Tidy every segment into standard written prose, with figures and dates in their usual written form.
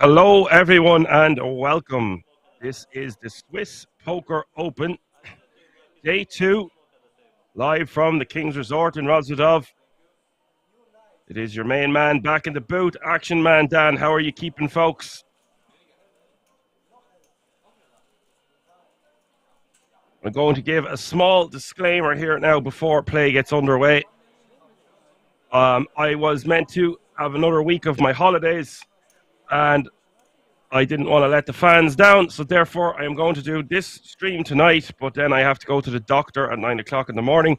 Hello, everyone, and welcome. This is the Swiss Poker Open, day 2, live from the King's Resort in Rozvadov. It is your main man back in the booth, Action Man Dan. How are you keeping, folks? I'm going to give a small disclaimer here now before play gets underway. I was meant to have another week of my holidays, and I didn't want to let the fans down, so therefore I am going to do this stream tonight, but then I have to go to the doctor at 9 o'clock in the morning.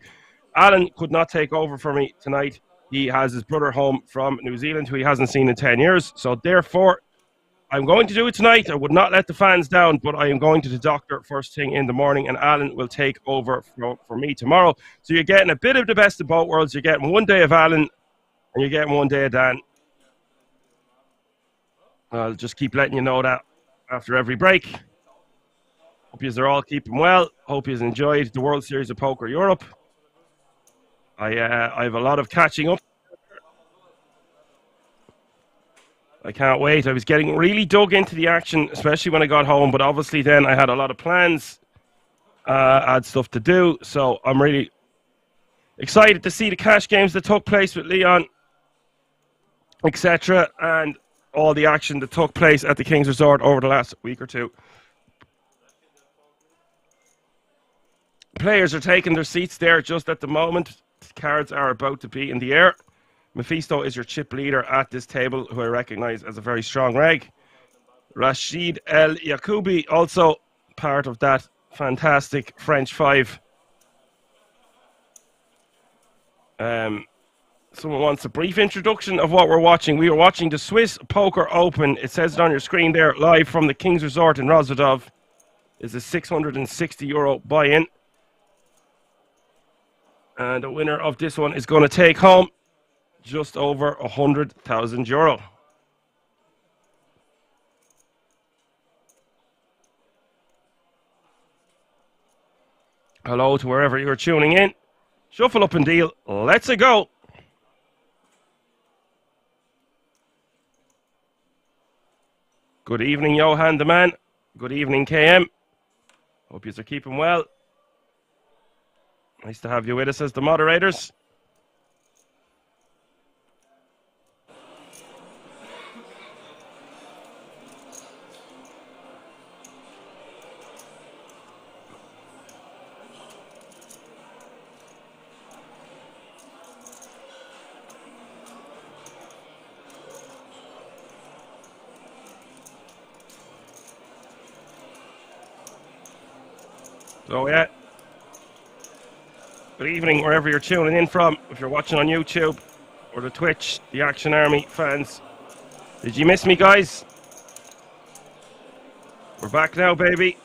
Alan could not take over for me tonight. He has his brother home from New Zealand, who he hasn't seen in 10 years, so therefore I'm going to do it tonight. I would not let the fans down, but I am going to the doctor first thing in the morning, and Alan will take over for me tomorrow. So you're getting a bit of the best of both worlds. You're getting one day of Alan, and you're getting one day of Dan. I'll just keep letting you know that after every break. Hope you are all keeping well. Hope you enjoyed the World Series of Poker Europe. I have a lot of catching up. I can't wait. I was getting really dug into the action, especially when I got home, but obviously then I had a lot of plans. I had stuff to do, so I'm really excited to see the cash games that took place with Leon, etc., and all the action that took place at the King's Resort over the last week or two. Players are taking their seats there just at the moment. The cards are about to be in the air. Maisto is your chip leader at this table, who I recognize as a very strong reg. Rashid El Yacoubi, also part of that fantastic French five. Someone wants a brief introduction of what we're watching. We are watching the Swiss Poker Open. It says it on your screen there, live from the King's Resort in Rozvadov. It's a €660 buy-in. And the winner of this one is going to take home just over €100,000. Hello to wherever you're tuning in. Shuffle up and deal. Let's go. Good evening, Johan the man. Good evening, KM. Hope you are keeping well. Nice to have you with us as the moderators. So yeah, good evening wherever you're tuning in from. If you're watching on YouTube or the Twitch, the Action Army fans. Did you miss me, guys? We're back now, baby.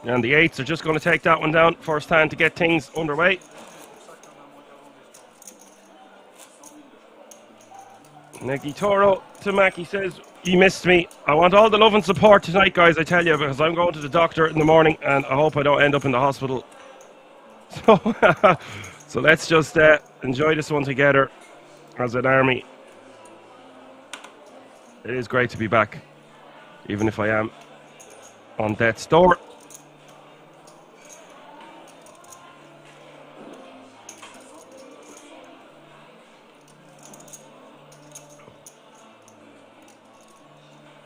And the eights are just going to take that one down first hand to get things underway. Negi Toro Tamaki says, you missed me. I want all the love and support tonight, guys, I tell you, because I'm going to the doctor in the morning and I hope I don't end up in the hospital. So let's just enjoy this one together as an army. It is great to be back, even if I am on death's door.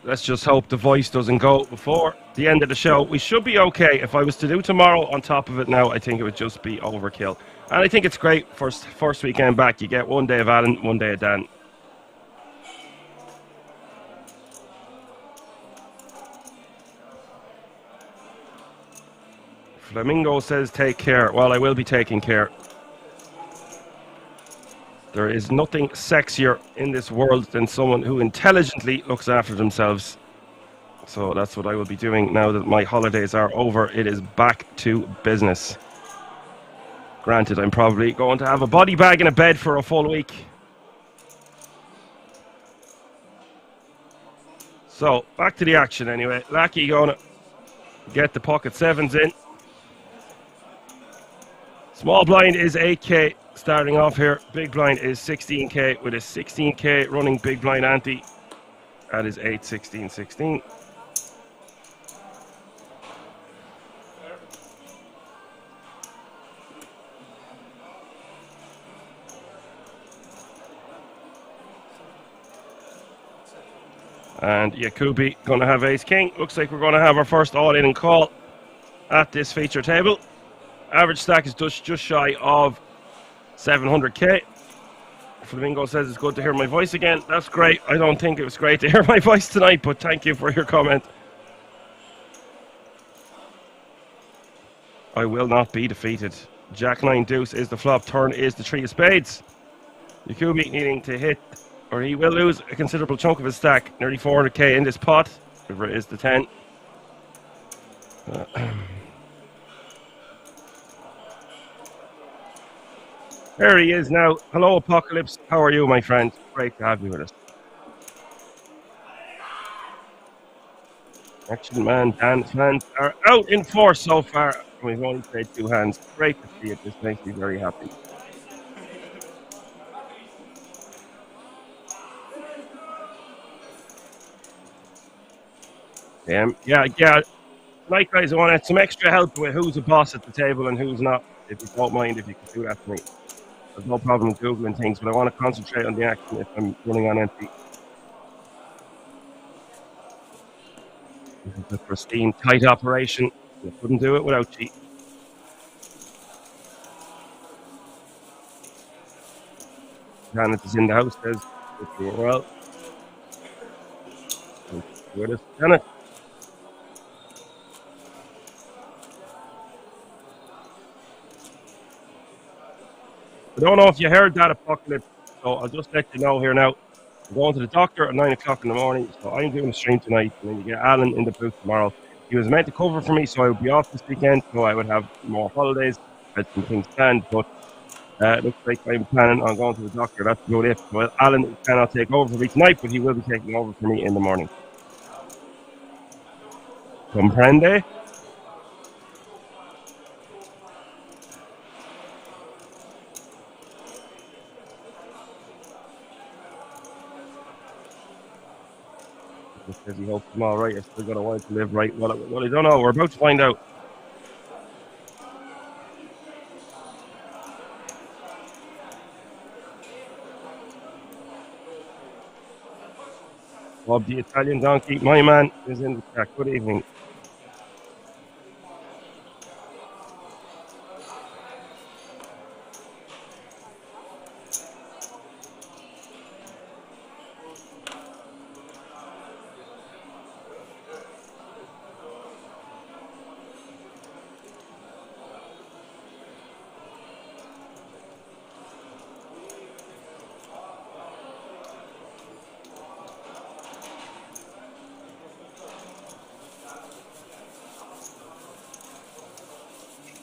Let's just hope the voice doesn't go before the end of the show. We should be okay. If I was to do tomorrow on top of it now, I think it would just be overkill. And I think it's great. First weekend back, you get one day of Alan, one day of Dan. Flamingo says take care. Well, I will be taking care. There is nothing sexier in this world than someone who intelligently looks after themselves. So that's what I will be doing now that my holidays are over. It is back to business. Granted, I'm probably going to have a body bag in a bed for a full week. So, back to the action anyway. Lacky going to get the pocket sevens in. Small blind is 8k starting off here. Big blind is 16k with a 16k running big blind ante. That is 8, 16, 16. And Yakubi going to have ace king. Looks like we're going to have our first all-in and call at this feature table. Average stack is just shy of 700k. Flamingo says it's good to hear my voice again. That's great. I don't think it was great to hear my voice tonight, but thank you for your comment. I will not be defeated. Jack 9 deuce is the flop. Turn is the 3 of spades. Yakubi needing to hit, or he will lose a considerable chunk of his stack. Nearly 400k in this pot. River is the 10. There he is now. Hello, Apocalypse. How are you, my friend? Great to have you with us. Action man, Dan fans are out in force so far. We've only played 2 hands. Great to see it. This makes me very happy. Yeah. Tonight, guys, I want some extra help with who's the boss at the table and who's not. If you don't mind, if you can do that for me. There's no problem Googling things, but I want to concentrate on the action if I'm running on empty. This is a pristine, tight operation. You couldn't do it without cheat. Janet is in the house, says, if you were well. With us, Janet. I don't know if you heard that, Apocalypse, so I'll just let you know here now. I'm going to the doctor at 9 o'clock in the morning, so I'm doing a stream tonight, and then you get Alan in the booth tomorrow. He was meant to cover for me, so I would be off this weekend, so I would have more holidays. I had some things planned, but it looks like I'm planning on going to the doctor. That's about it. Well, Alan cannot take over for me tonight, but he will be taking over for me in the morning. Comprende? Because he hopes I'm all right. I still got a while to live, right? Well, I don't know. We're about to find out. Bob the Italian donkey, my man, is in the chat. Good evening.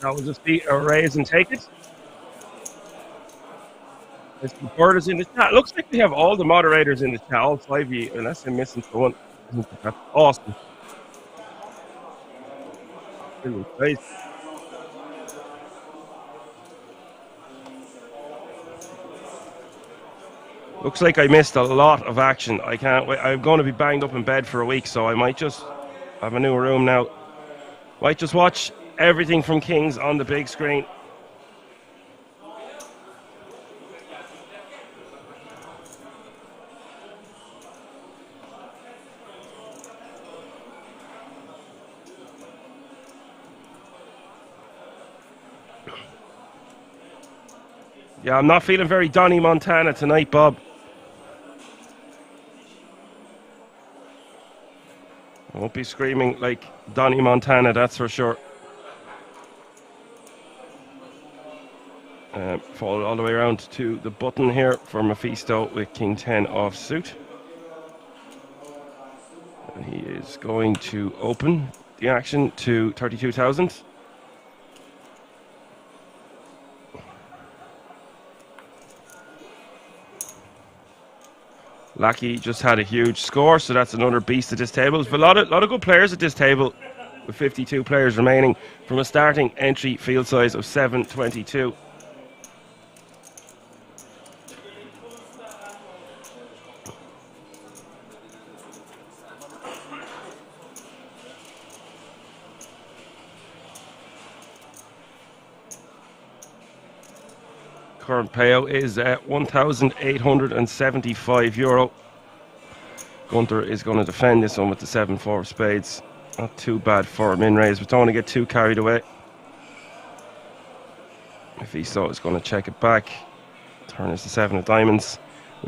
That will just be a raise and take it. As the board is in the chat. Looks like we have all the moderators in the chat, all 5 of you, unless I'm missing someone. That's awesome. Brilliant. Looks like I missed a lot of action. I can't wait. I'm going to be banged up in bed for a week, so I might just have a new room now. Might just watch everything from Kings on the big screen. Yeah, I'm not feeling very Donny Montana tonight, Bob. I won't be screaming like Donny Montana, that's for sure. Followed all the way around to the button here for Maisto with King 10 off suit. And he is going to open the action to 32,000. Lacky just had a huge score, so that's another beast at this table. There's a lot of good players at this table, with 52 players remaining from a starting entry field size of 722. Current payout is at €1,875. Gunter is going to defend this one with the 7-4 of spades. Not too bad for a min raise, but don't want to get too carried away. Maisto is going to check it back. Turn is the 7 of diamonds.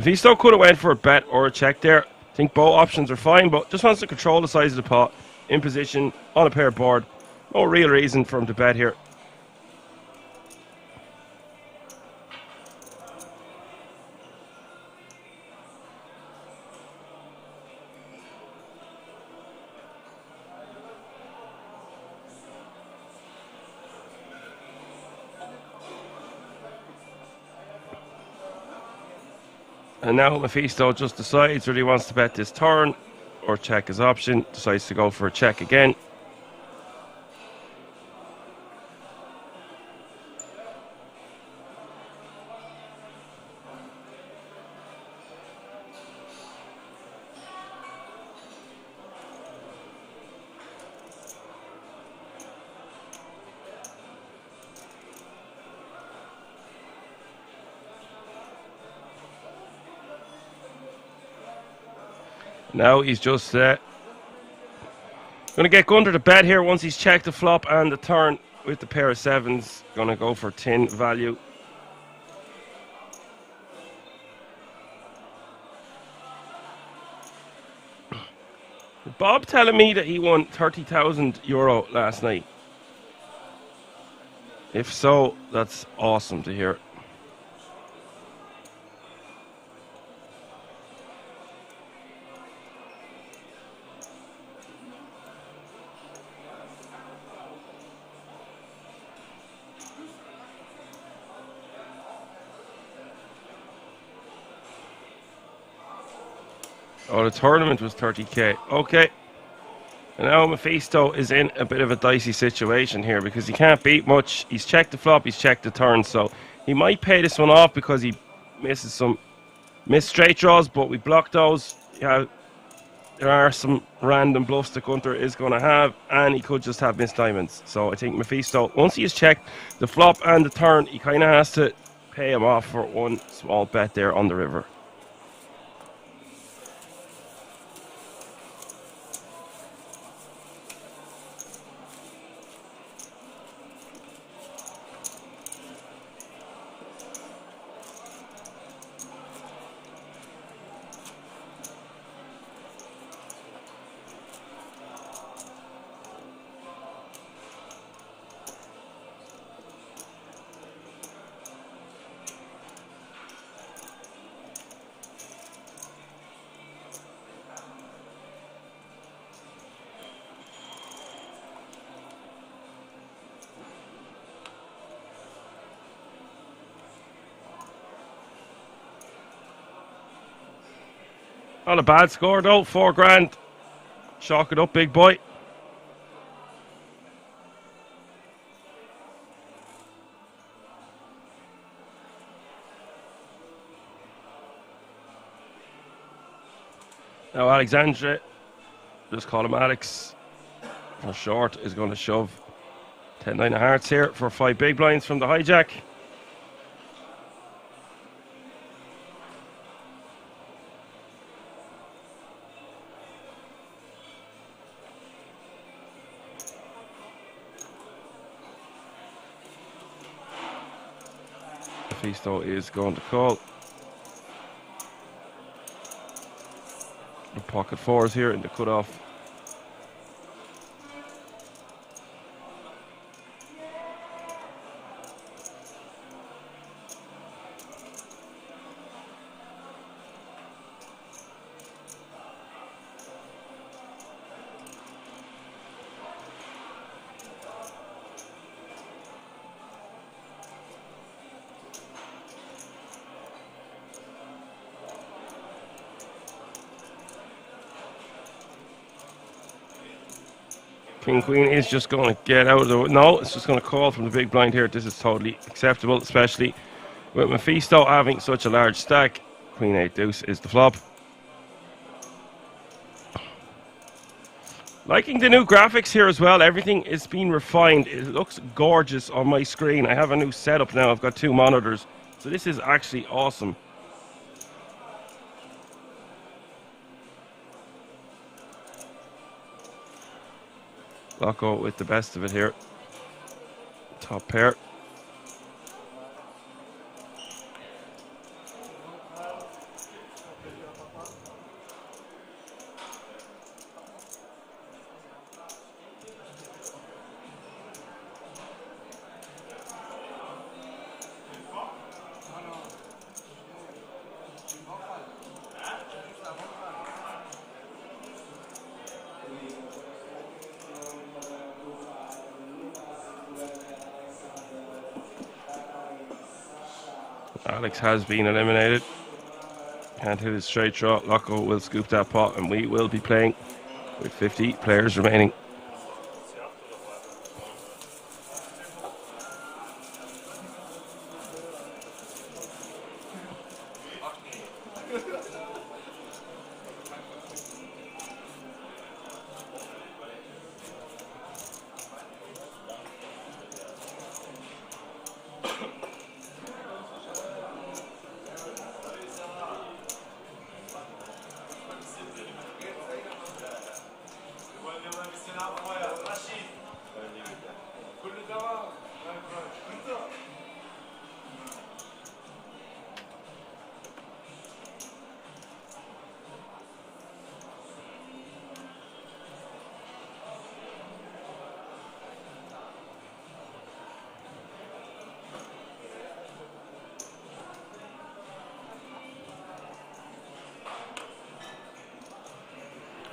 Maisto could have went for a bet or a check there. I think both options are fine, but just wants to control the size of the pot. In position, on a pair board. No real reason for him to bet here. And now Maisto just decides whether he wants to bet this turn or check his option. Decides to go for a check again. Now he's just going to get Gunter to bet here once he's checked the flop and the turn with the pair of sevens. Going to go for tin value. Bob telling me that he won €30,000 last night. If so, that's awesome to hear. Oh, the tournament was 30k. Okay. And now Maisto is in a bit of a dicey situation here because he can't beat much. He's checked the flop, he's checked the turn, so he might pay this one off because he misses some missed straight draws, but we blocked those. Yeah, there are some random bluffs that Gunter is going to have, and he could just have missed diamonds. So I think Maisto, once he has checked the flop and the turn, he kind of has to pay him off for one small bet there on the river. Not a bad score though, 4 grand. Chalk it up, big boy. Now Alexandra, just call him Alex for short, is going to shove 10-9 of hearts here for 5 big blinds from the hijack. Maisto is going to call. The pocket fours here in the cutoff. King Queen is just going to get out of the... No, it's just going to call from the big blind here. This is totally acceptable, especially with Maisto having such a large stack. Queen 8 deuce is the flop. Liking the new graphics here as well. Everything is being refined. It looks gorgeous on my screen. I have a new setup now. I've got 2 monitors. So this is actually awesome. Lacky with the best of it here. Top pair. Alex has been eliminated. Can't hit his straight draw. Lacky will scoop that pot, and we will be playing with 50 players remaining.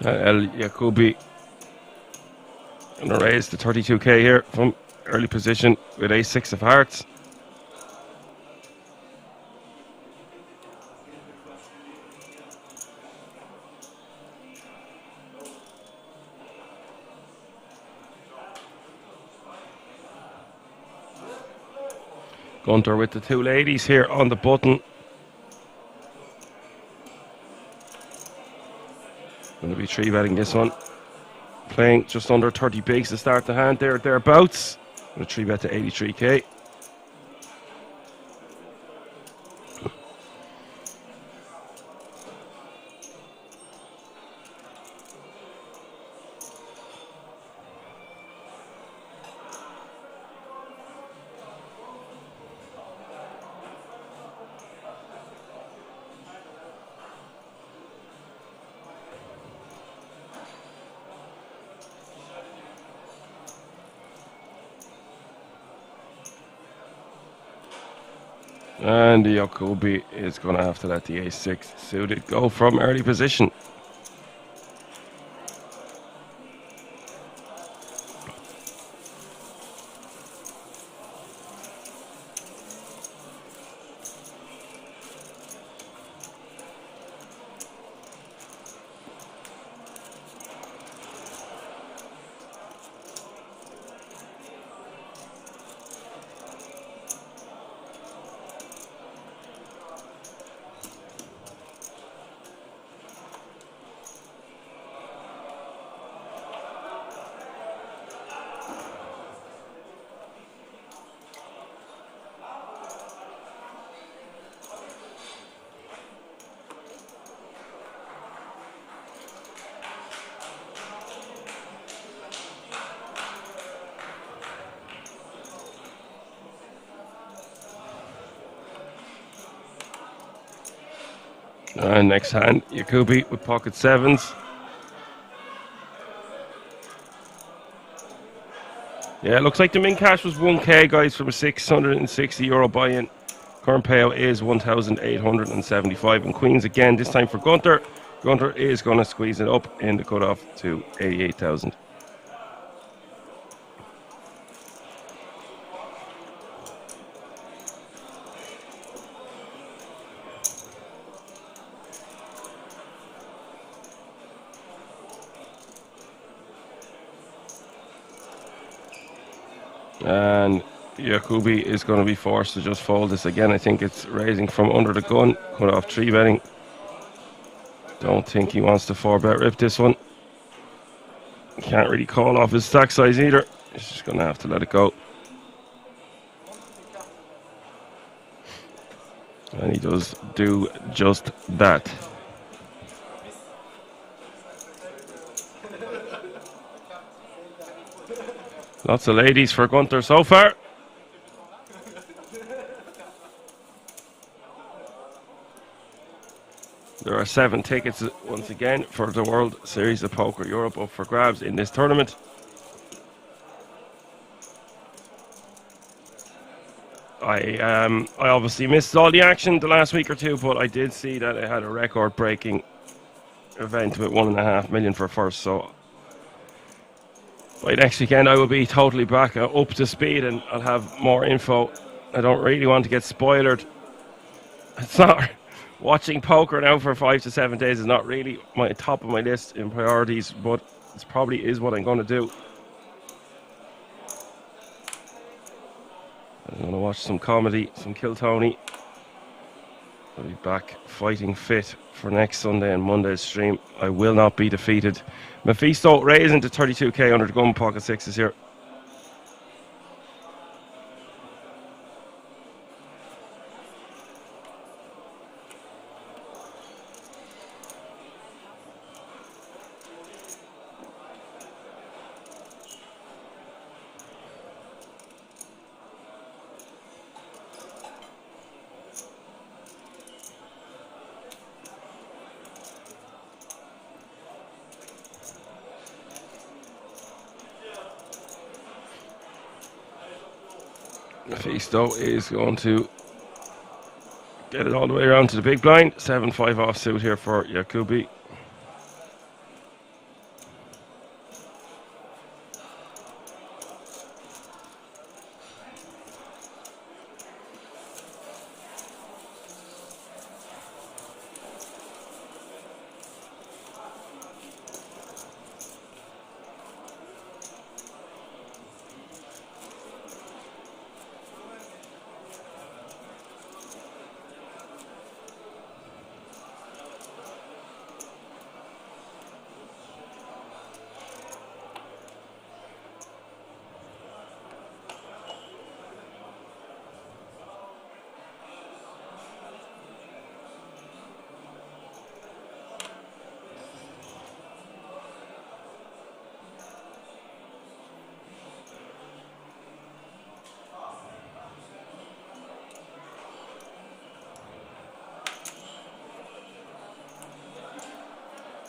El Jacobi going to raise the 32k here from early position with a 6 of hearts. Gunter with the 2 ladies here on the button. Going to be 3-betting this one. Playing just under 30 bigs to start the hand there, thereabouts. Going to 3-bet to 83k. And the Jacobi is going to have to let the a6 suited go from early position. And next hand, Jacobi with pocket 7s. Yeah, it looks like the min cash was 1k, guys, from a €660 buy-in. Current payout is 1,875. And queens again, this time for Gunter. Gunter is going to squeeze it up in the cutoff to 88,000. And Jacobi is going to be forced to just fold this again. I think it's raising from under the gun. Cut off 3 betting. Don't think he wants to 4-bet rip this one. Can't really call off his stack size either. He's just going to have to let it go. And he does do just that. Lots of ladies for Gunter so far. There are 7 tickets once again for the World Series of Poker Europe up for grabs in this tournament. I obviously missed all the action the last week or two, but I did see that it had a record-breaking event with 1.5 million for first. So by next weekend, I will be totally back up to speed, and I'll have more info. I don't really want to get spoiled. It's not watching poker now for 5 to 7 days is not really my top of my list in priorities, but it probably is what I'm going to do. I'm going to watch some comedy, some Kill Tony. I'll be back fighting fit for next Sunday and Monday's stream. I will not be defeated. Maisto raising to 32k under the gun, pocket sixes here. Maisto is going to get it all the way around to the big blind. 7-5 offsuit here for Jacobi.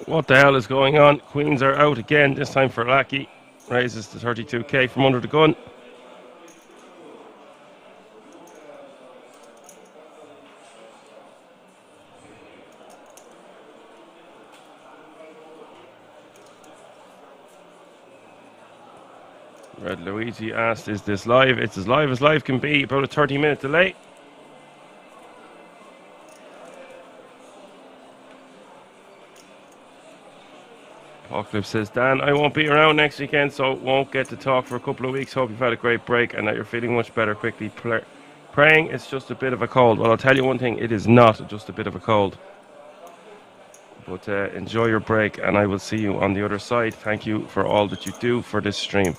What the hell is going on? Queens are out again, this time for Lacky. Raises to 32k from under the gun. Red Luigi asked, is this live? It's as live can be, about a 30-minute delay. Apocalypse says, Dan, I won't be around next weekend, so won't get to talk for a couple of weeks. Hope you've had a great break and that you're feeling much better quickly. Praying it's just a bit of a cold. Well, I'll tell you one thing, it is not just a bit of a cold. But enjoy your break, and I will see you on the other side. Thank you for all that you do for this stream.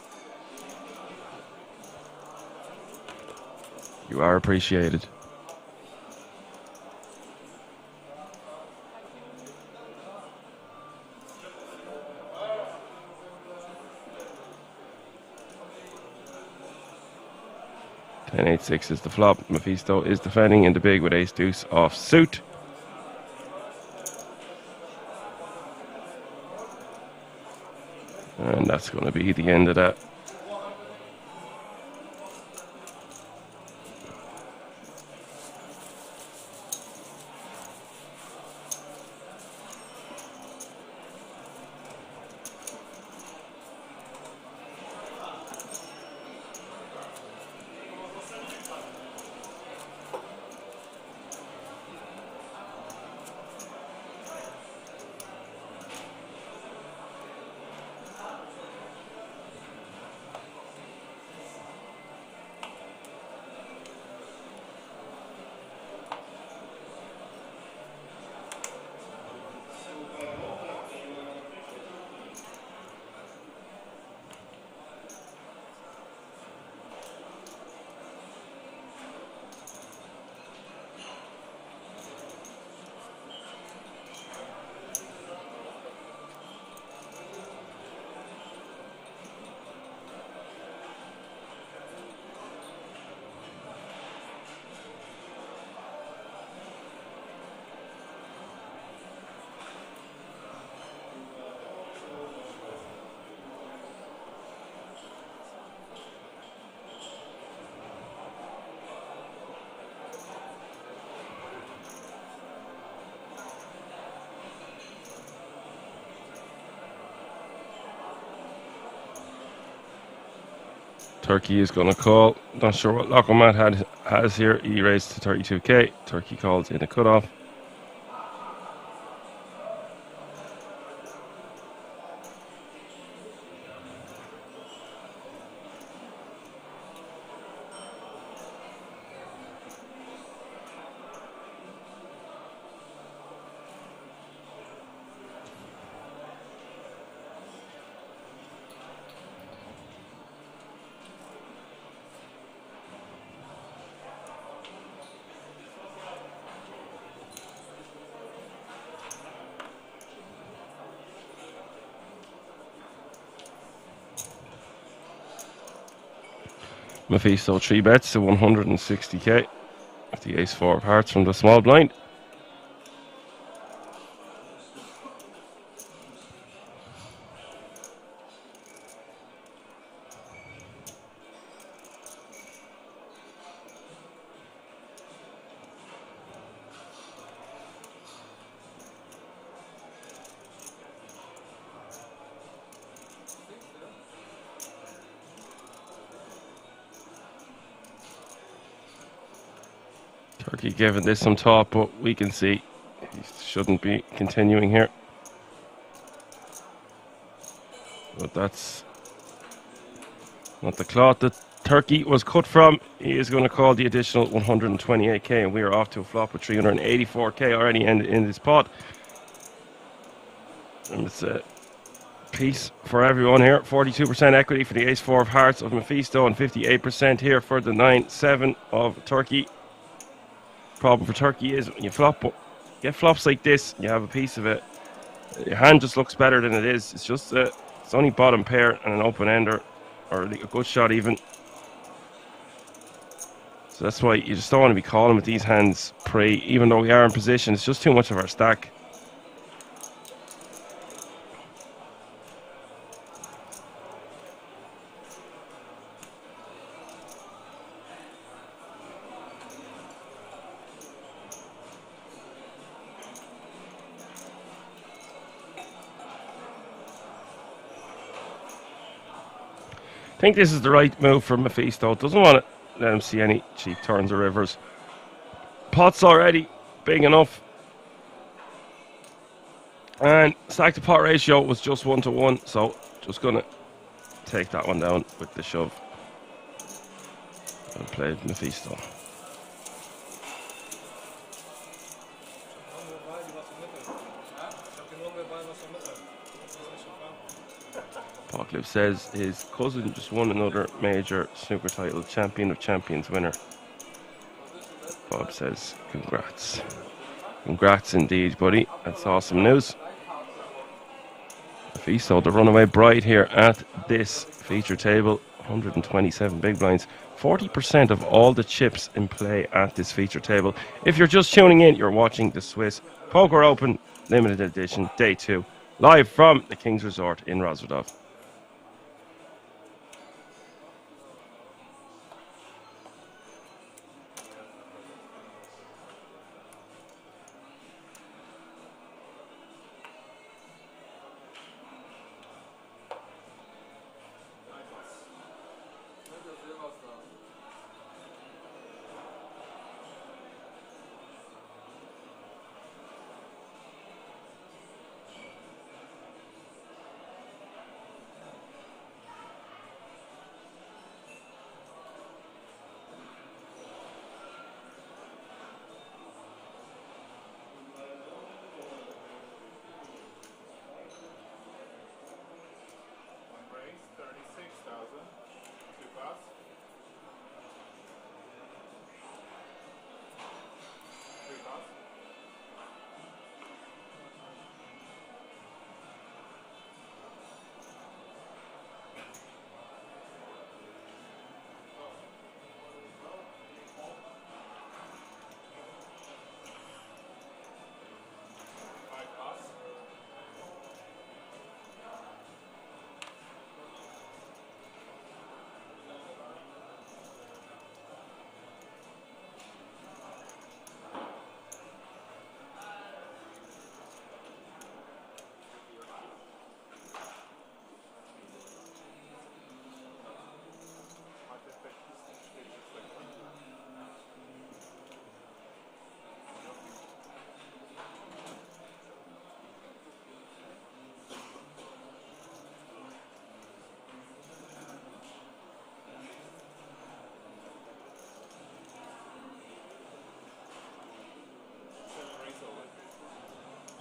You are appreciated. Ten 8-6 is the flop. Maisto is defending in the big with ace deuce off suit. And that's going to be the end of that. Turkey is going to call. Not sure what Lockomat has here. He raised to 32k. Turkey calls in a cutoff. Maisto 3 bets to 160k. With the ace 4 of hearts from the small blind. Turkey giving this some thought, but we can see he shouldn't be continuing here. But that's not the cloth that Turkey was cut from. He is going to call the additional 128k, and we are off to a flop with 384k already in this pot. And it's a piece for everyone here. 42% equity for the ace 4 of hearts of Maisto, and 58% here for the 9-7 of Turkey. Problem for Turkey is when you get flops like this, you have a piece of it. Your hand just looks better than it is. It's just it's only bottom pair and an open ender, or a good shot even. So that's why you just don't want to be calling with these hands pre, even though we are in position. It's just too much of our stack. I think this is the right move for Maisto. Doesn't want to let him see any cheap turns or rivers. Pot's already big enough. And stack to pot ratio was just 1-to-1, so just going to take that one down with the shove. And play Maisto. Cliff says his cousin just won another major snooker title, Champion of Champions winner. Bob says, congrats. Congrats indeed, buddy. That's awesome news. Maisto, the runaway bride here at this feature table. 127 big blinds. 40% of all the chips in play at this feature table. If you're just tuning in, you're watching the Swiss Poker Open Limited Edition Day 2, live from the King's Resort in Rosverdov.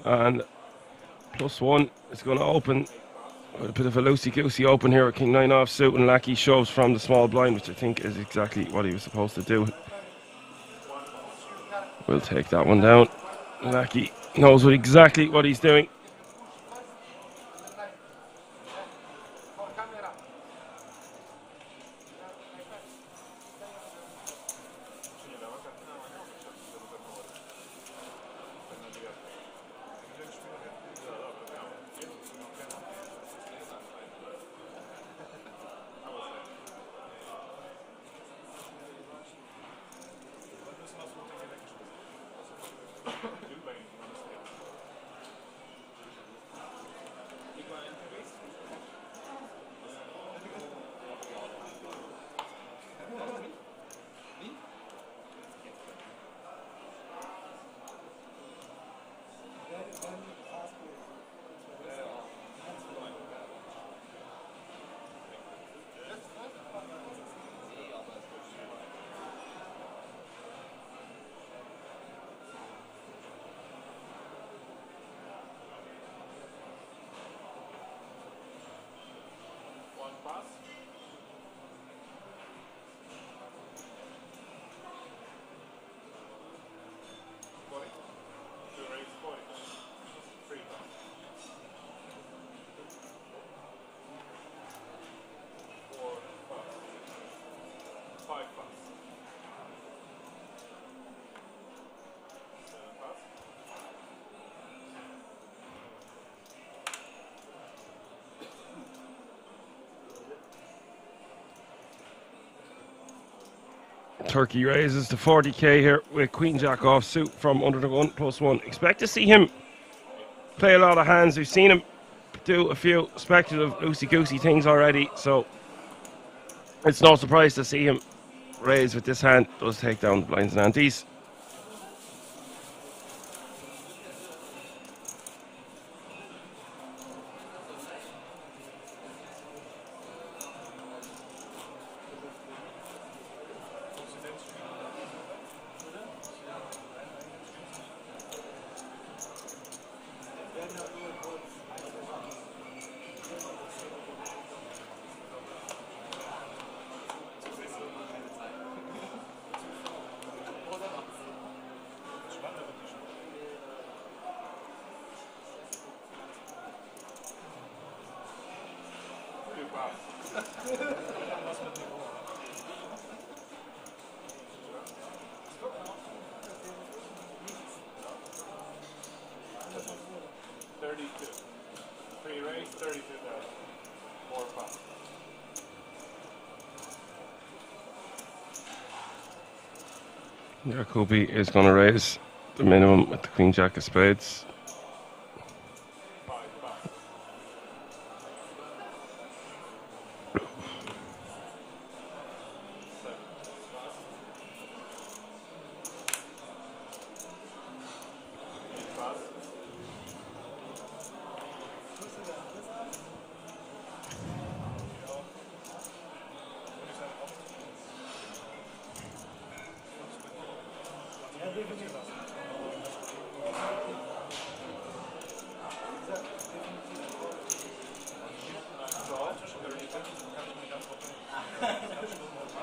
And +1 is going to open with a bit of a loosey-goosey open here with King 9 offsuit, and Lacky shoves from the small blind, which I think is exactly what he was supposed to do. We'll take that one down. Lacky knows exactly what he's doing. Turkey raises to 40k here with Queen Jack offsuit from under the gun +1. Expect to see him play a lot of hands. We've seen him do a few speculative loosey-goosey things already, so it's no surprise to see him raise with this hand. Does take down the blinds and antes. Jacoby is going to raise the minimum with the Queen Jack of spades.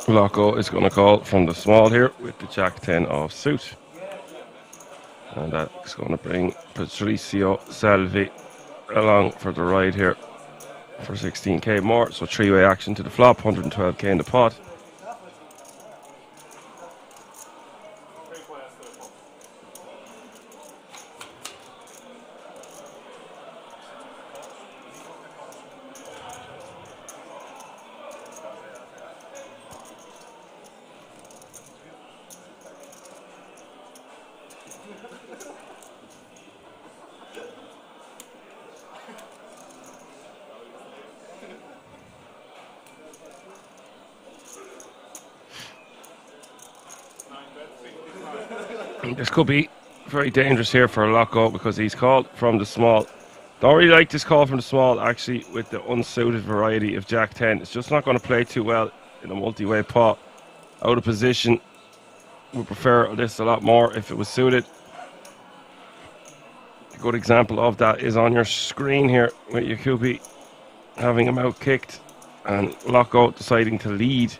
Lacky is going to call from the small here with the Jack 10 offsuit. And that's going to bring Patricio Salvi along for the ride here for 16k more. So three-way action to the flop, 112k in the pot. This could be very dangerous here for Lacky because he's called from the small. Don't really like this call from the small, actually, with the unsuited variety of Jack 10. It's just not going to play too well in a multi-way pot. Out of position, would prefer this a lot more if it was suited. A good example of that is on your screen here with Yakubi having him out kicked and Lacky deciding to lead.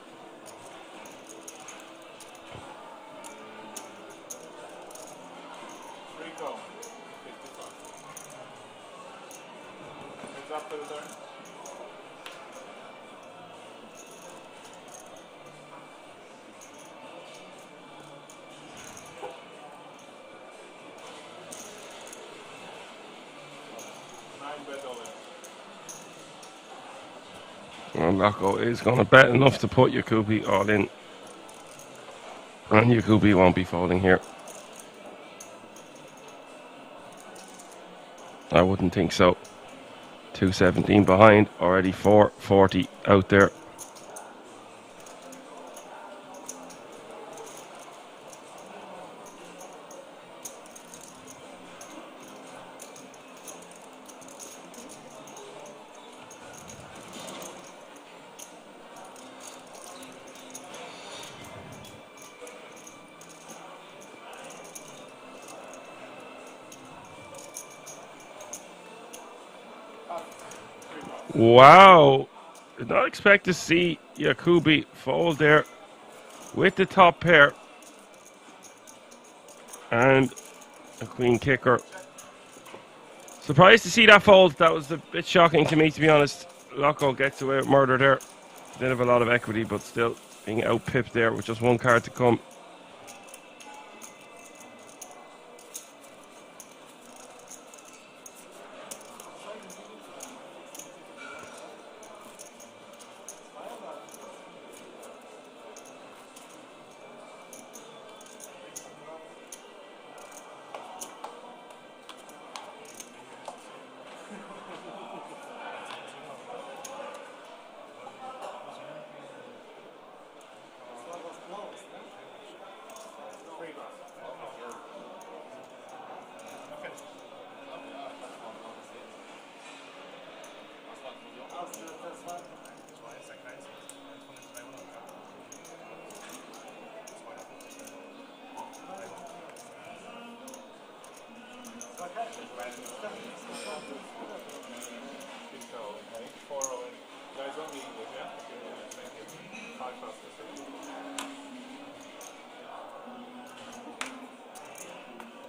And Lacky is going to bet enough to put Yakubi all in. And Yakubi won't be folding here. I wouldn't think so. 217 behind, already 440 out there. Wow, did not expect to see Yakubi fold there with the top pair and a queen kicker. Surprised to see that fold. That was a bit shocking to me, to be honest. Lacky gets away with murder there. Didn't have a lot of equity, but still being out-pipped there with just one card to come.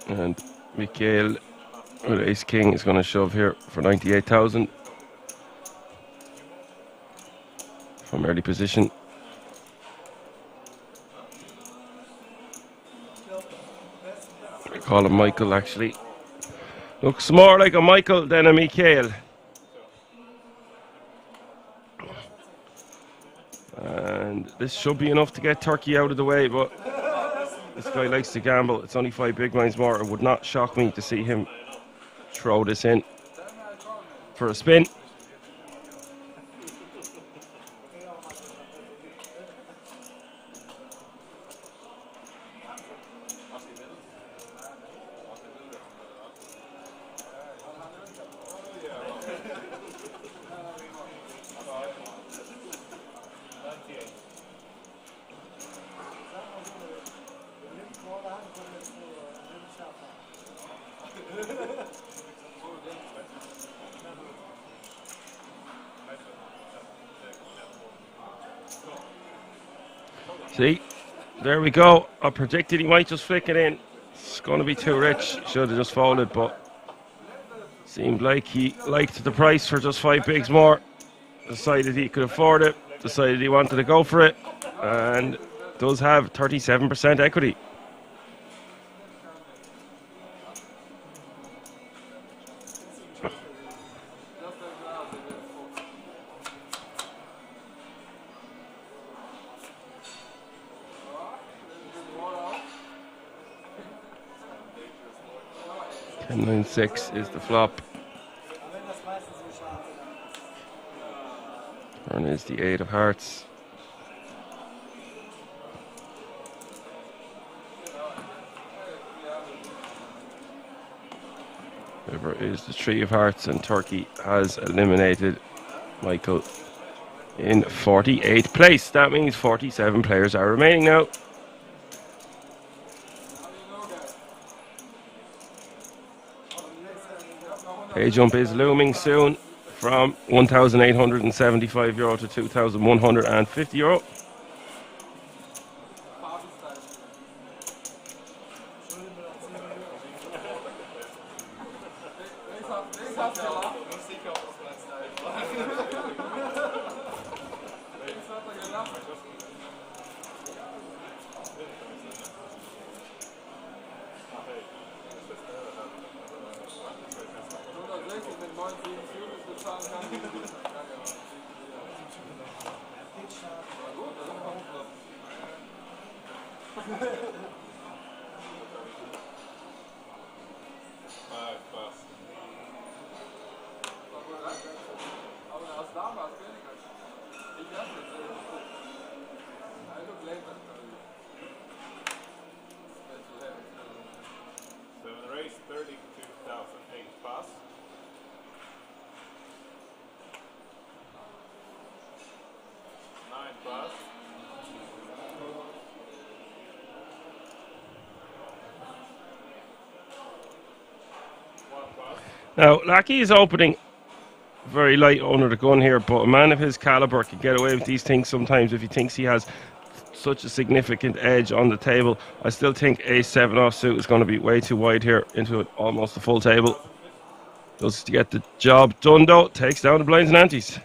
And Mikhail with Ace King is going to shove here for 98,000 from early position. I call him Michael, actually. Looks more like a Michael than a Mikhail. And this should be enough to get Turkey out of the way, but this guy likes to gamble. It's only 5 big blinds more. It would not shock me to see him throw this in for a spin. See, there we go. I predicted he might just flick it in. It's going to be too rich. Should have just folded, but seemed like he liked the price for just 5 bigs more. Decided he could afford it. Decided he wanted to go for it, and does have 37% equity. And 9-6 is the flop. Turn is the 8 of hearts. River is the 3 of hearts, and Turkey has eliminated Michael in 48th place. That means 47 players are remaining now. A jump is looming soon from €1,875 to €2,150. Now, Lacky is opening very light under the gun here, but a man of his caliber can get away with these things sometimes if he thinks he has such a significant edge on the table. I still think A7 offsuit is going to be way too wide here into almost a full table. Just to get the job done, though, takes down the blinds and antes.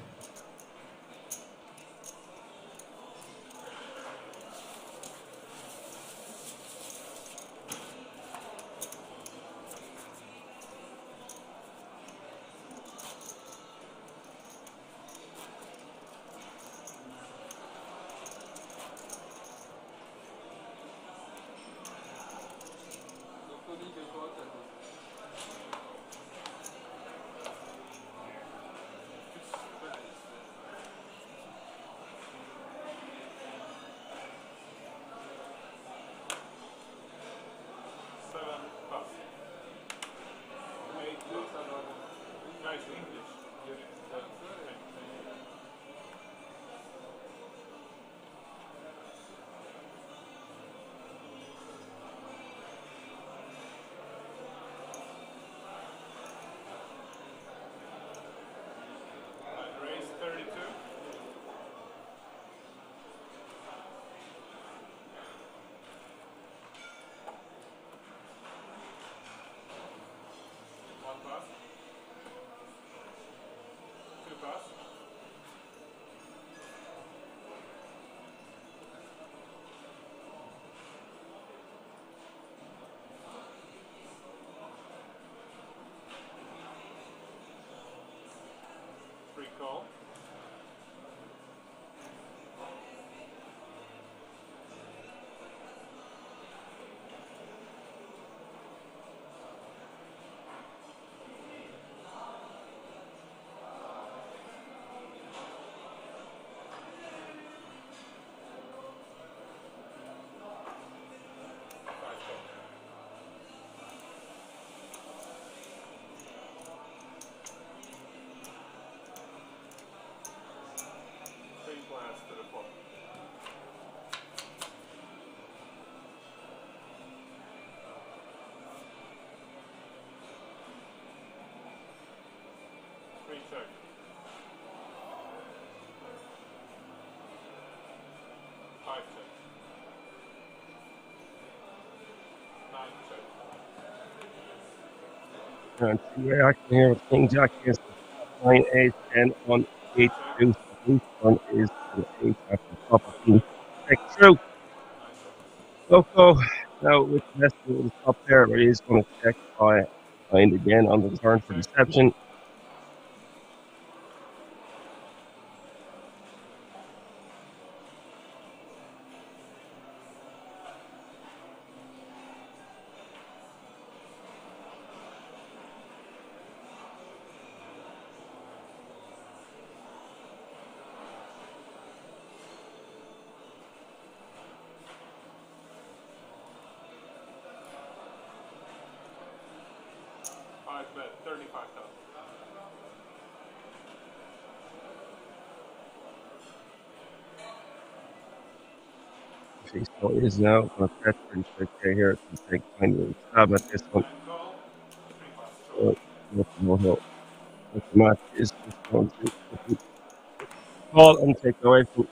And reaction here with King Jack is 9, 8, 10, 1, 8, 2. So each one is an 8 after the top of team. Check through. Loco now with the rest of the top there, but he's going to check behind again on the turn for deception. So it is now going to press pretty quick here to take kind of a stab at this one. don't know how what the match is just going to call and take away from.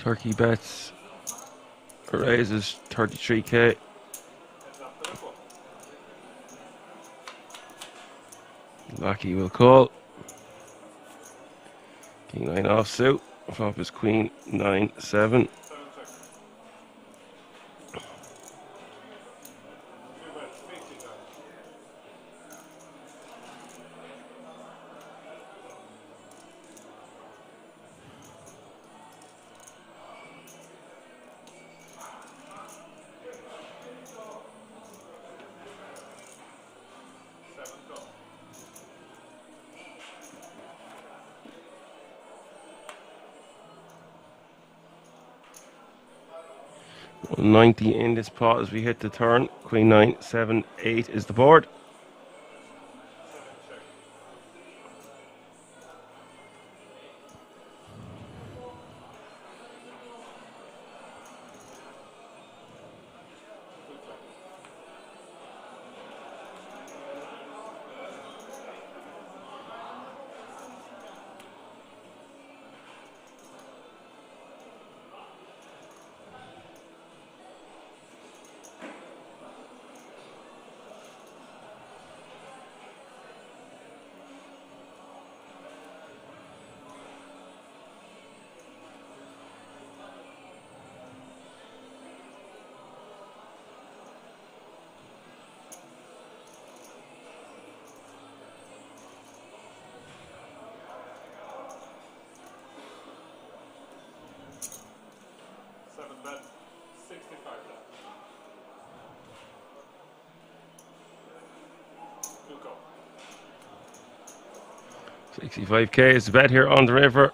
Turkey bets raises 33k. Lacky will call. King 9 offsuit. Flop is Queen 9-7. $90 in this pot as we hit the turn. Queen 9-7-8 is the board. bet 65 left. 65k is the bet here on the river.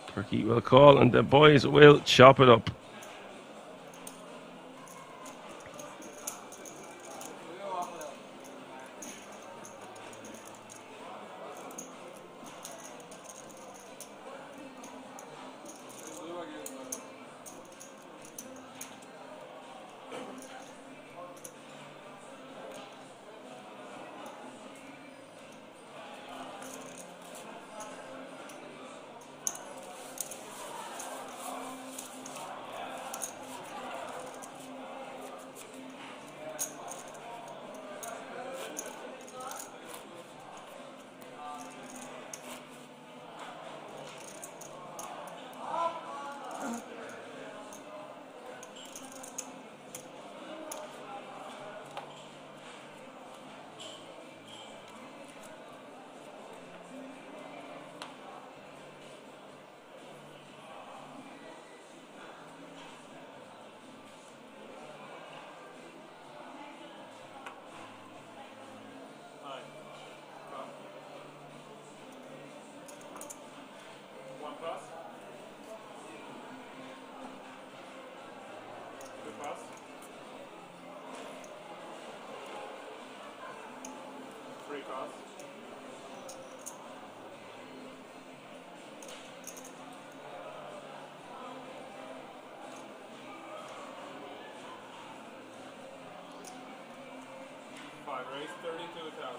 Turkey will call and the boys will chop it up. Raise 32,000.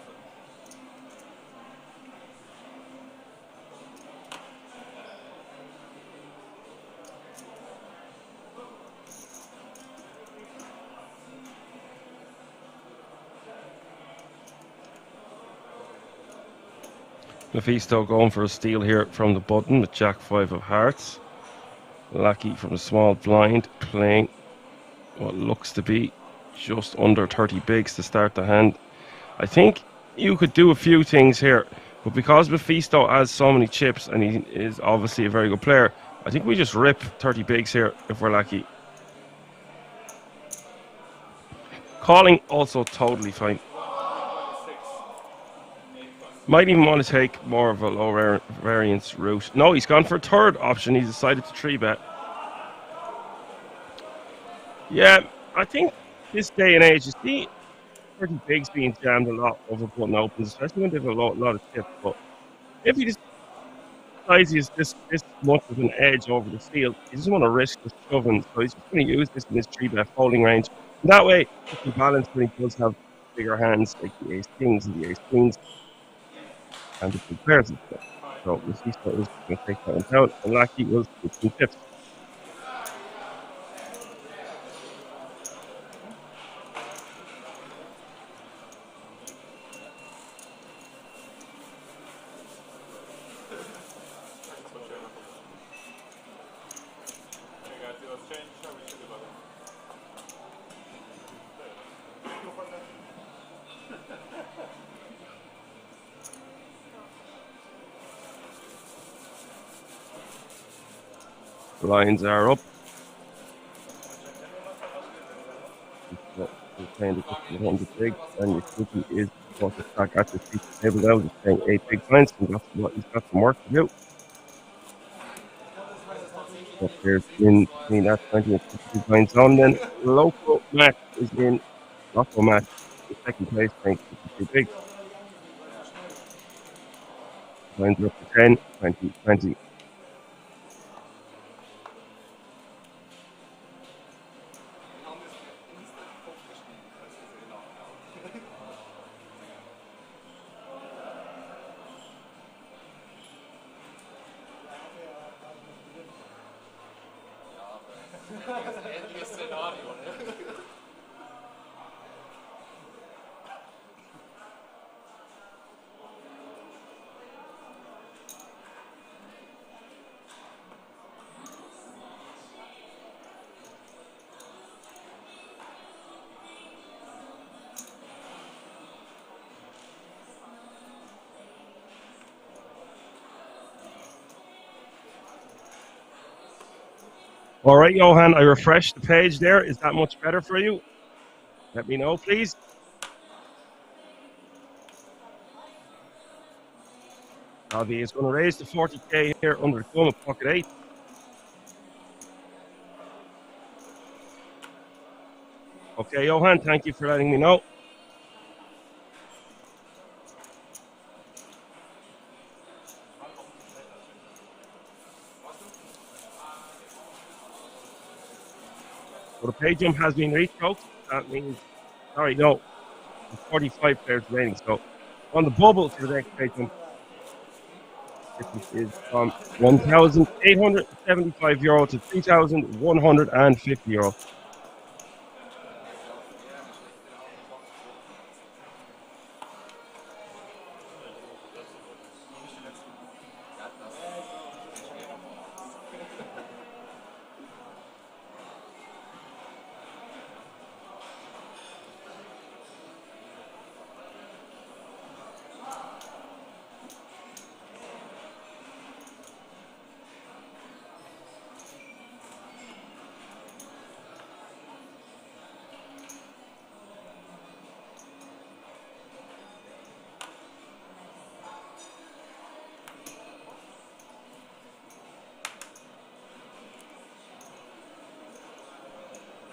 Maisto going for a steal here from the button with Jack 5 of hearts. Lacky from the small blind playing what looks to be just under 30 bigs to start the hand. I think you could do a few things here, but because Maisto has so many chips and he is obviously a very good player, I think we just rip 30 bigs here if we're lucky. Calling also totally fine. Might even want to take more of a low variance route. No, he's gone for a third option. He's decided to 3-bet. Yeah, I think this day and age, you see 30 bigs being jammed a lot over button opens, especially when they have a lot of chips. But if he just decides he has this much of an edge over the field, he doesn't want to risk the shoving, so he's just going to use this in his 3-bet folding range. And that way, he can balance when he does have bigger hands like the ace kings and the ace queens and the big pairs and stuff. So Maisto is going to take that one down, and Lacky was 15 chips. Lines are up. You're playing the 100 big, and your cookie is supposed to stack at the table now. He's playing 8 big blinds, and that's what he's got some work to do. Up here in between that 20 and 50 blinds zone, then local match is in local match. The second place playing 52 big. Blinds are up to 10, 20, 20. All right, Johan, I refreshed the page there. Is that much better for you? Let me know, please. Alvi is going to raise the 40k here under the thumb of pocket 8. Okay, Johan, thank you for letting me know. So the pay jump has been reached, folks. That means, sorry, no, there's 45 players remaining. So on the bubble for the next pay jump, this is from €1,875 to €3,150.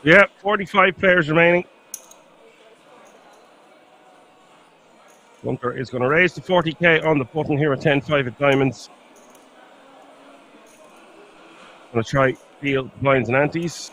Yeah, 45 players remaining. Gunter is going to raise the 40k on the button here at 10-5 of diamonds. Going to try field blinds and antes.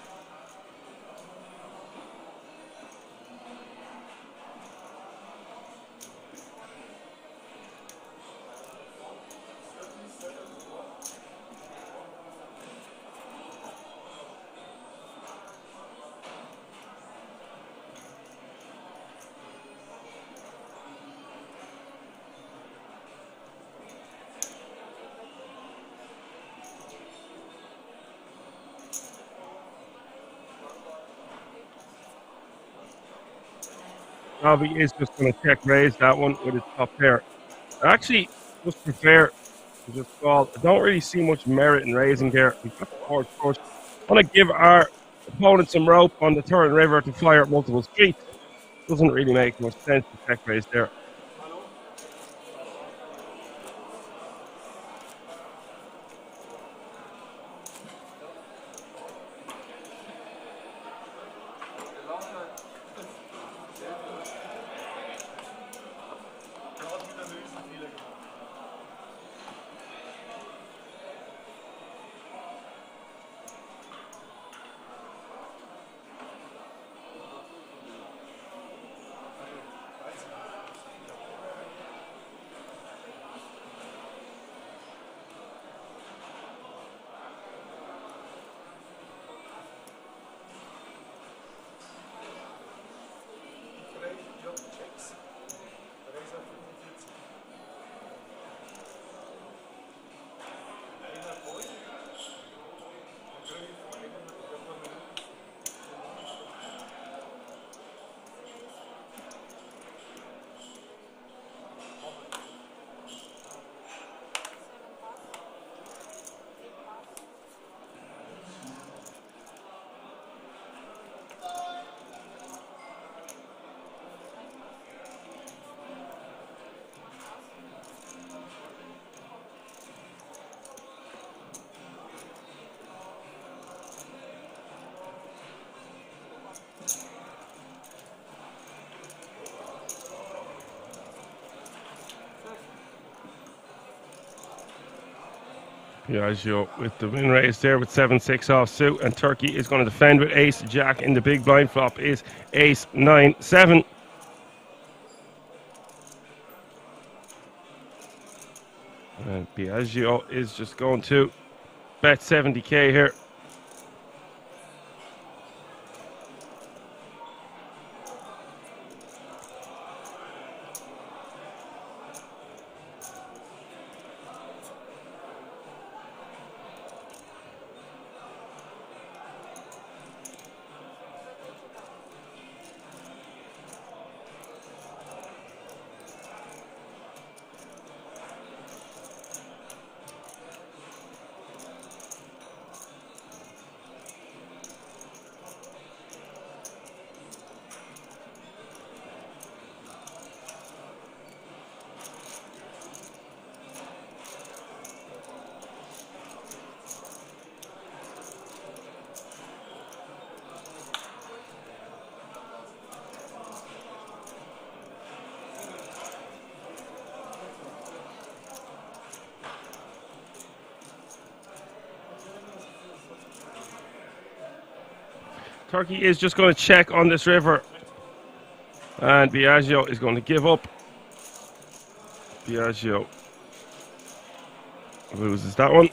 Robbie is just going to check raise that one with his top pair. I actually just prefer to just call. I don't really see much merit in raising there. We've got the board push. I want to give our opponent some rope on the turn river to fire at multiple streets. Doesn't really make much sense to check raise there. Piaggio with the win raise there with 7-6 off suit, and Turkey is going to defend with ace jack in the big blind. Flop is ace 9-7. And Piaggio is just going to bet 70k here. Turkey is just going to check on this river, and Piaggio is going to give up. Piaggio loses that one.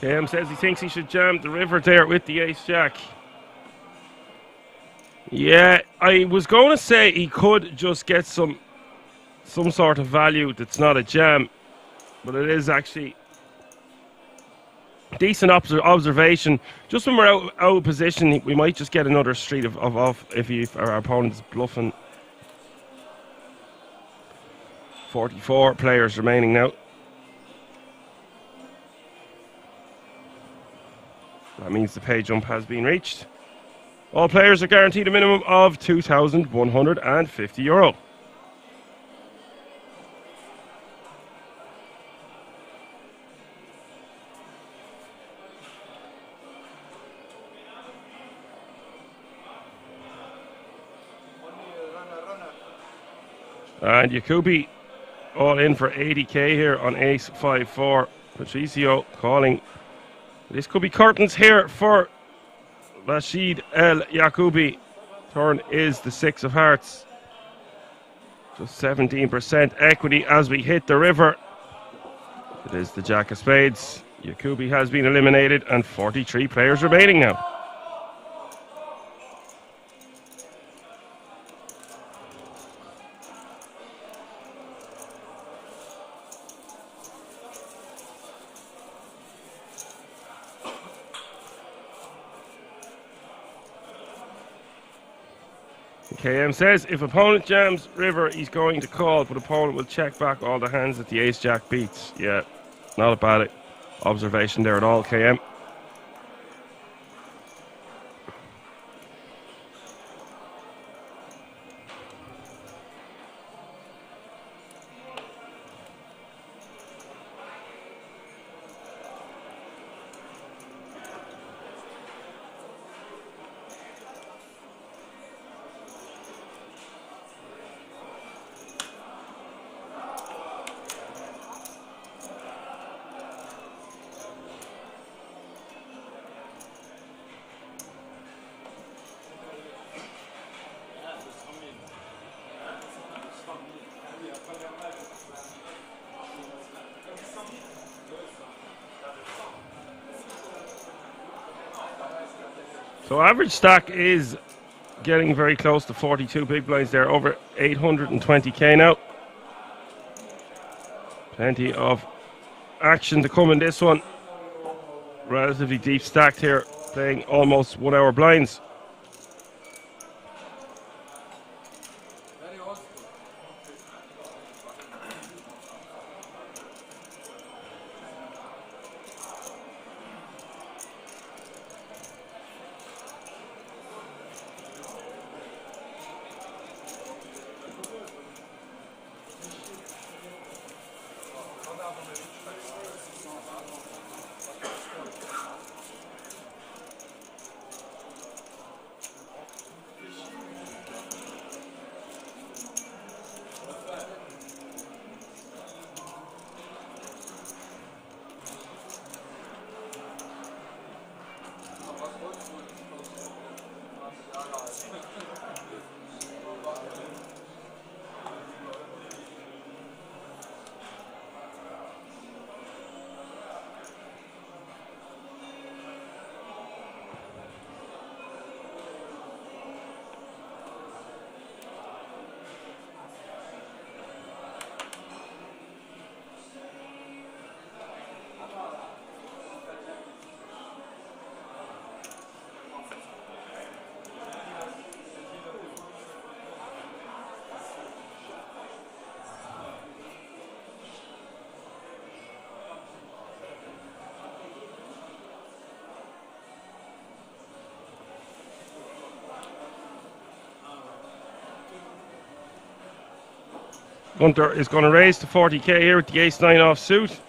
KM says he thinks he should jam the river there with the ace jack. Yeah, I was going to say he could just get some sort of value that's not a jam, but it is actually decent observation. Just when we're out of position, we might just get another street of off if our opponent's bluffing. 44 players remaining now. That means the pay jump has been reached. All players are guaranteed a minimum of €2,150. And Yakubi all in for 80k here on ace 5-4. Patricio calling. This could be curtains here for Rashid El Yakubi. Turn is the 6 of hearts. Just 17% equity as we hit the river. It is the jack of spades. Yakubi has been eliminated and 43 players remaining now. KM says if opponent jams river, he's going to call, but opponent will check back all the hands that the ace jack beats. Yeah, not a bad observation there at all, KM. So average stack is getting very close to 42 big blinds there, over 820k now. Plenty of action to come in this one. Relatively deep stacked here, playing almost 1 hour blinds. Gunter is going to raise to 40k here with the ace-9 off suit.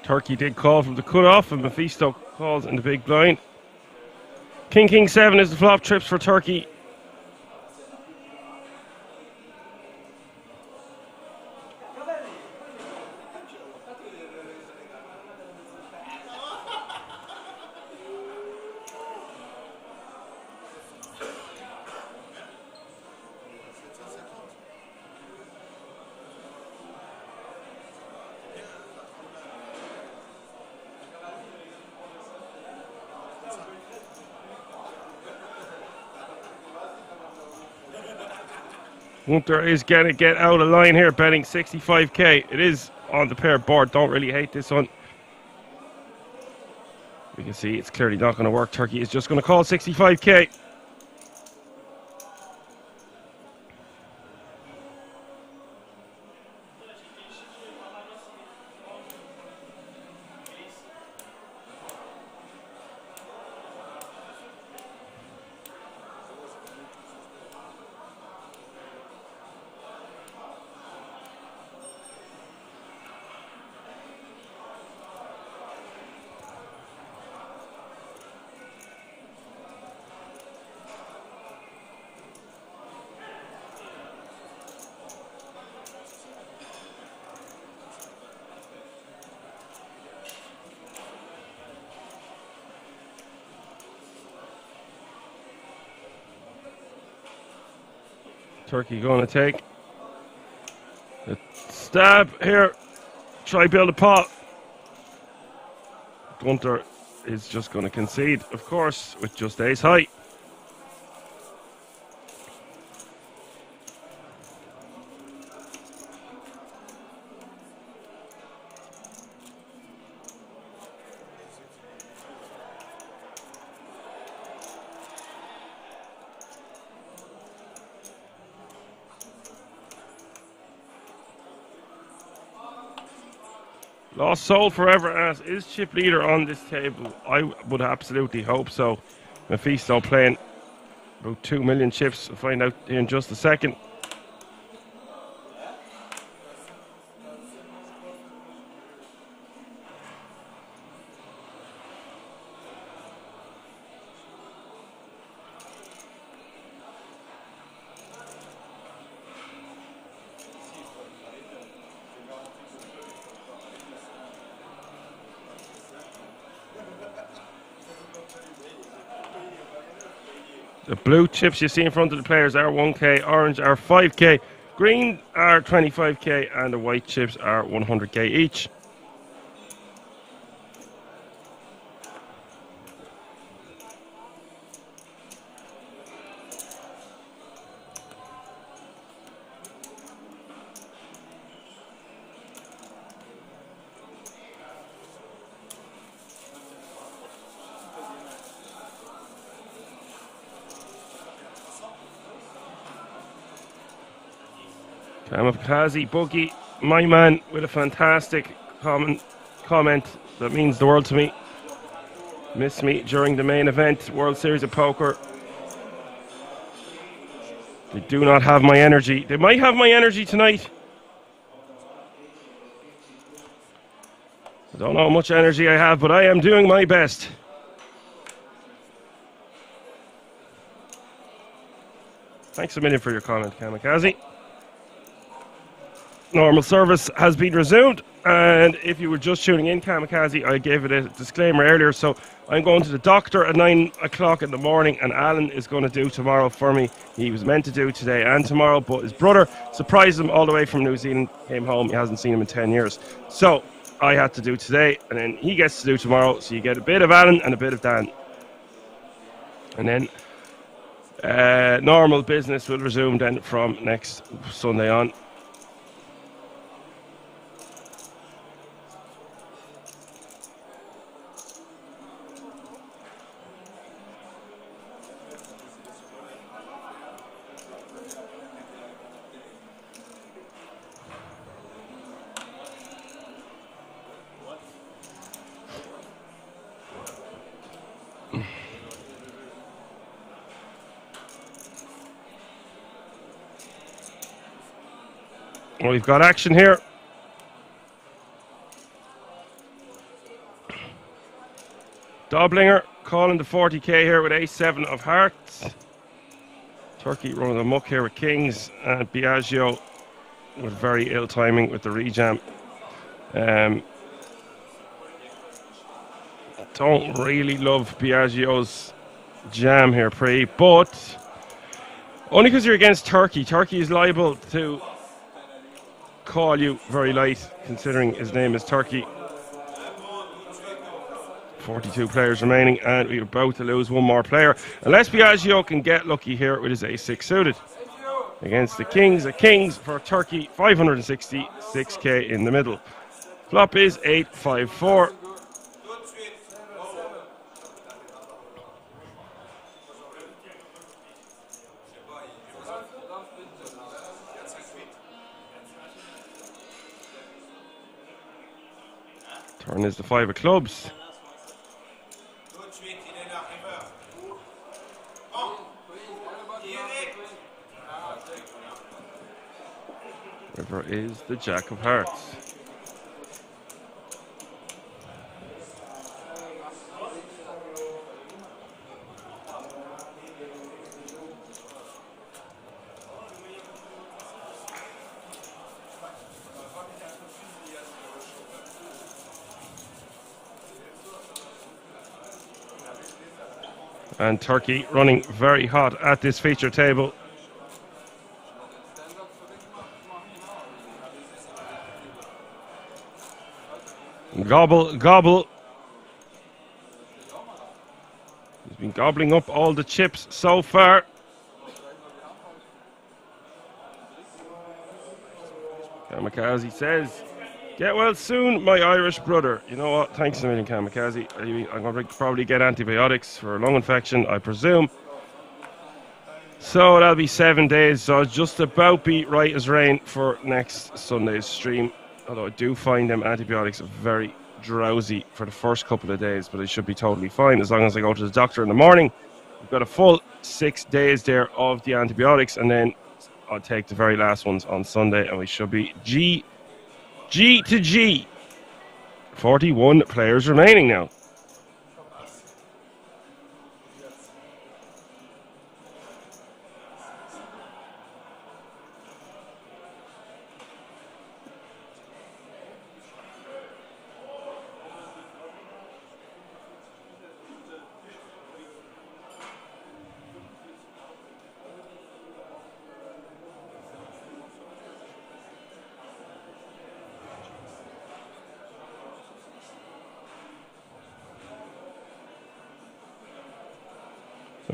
Turkey did call from the cutoff, and Maisto calls in the big blind. King 7 is the flop, trips for Turkey. Gunter is going to get out of line here, betting 65k. It is on the pair board. Don't really hate this one. We can see it's clearly not going to work. Turkey is just going to call 65k. Turkey going to take the stab here. Try build a pot. Gunter is just going to concede, of course, with just ace high. Lost soul forever asks, is chip leader on this table? I would absolutely hope so. Maisto playing about 2 million chips. We'll find out in just a second. The blue chips you see in front of the players are 1k, orange are 5k, green are 25k, and the white chips are 100k each. Kamikaze Boogie, my man, with a fantastic comment that means the world to me. Miss me during the main event, World Series of Poker. They do not have my energy. They might have my energy tonight. I don't know how much energy I have, but I am doing my best. Thanks a million for your comment, Kamikaze. Normal service has been resumed, and if you were just tuning in, Kamikaze, I gave it a disclaimer earlier, so I'm going to the doctor at 9 o'clock in the morning, and Alan is going to do tomorrow for me. He was meant to do today and tomorrow, but his brother surprised him all the way from New Zealand, came home, he hasn't seen him in 10 years. So I had to do today, and then he gets to do tomorrow, so you get a bit of Alan and a bit of Dan. And then normal business will resume then from next Sunday on. Well, we've got action here. Doblinger calling the 40k here with ace-7 of hearts. Turkey running the muck here with kings, and Biagio with very ill timing with the rejam. Don't really love Biagio's jam here, but only because you're against Turkey. Turkey is liable to call you very light, considering his name is Turkey. 42 players remaining, and we're about to lose one more player. Unless Biagio can get lucky here with his ace-6 suited. against the Kings. A Kings for Turkey, 566k in the middle. Flop is 854. Turn is the 5 of clubs. River is the Jack of Hearts. And Turkey running very hot at this feature table. Gobble, gobble. He's been gobbling up all the chips so far. Kamikaze says, get well soon, my Irish brother. You know what? Thanks a million, Kamikaze. I'm going to probably get antibiotics for a lung infection, I presume. So that'll be 7 days. So I'll just about be right as rain for next Sunday's stream. Although I do find them antibiotics very drowsy for the first couple of days, but it should be totally fine as long as I go to the doctor in the morning. We've got a full 6 days there of the antibiotics, and then I'll take the very last ones on Sunday, and we should be G to G. 41 players remaining now.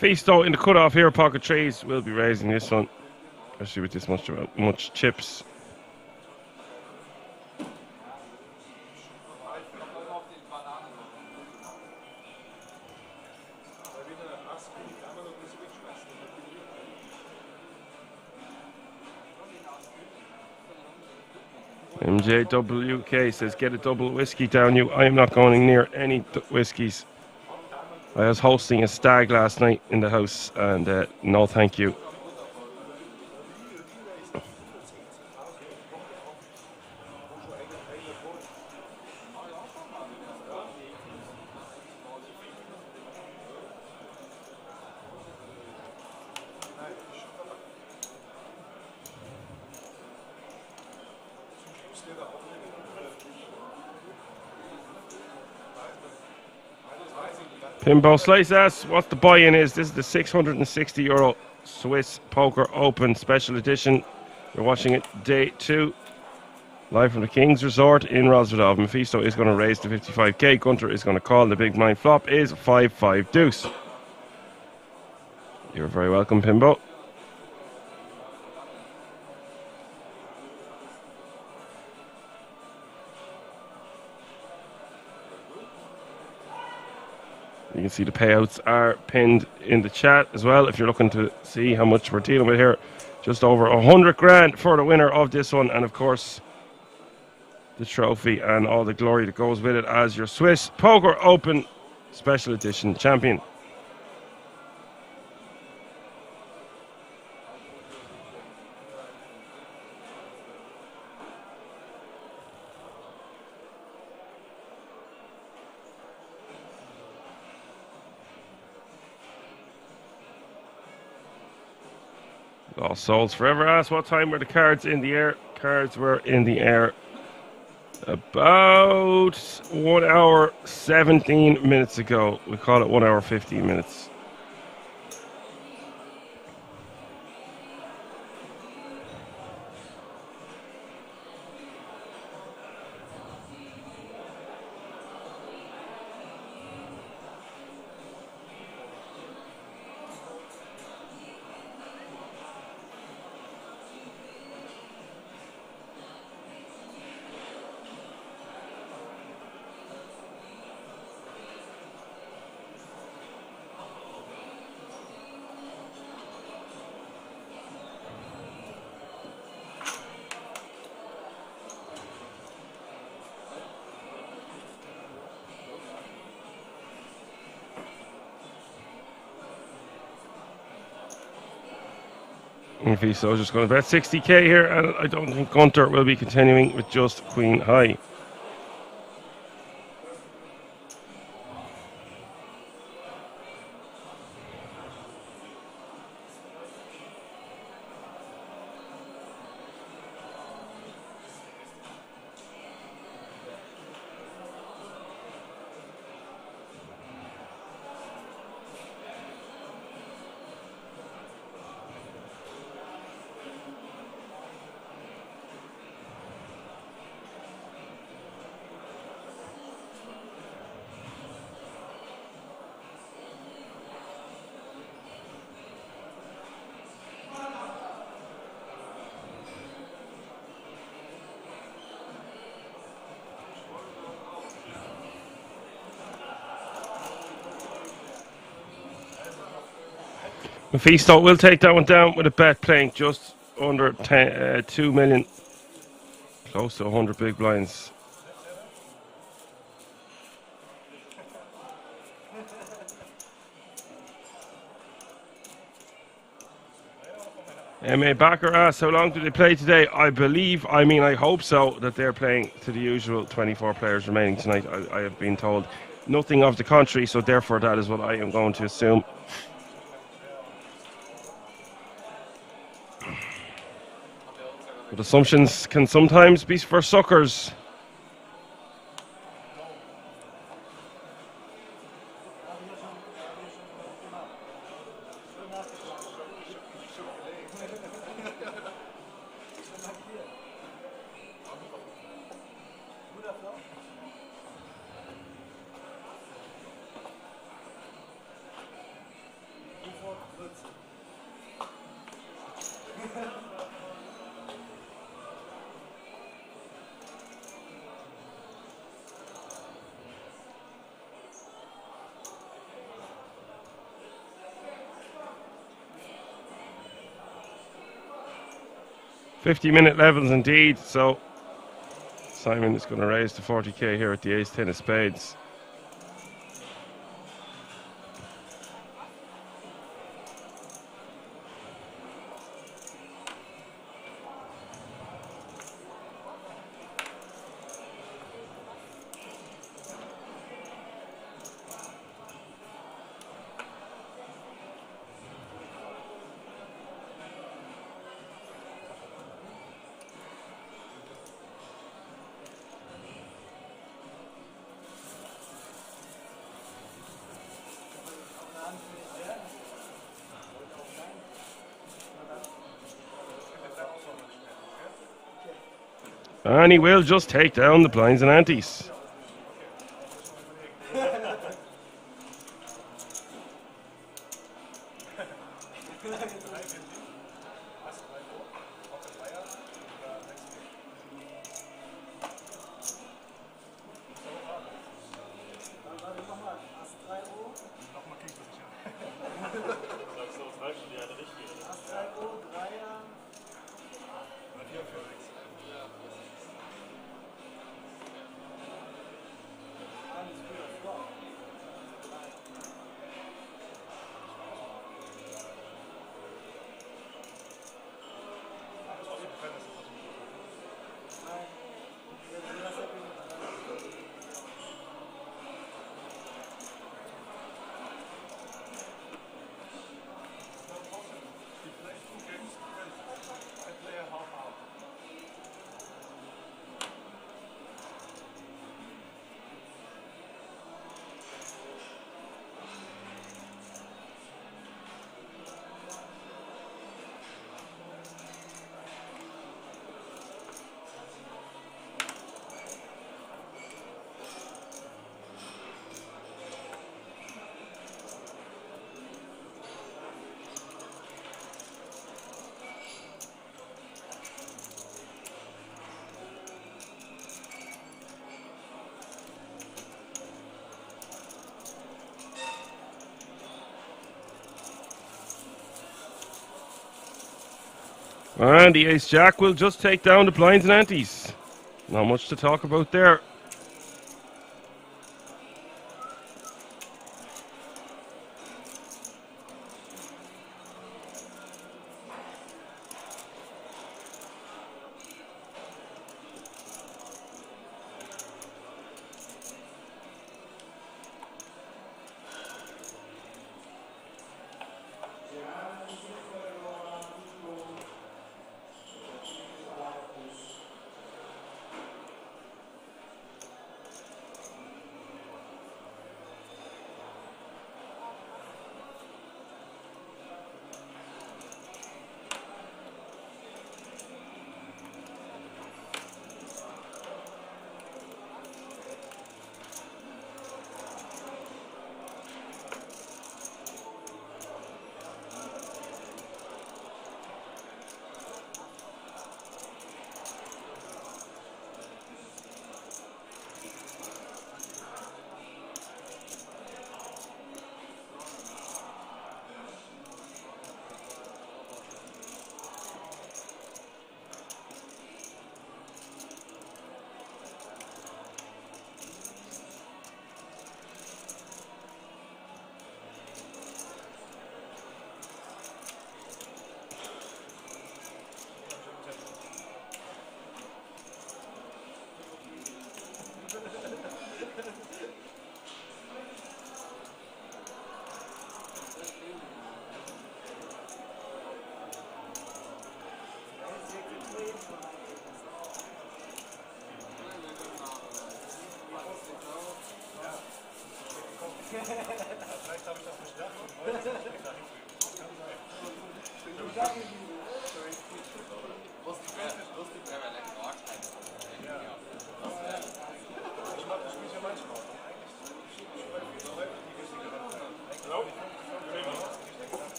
Maisto in the cutoff here, pocket trees will be raising this one, especially with this much chips. MJWK says, get a double whiskey down you. I am not going near any whiskies. I was hosting a stag last night in the house, and no thank you. Pimbo Slice asks what the buy-in is. This is the €660 Swiss Poker Open Special Edition. You're watching it day 2, live from the King's Resort in Rosvedov. Maisto is going to raise to 55k. Gunter is going to call. The big blind flop is 5-5 deuce. You're very welcome, Pimbo. You can see the payouts are pinned in the chat as well if you're looking to see how much we're dealing with here. Just over 100 grand for the winner of this one, and of course the trophy and all the glory that goes with it as your Swiss Poker Open Special Edition champion. Lost Souls Forever asks, what time were the cards in the air? Cards were in the air about 1 hour 17 minutes ago. We call it 1 hour 15 minutes. Maisto just going to bet 60k here, and I don't think Gunter will be continuing with just queen high. Maisto will take that one down with a bet playing just under 2 million, close to 100 big blinds. MA Backer asks, how long do they play today? I hope so, that they're playing to the usual 24 players remaining tonight. I have been told nothing of the contrary, so therefore that is what I am going to assume. But assumptions can sometimes be for suckers. $50-minute levels indeed, so Simon is going to raise to 40k here at the ace-10 of spades. And he will just take down the blinds and antes. And the ace-jack will just take down the blinds and antes. Not much to talk about there.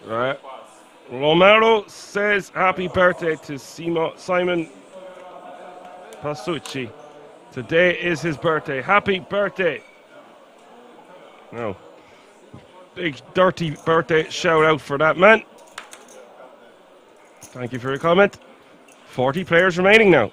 Right. Romero says happy birthday to Simon Pasucci. Today is his birthday. Happy birthday. No. Big dirty birthday shout out for that man. Thank you for your comment. 40 players remaining now.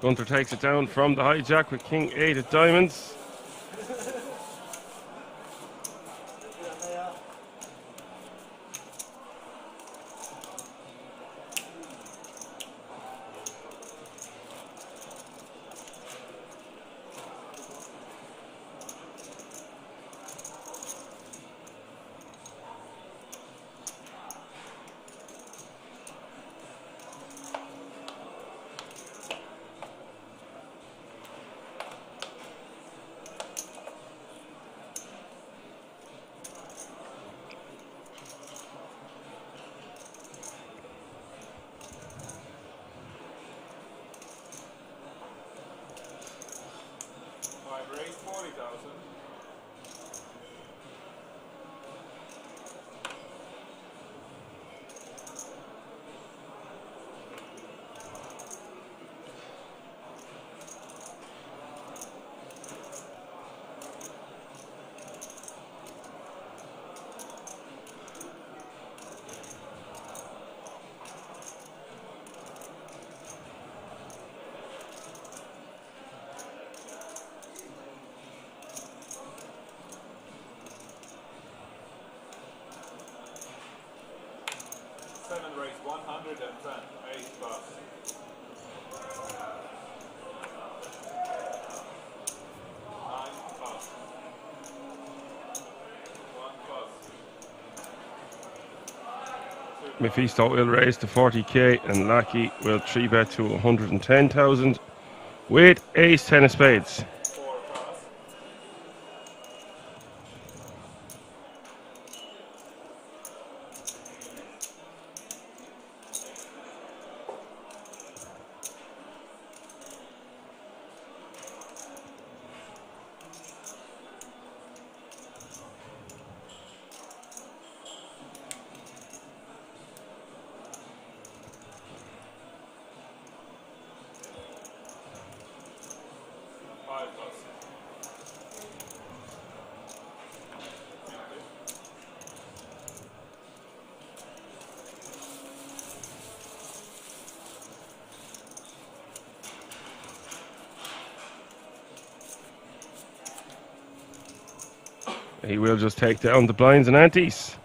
Gunter takes it down from the hijack with King 8 of diamonds. Race 110, 8 bus. 9 bus. 1 bus. Maisto will raise to 40k and Lacky will 3-bet to 110,000 with ace 10 of spades. 4 bus. He will just take down the blinds and antes.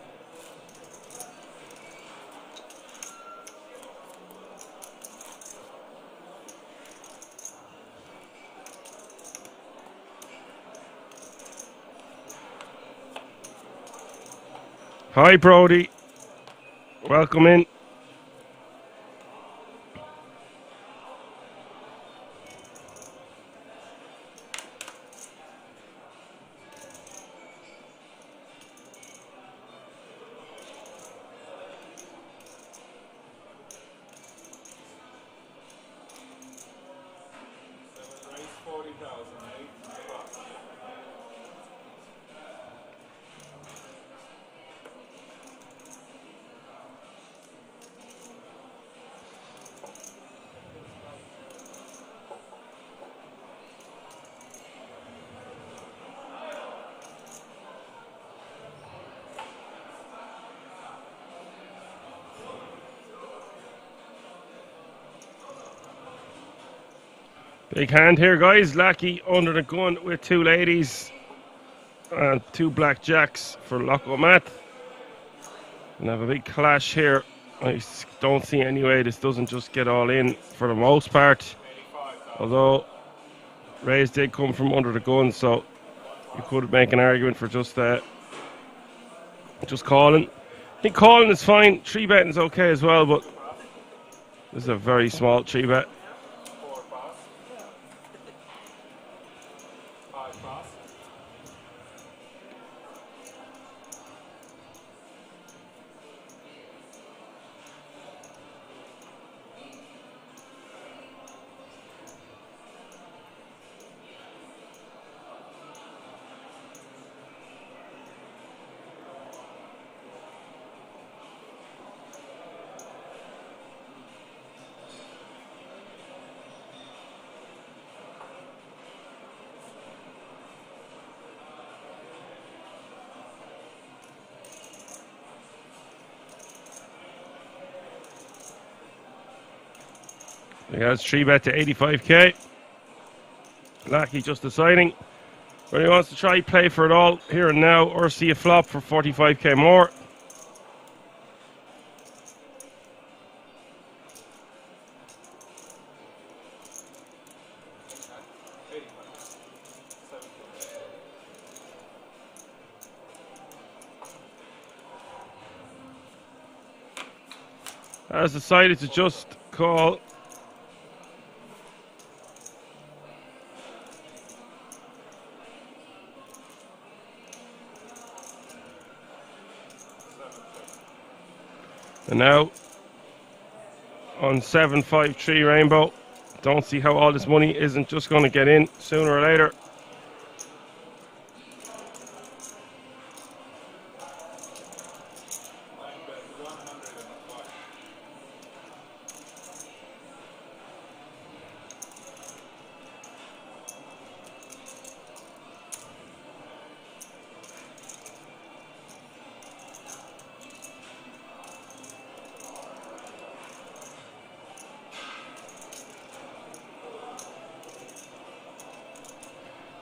Hi Brody, welcome in. bucks. Big hand here, guys. Lacky under the gun with two ladies and two blackjacks for Loco Matt. And have a big clash here. I don't see any way this doesn't just get all in for the most part. Although Rays did come from under the gun, so you could make an argument for just calling. I think calling is fine. 3-betting is okay as well, but this is a very small 3-bet. 4 pass. 5 pass. He has 3-bet to 85k. Lacky just deciding whether he wants to try play for it all here and now or see a flop for 45k more. Has decided to just call. And now on 753 Rainbow, don't see how all this money isn't just going to get in sooner or later.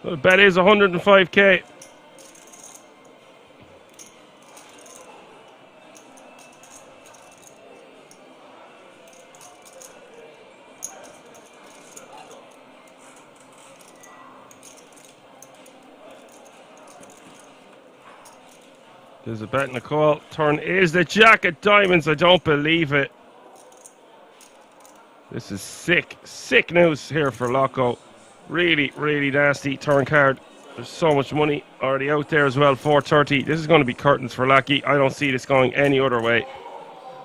The bet is 105k. There's a bet in the call. Turn is the jack of diamonds. I don't believe it. This is sick. Sick news here for Loco. Really, really nasty turn card. There's so much money already out there as well. 430. This is going to be curtains for Lacky. I don't see this going any other way.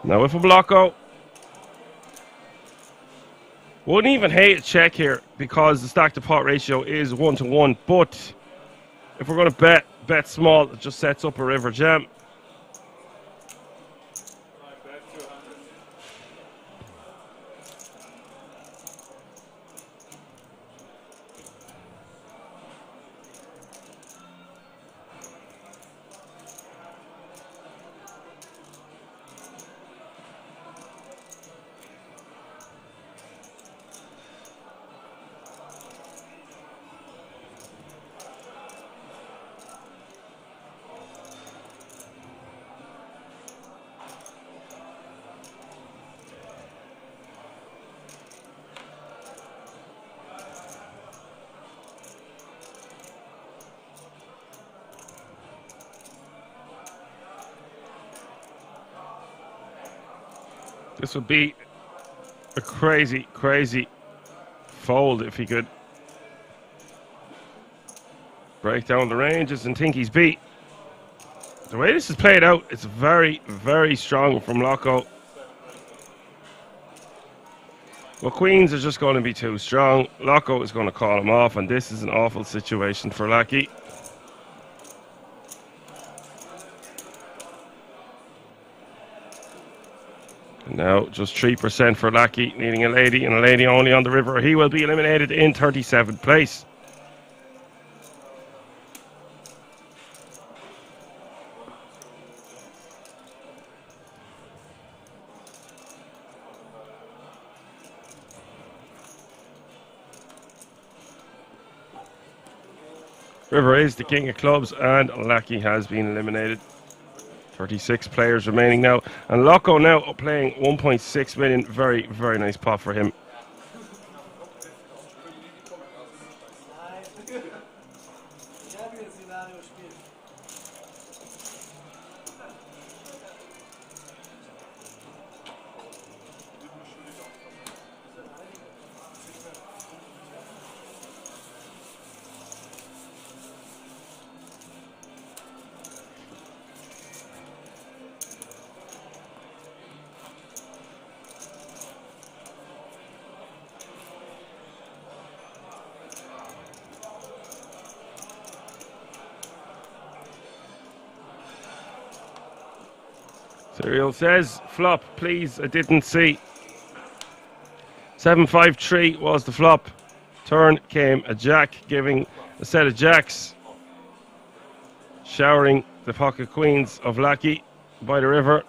Now, if I'm Loco, wouldn't even hate a check here because the stack to pot ratio is 1-to-1. But if we're going to bet small, it just sets up a river jam. This would be a crazy, crazy fold if he could break down the ranges and think he's beat. The way this is played out, it's very, very strong from Loco. Well, Queens are just going to be too strong. Loco is going to call him off, and this is an awful situation for Lacky. Now, just 3% for Lacky, needing a lady, and a lady only on the river. He will be eliminated in 37th place. River is the king of clubs, and Lacky has been eliminated. 36 players remaining now. And Loco now playing 1.6 million. Very, very nice pot for him. Serial says, flop, please, I didn't see. 7-5-3 was the flop. Turn came a jack, giving a set of jacks, showering the pocket queens of Lacky by the river.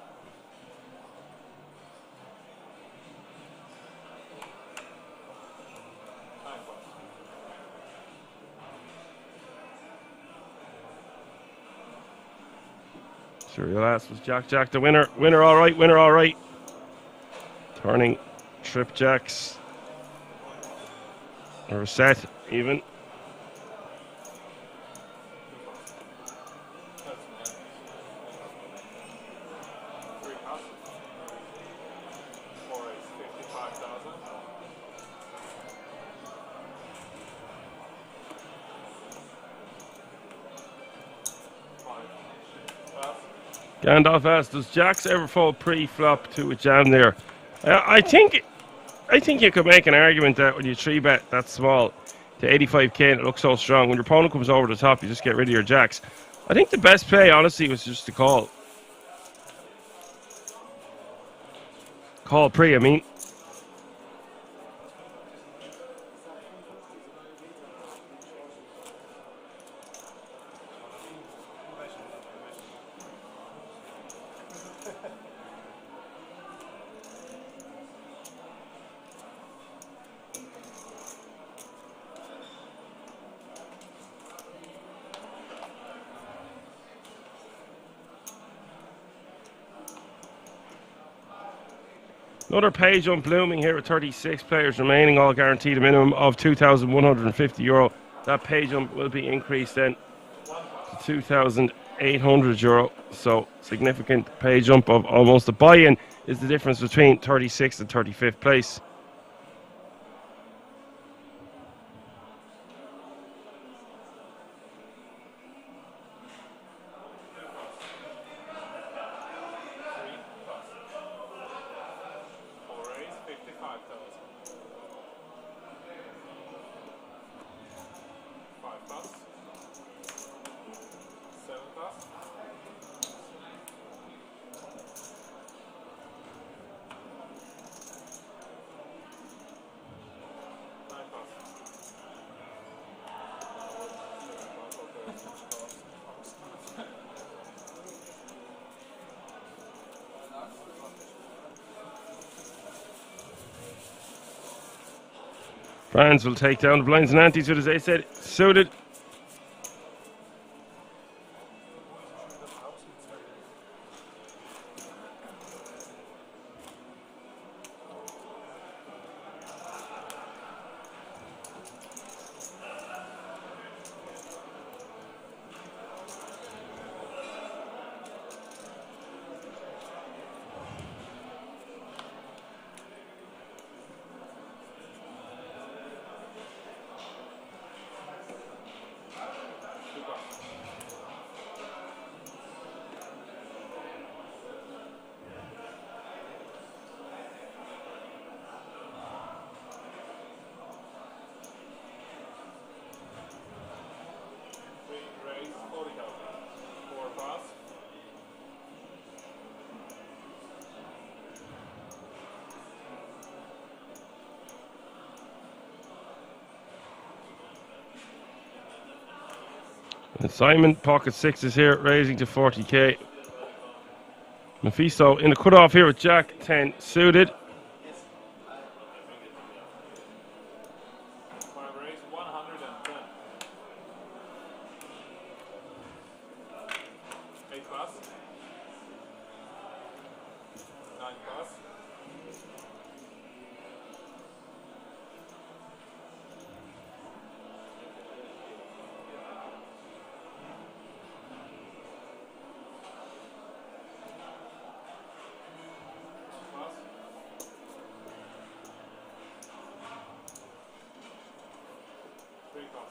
Serial ass was Jack the winner. Winner all right, winner all right. Turning trip jacks. Or a set even. Gandalf asked, does Jacks ever fall pre-flop to a jam there? I think you could make an argument that when you 3-bet that small to 85k and it looks so strong, when your opponent comes over the top, you just get rid of your Jacks. I think the best play, honestly, was just to call. Call pre, I mean. Another pay jump blooming here with 36 players remaining, all guaranteed a minimum of €2,150. That pay jump will be increased then to €2,800. So significant pay jump of almost a buy-in is the difference between 36th and 35th place. Franz will take down the blinds and antes with his ace set suited. And Simon, pocket sixes here, raising to 40k. Maisto in the cutoff here with Jack 10 suited. Raise 110. 8 pass. 9 pass. Pass. 3 pass.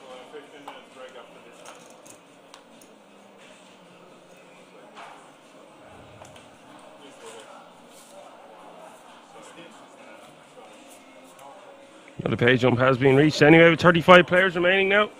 We'll have 15 minutes break after this time. Please go ahead. The pay jump has been reached anyway with 35 players remaining now.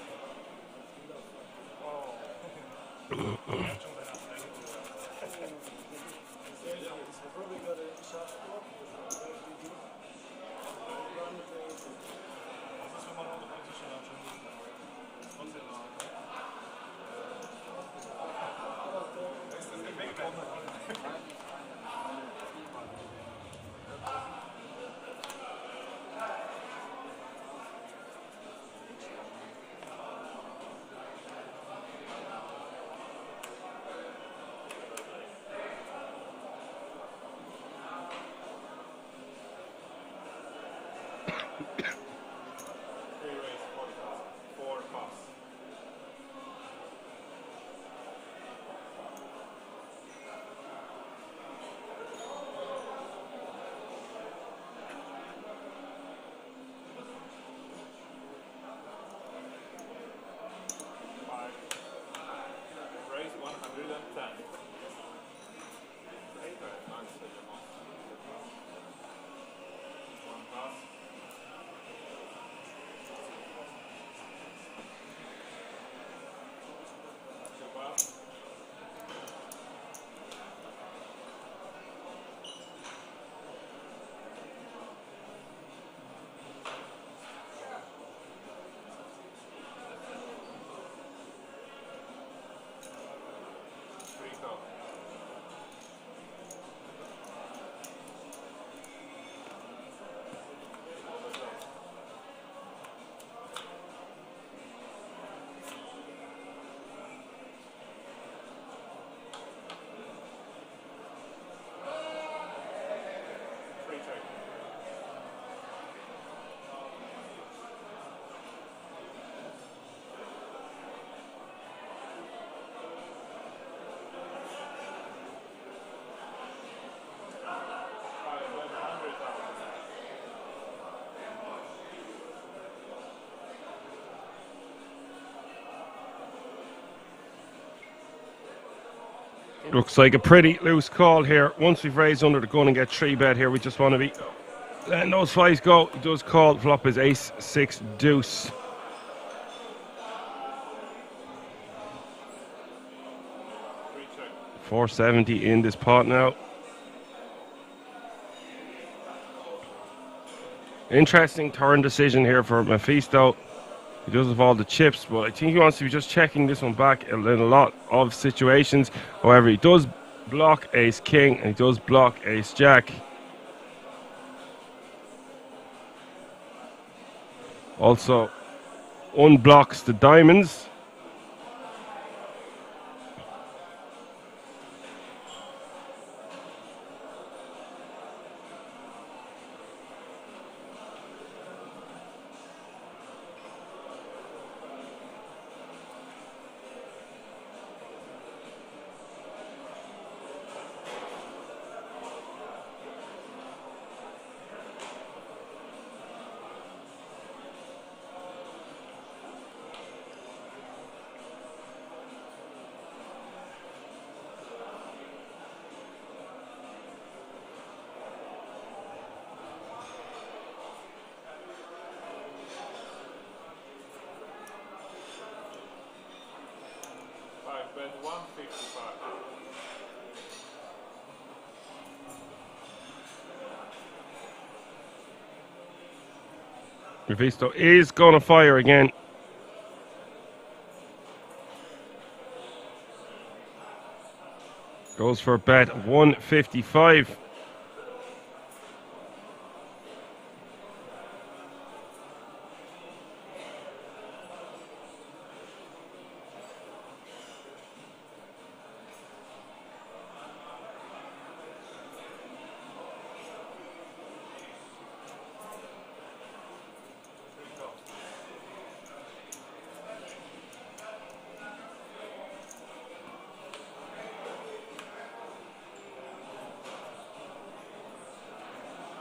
Raise 110. One pass. 2 pass. Three go. Free check. Looks like a pretty loose call here. Once we've raised under the gun and get 3-bet here, we just want to be letting those fives go. He does call, flop his ace, 6, deuce. Free check. 470 in this pot now. Interesting turn decision here for Maisto. He does have all the chips, but I think he wants to be just checking this one back in a lot of situations. However, he does block ace king and he does block ace jack. Also unblocks the diamonds. Mephisto is going to fire again. Goes for a bet of 155.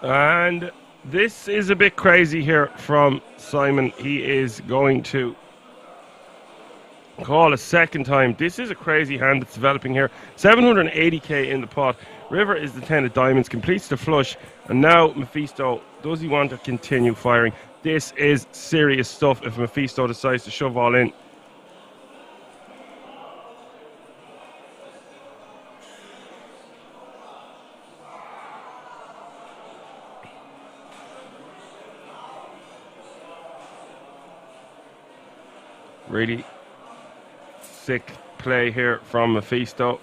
And this is a bit crazy here from Simon. He is going to call a second time. This is a crazy hand that's developing here. 780k in the pot. River is the 10 of diamonds, completes the flush. And now Mephisto, does he want to continue firing? This is serious stuff if Mephisto decides to shove all in. Really sick play here from Mephisto.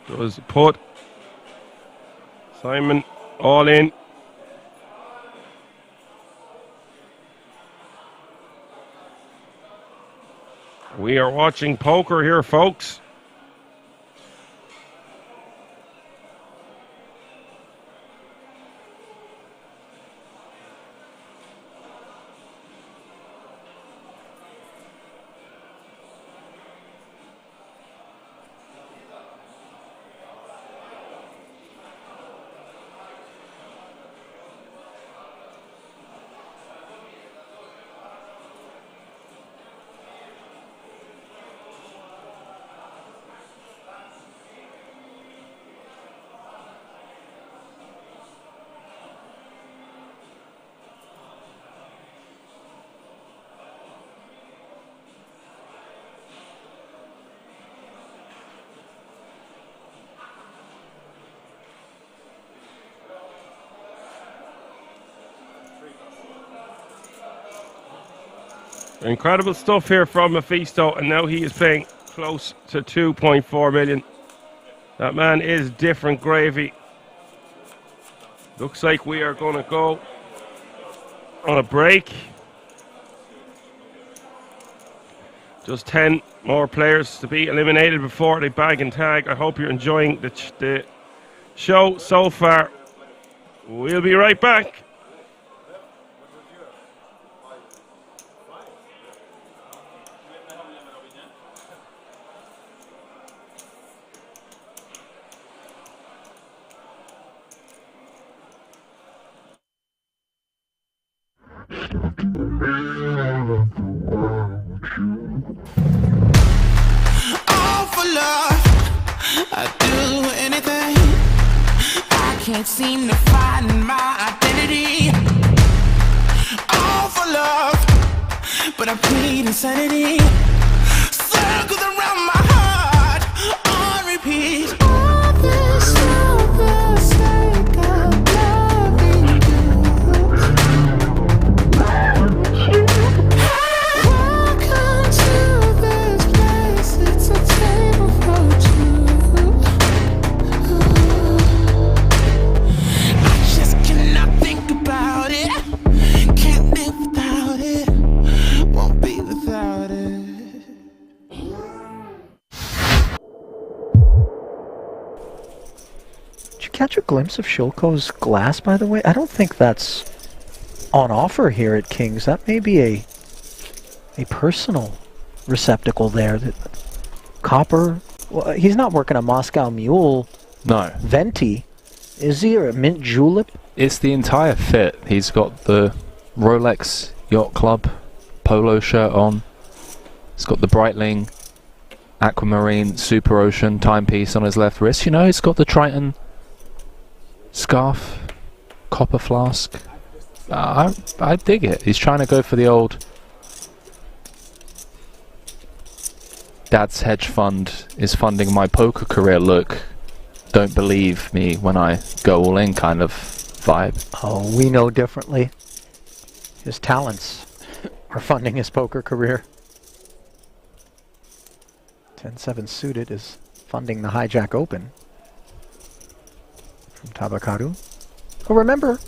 Does put Simon all in. We are watching poker here, folks. Incredible stuff here from Mephisto, and now he is paying close to 2.4 million. That man is different gravy. Looks like we are going to go on a break. Just 10 more players to be eliminated before they bag and tag. I hope you're enjoying the show so far. We'll be right back. Can't seem to find my identity. All for love, but I plead insanity. Circles around my heart on repeat. All this for the sake of loving you. Welcome to this place. It's a table for two. Catch a glimpse of Shilko's glass, by the way? I don't think that's on offer here at King's. That may be a personal receptacle there. That copper. Well, he's not working a Moscow Mule. No. Venti. Is he, or a mint julep? It's the entire fit. He's got the Rolex Yacht Club polo shirt on. He's got the Breitling Aquamarine Super Ocean timepiece on his left wrist. You know, he's got the Triton scarf, copper flask. I dig it. He's trying to go for the old Dad's hedge fund is funding my poker career look. Don't believe me when I go all in kind of vibe. Oh, we know differently. His talents are funding his poker career. 10-7 suited is funding the hijack open from Tabakaru. Oh, remember,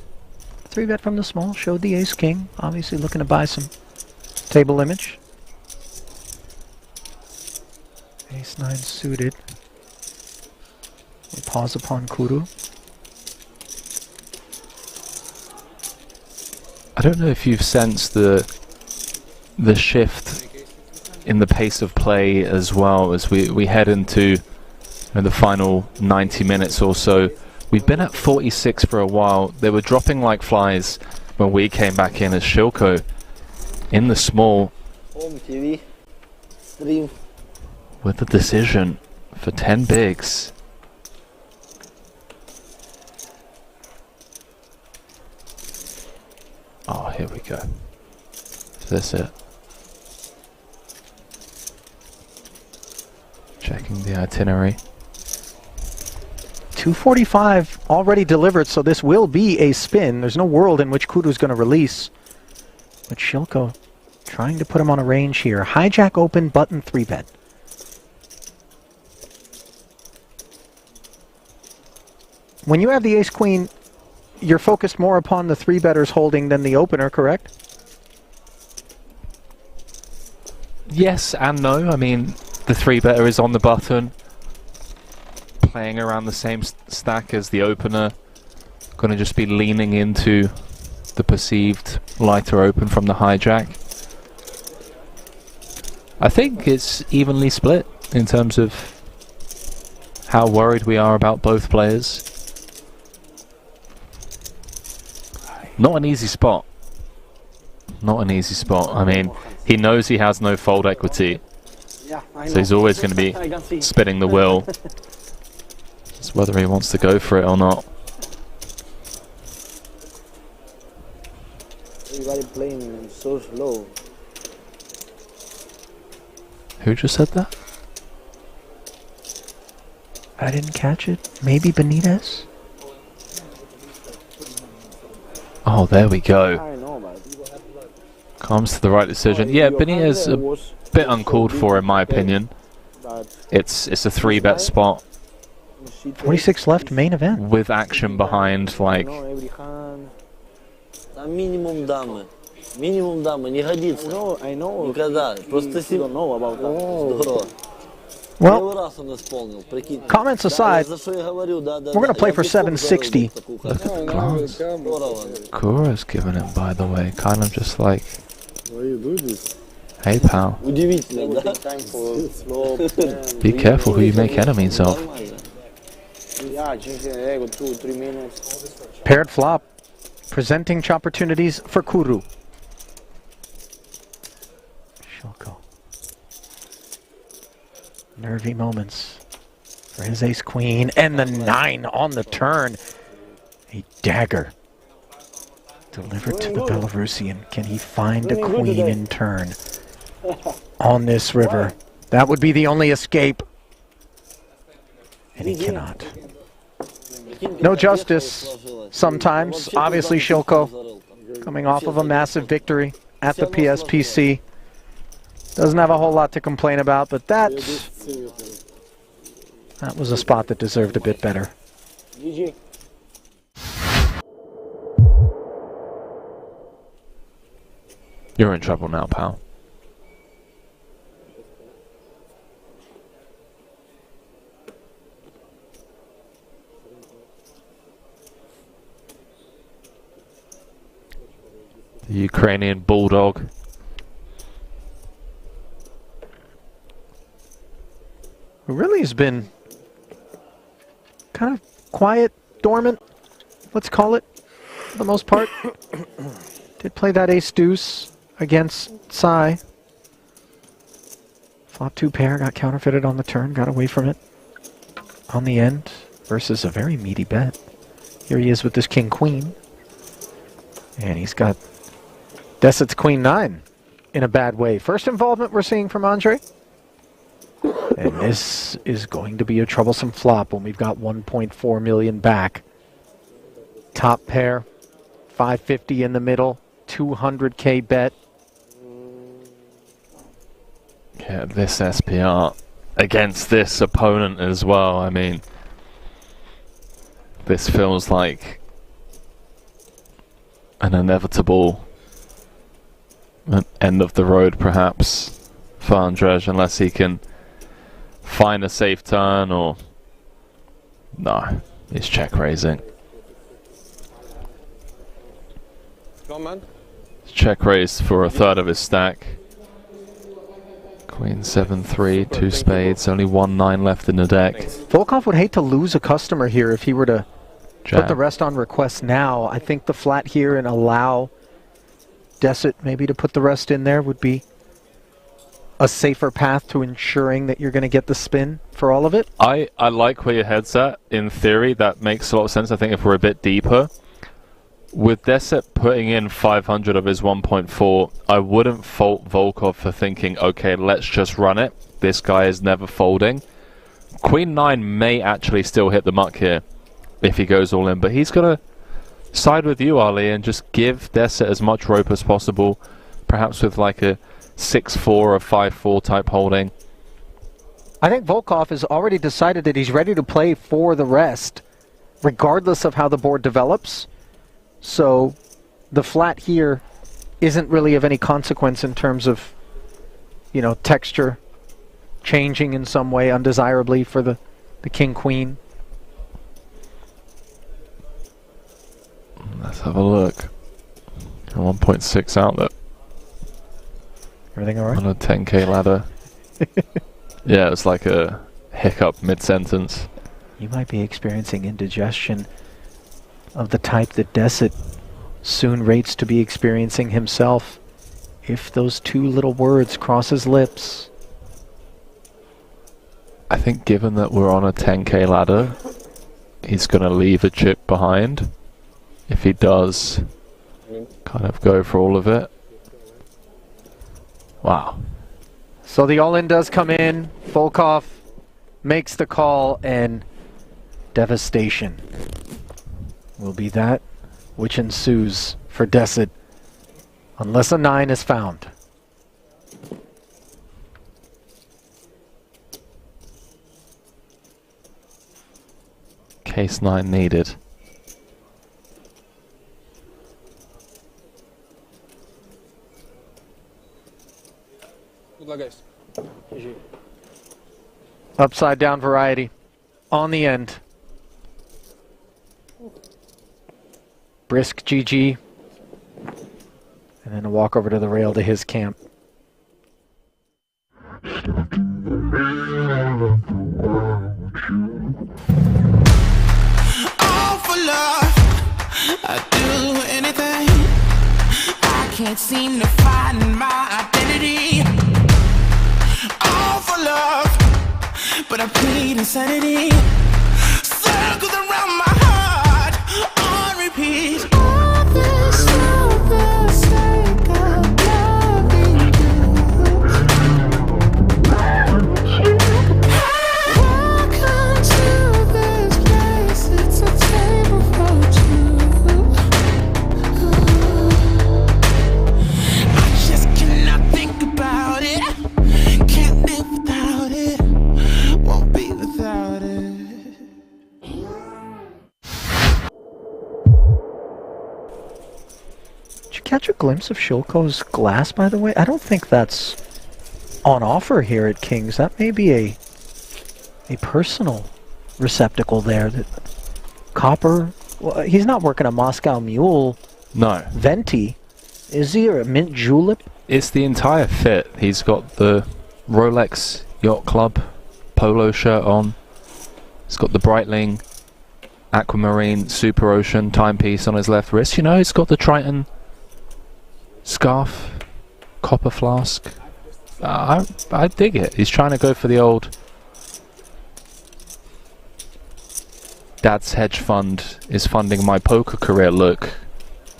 3-bet from the small showed the ace-king. Obviously looking to buy some table image. Ace-9 suited. We pause upon Kuru. I don't know if you've sensed the shift in the pace of play as well as we head into the final 90 minutes or so. We've been at 46 for a while. They were dropping like flies when we came back in as Shilko in the small Home TV, stream. with the decision for 10 bigs. Oh, here we go. Is this it? Checking the itinerary. 245 already delivered, so this will be a spin. There's no world in which Kuru's going to release. But Shilko trying to put him on a range here. Hijack open, button 3-bet. When you have the ace-queen, you're focused more upon the 3-betters holding than the opener, correct? Yes and no. I mean, the 3-better is on the button, playing around the same stack as the opener. Going to just be leaning into the perceived lighter open from the hijack. I think it's evenly split in terms of how worried we are about both players. Not an easy spot. Not an easy spot. I mean, he knows he has no fold equity, so he's always going to be spinning the wheel. It's whether he wants to go for it or not. Everybody playing so slow. Who just said that? I didn't catch it. Maybe Benitez? Oh, there we go. I know, but Comes to the right decision. Yeah, Benitez a bit uncalled for in my opinion. It's a 3-bet spot 26 left, main event. with action behind, like, every hand. Там минимум дамы. Минимум дамы, не годится. I know. Никогда. Просто don't know about that. Здорово. Well, Первый раз он исполнил, прикинь. comments aside, За что я говорю, да. we're going to play for 760. look at the glance. Здорово. Kura's given it, by the way, kind of just like, Why you do this? hey pal, Удивительно, да? be careful who you make enemies of. Нормально. Yeah, just ego, 2-3 minutes. Paired flop, presenting opportunities for Kuru. Shilko. Nervy moments for his ace-queen, and the 9 on the turn. A dagger delivered to the Belarusian. Can he find a queen in turn on this river? That would be the only escape. And he cannot. No justice sometimes. Obviously, Shilko coming off of a massive victory at the PSPC. Doesn't have a whole lot to complain about, but that was a spot that deserved a bit better. GG. You're in trouble now, pal. The Ukrainian bulldog. Who really has been kind of quiet, dormant, let's call it, for the most part. Did play that ace-deuce against Sai. Flop 2 pair, got counterfeited on the turn, got away from it on the end versus a very meaty bet. Here he is with this king-queen. And he's got Deset's queen-9 in a bad way. First involvement we're seeing from Andre. And this is going to be a troublesome flop when we've got 1.4 million back. Top pair, 550 in the middle, 200k bet. Yeah, this SPR against this opponent as well. I mean, this feels like an inevitable end of the road, perhaps, for Andrzej, unless he can find a safe turn or... No, he's check raising. Come on, man. Check raise for a third of his stack. Queen 7-3, 2 spades, only 1-9 left in the deck. Volkov would hate to lose a customer here if he were to put the Jam. rest on request now. I think the flat here and allow Desit maybe to put the rest in there would be a safer path to ensuring that you're going to get the spin for all of it. I like where your head's at. In theory, that makes a lot of sense. I think if we're a bit deeper, with Desit putting in 500 of his 1.4, I wouldn't fault Volkov for thinking, okay, let's just run it. This guy is never folding. Queen 9 may actually still hit the muck here if he goes all in, but he's got to side with you, Ali, and just give Desit as much rope as possible, perhaps with like a 6-4 or 5-4 type holding. I think Volkov has already decided that he's ready to play for the rest, regardless of how the board develops. So the flat here isn't really of any consequence in terms of, you know, texture changing in some way undesirably for the king-queen. Let's have a look. 1.6 outlet Everything all right? on a 10k ladder. Yeah, it's like a hiccup mid-sentence. You might be experiencing indigestion of the type that Desit soon rates to be experiencing himself if those two little words cross his lips. I think given that we're on a 10k ladder, he's going to leave a chip behind. If he does, kind of go for all of it. Wow. So the all-in does come in. Volkov makes the call, and devastation will be that which ensues for Desit unless a 9 is found. Case 9 needed. Good luck, guys. Upside down variety on the end. Brisk GG. And then a walk over to the rail to his camp. All for love, I'd do anything. I can't seem to find my identity. All for love, but I plead insanity. Circles around my heart on repeat. All this for the sake of loving you. Welcome to this place. It's a table for two. I just cannot think about it. Can't live without it. Won't be without it. Did you catch a glimpse of Shilko's glass, by the way? I don't think that's on offer here at King's. That may be a personal receptacle there. That copper. Well, he's not working a Moscow Mule No. venti, is he? Or a mint julep? It's the entire fit. He's got the Rolex Yacht Club polo shirt on. He's got the Breitling Aquamarine Super Ocean timepiece on his left wrist. You know, he's got the Triton scarf, copper flask. I dig it. He's trying to go for the old Dad's hedge fund is funding my poker career look.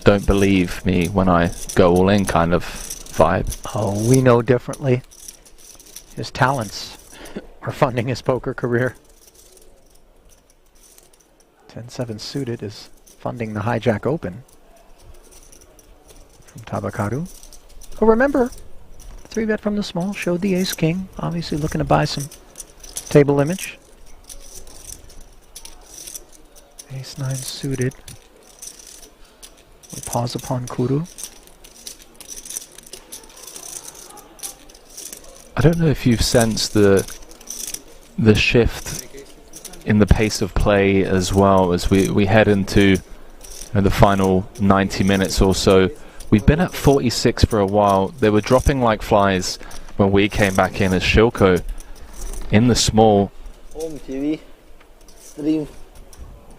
Don't believe me when I go all in kind of vibe. Oh, we know differently. His talents or funding his poker career. 10-7 suited is funding the hijack open from Tabakaru. Oh, remember, 3-bet from the small, showed the ace-king, obviously looking to buy some table image. Ace-9 suited. We pause upon Kuru. I don't know if you've sensed the shift in the pace of play as well as we head into the final 90 minutes or so. We've been at 46 for a while. They were dropping like flies when we came back in as Shilko in the small Home TV, stream.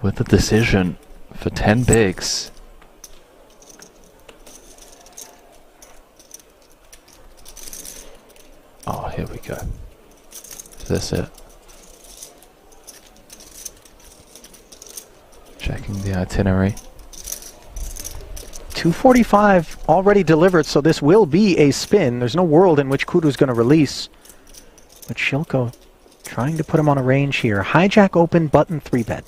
with the decision for 10 bigs. Oh, here we go. Is this it? Checking the itinerary. 245 already delivered, so this will be a spin. There's no world in which Kuru's going to release. But Shilko trying to put him on a range here. Hijack open, button 3-bet.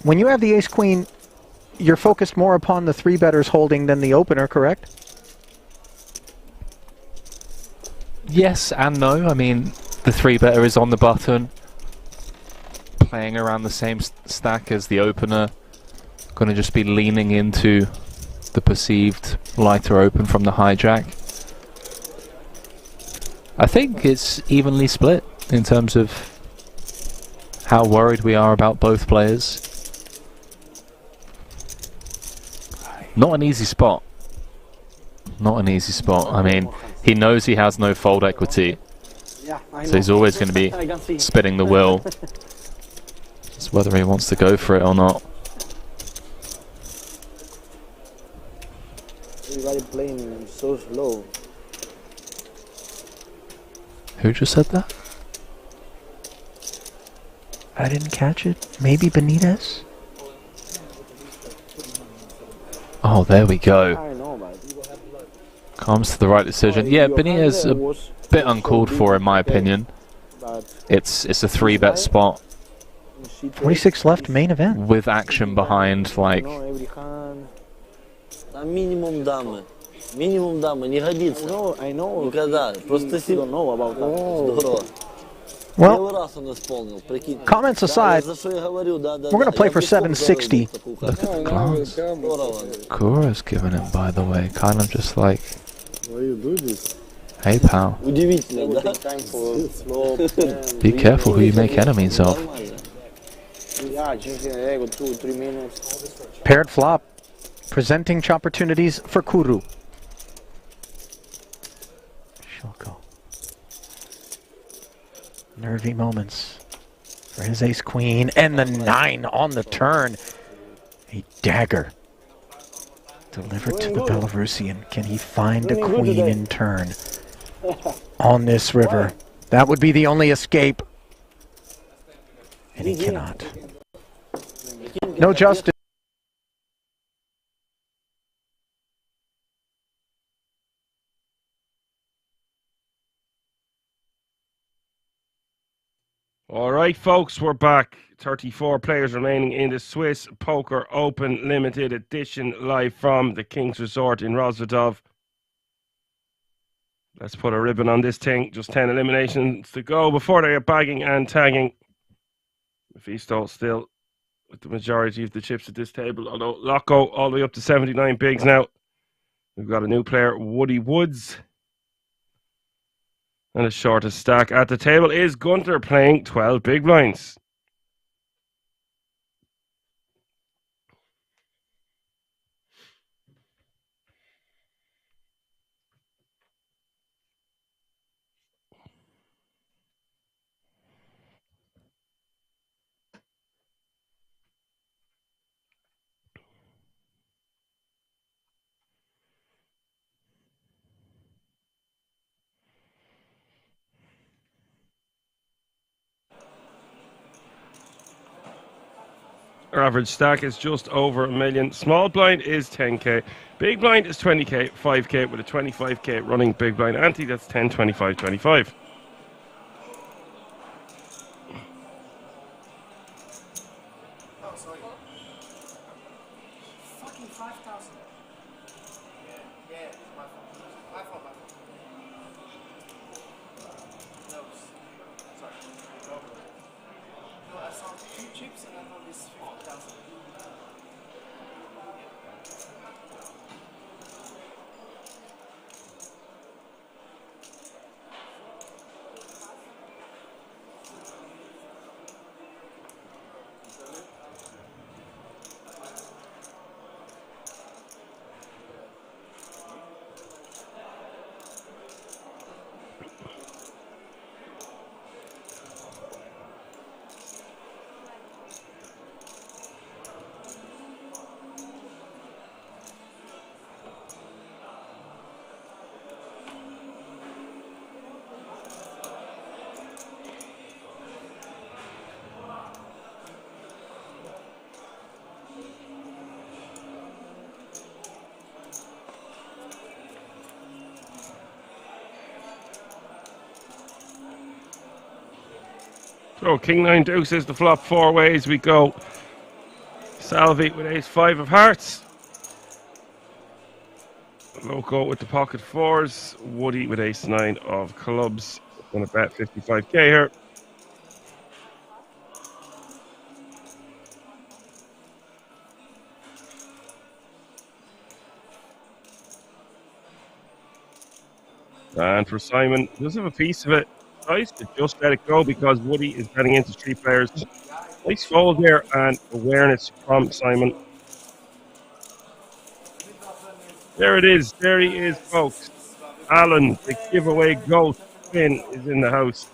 When you have the ace-queen, you're focused more upon the 3-better's holding than the opener, correct? Yes and no. I mean, the 3-better is on the button, playing around the same stack as the opener. Going to just be leaning into the perceived lighter open from the hijack. I think it's evenly split in terms of how worried we are about both players. Not an easy spot. Not an easy spot. I mean, he knows he has no fold equity, so he's always going to be spinning the wheel. It's whether he wants to go for it or not. Everybody playing so slow. Who just said that? I didn't catch it. Maybe Benitez? Oh, there we go. I know, but Comes to the right decision. Yeah, Benitez a bit uncalled for in my opinion. It's a 3-bet spot 46 left, main event. with action behind, like, минимум дамы. Минимум дамы, не годится. I know. Никогда. Просто don't know about that. Здорово. Well, Первый раз он исполнил, прикинь. comments aside, За что я говорю, да. we're going to play for 760. look at the class. Здорово. Kura's given him, by the way, kind of just like, Why you do this? hey pal, Удивительно, да? be careful who you make enemies of. Нормально. Yeah, drinking ego, 2-3 minutes. Paired flop, presenting opportunities for Kuru. Shilko. Nervy moments for his ace-queen, and the 9 on the turn. A dagger delivered to the Belarusian. Can he find a queen in turn on this river? That would be the only escape. And he cannot. No justice. All right, folks, we're back. 34 players remaining in the Swiss Poker Open Limited Edition, live from the King's Resort in Rosvadov. Let's put a ribbon on this thing. Just 10 eliminations to go before they are bagging and tagging. Maisto still with the majority of the chips at this table, although Lacky all the way up to 79 bigs now. We've got a new player, Woody Woods. And the shortest stack at the table is Gunter, playing 12 big blinds. Our average stack is just over $1 million. Small blind is 10k. Big blind is 20k, 5k with a 25k running big blind ante. That's 10, 25, 25. So King 9 Deuce is the flop 4 ways. We go Salvi with Ace 5 of hearts. Loco with the pocket 4s. Woody with Ace 9 of clubs. Gonna bet 55k here. And for Simon, does have a piece of it. Nice to just let it go because Woody is betting into 3 players. Nice fold there and awareness from Simon. There it is. There he is, folks. Alan, the giveaway ghost spin is in the house.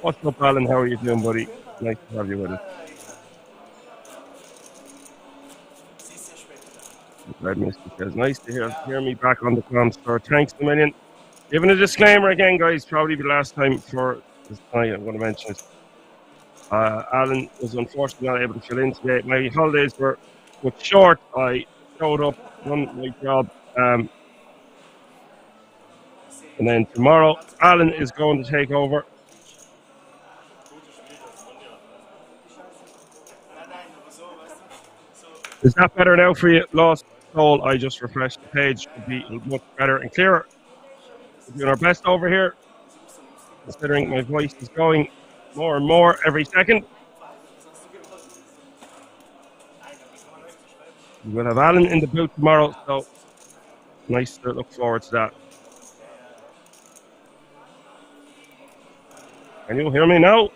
What's up, Alan? How are you doing, buddy? Nice to have you with us. Red Mystic says, nice to hear me back on the comm store. Thanks a million. Giving a disclaimer again, guys, probably the last time for this night I'm going to mention it. Alan was unfortunately not able to fill in today. My holidays were cut short. I showed up, done my job, and then tomorrow Alan is going to take over. Is that better now for you, Lost Soul? I just refreshed the page. Should be much better and clearer. We're doing our best over here, considering my voice is going more and more every second. We'll have Alan in the booth tomorrow, so nice to look forward to that. Can you hear me now?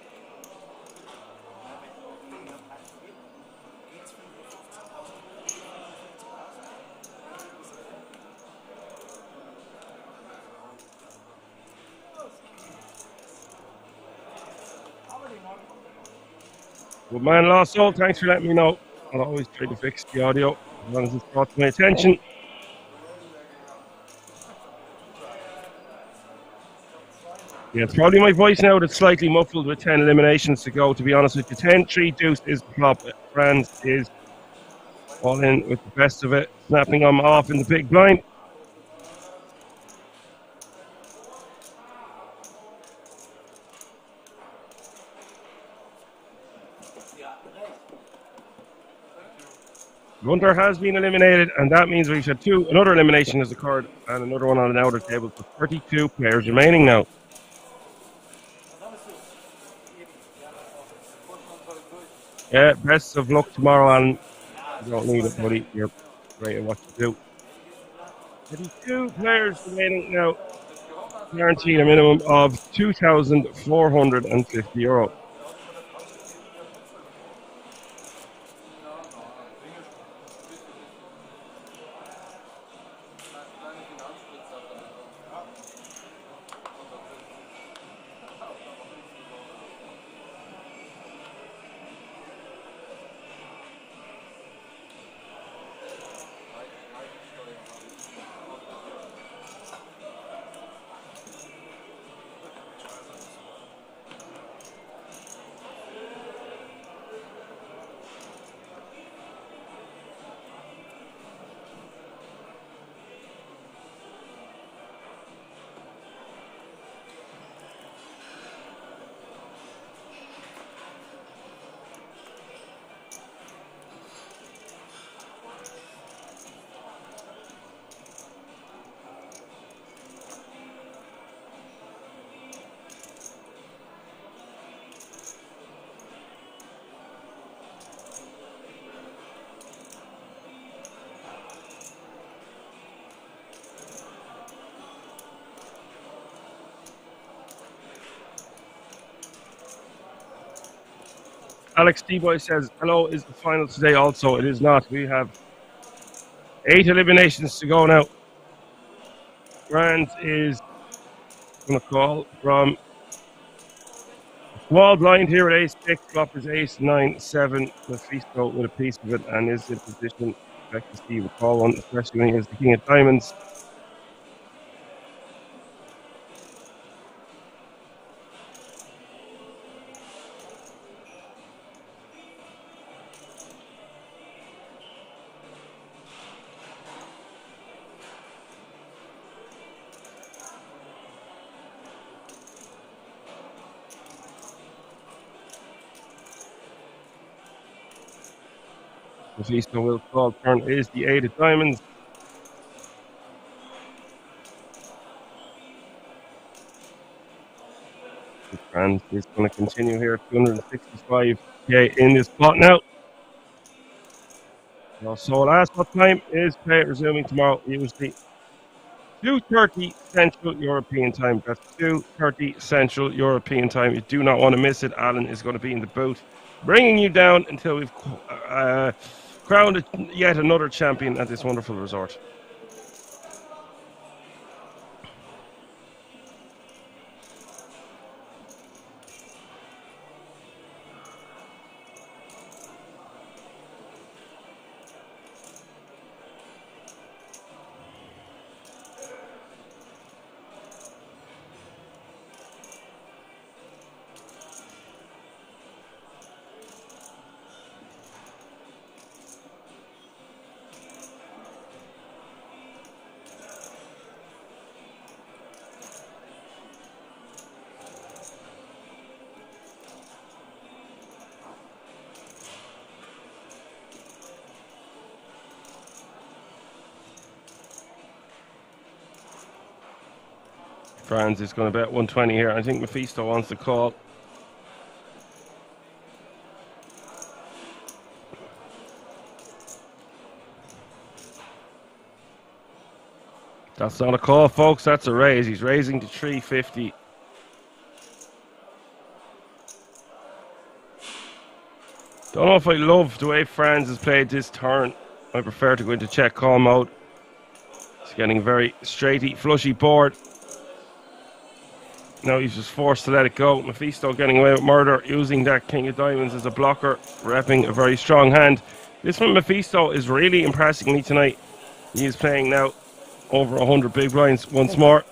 Good man, Lost Soul. Thanks for letting me know. I'll always try to fix the audio as long as it's brought to my attention. Yeah, it's probably my voice now that's slightly muffled with 10 eliminations to go, to be honest with you. 10, 3, deuce is the flop. Franz is all in with the best of it. Snapping them off in the big blind. Gunter has been eliminated, and that means we've had another elimination has occurred, and another one on the outer table. So 32 players remaining now. Yeah, best of luck tomorrow, Alan. You don't need it, buddy. You're great at what you do. 32 players remaining now. Guaranteed a minimum of €2,450. Alex D-Boy says, hello, is the final today also? It is not. We have 8 eliminations to go now. Grant is going to call from small blind here at ace 6, flop is ace 9, 7. Mephisto with a piece of it and is in position. Expect to see the call one, especially when he has the king of diamonds. Mephisto will call. Turn is the 8 of diamonds. And he's going to continue here. 265k in this spot now. So last what time is play resuming tomorrow, usually 2:30 Central European Time. That's 2:30 Central European Time. You do not want to miss it. Alan is going to be in the booth, bringing you down until we've crowned yet another champion at this wonderful resort. Franz is going to bet 120 here. I think Mephisto wants to call. That's not a call, folks. That's a raise. He's raising to 350. Don't know if I love the way Franz has played this turn. I prefer to go into check call mode. He's getting a very straighty, flushy board. Now he's just forced to let it go. Mephisto getting away with murder, using that king of diamonds as a blocker, repping a very strong hand. This one, Mephisto, is really impressing me tonight. He is playing now over 100 big blinds once more.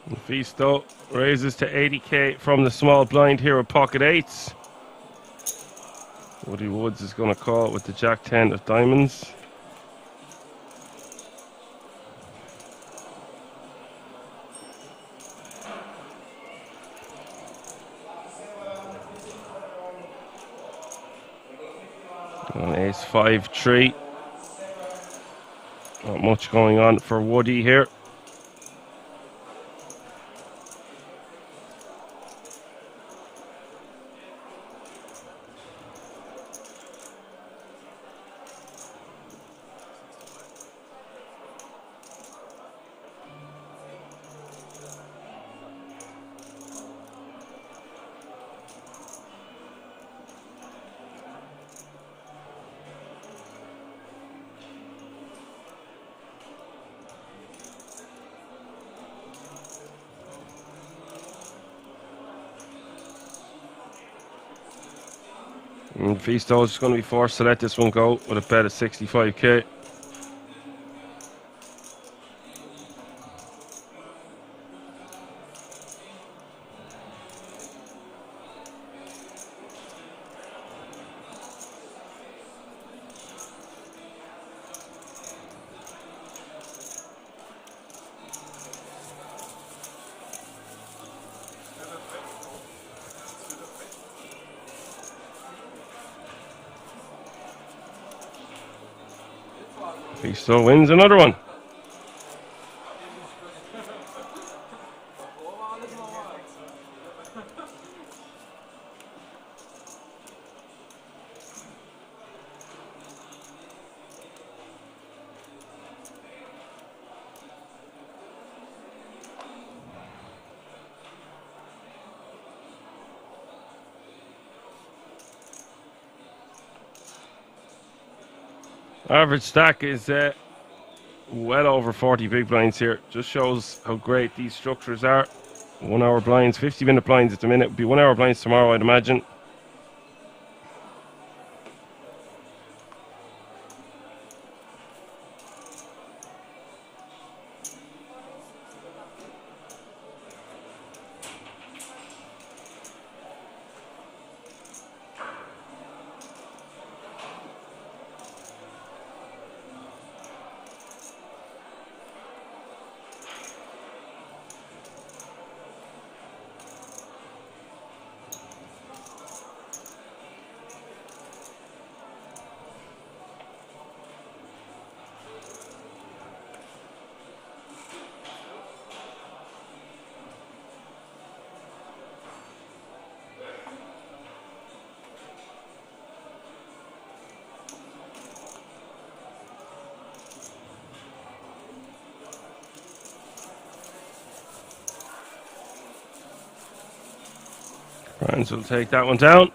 Mephisto raises to 80k from the small blind here with pocket eights. Woody Woods is going to call it with the jack 10 of diamonds. Ace 5-3. Not much going on for Woody here. And Visto is going to be forced to let this one go with a bet of 65k. Visto wins another one. Average stack is well over 40 big blinds here. Just shows how great these structures are. 1 hour blinds, 50-minute blinds at the minute. It'll be 1 hour blinds tomorrow, I'd imagine. Franz will take that one down.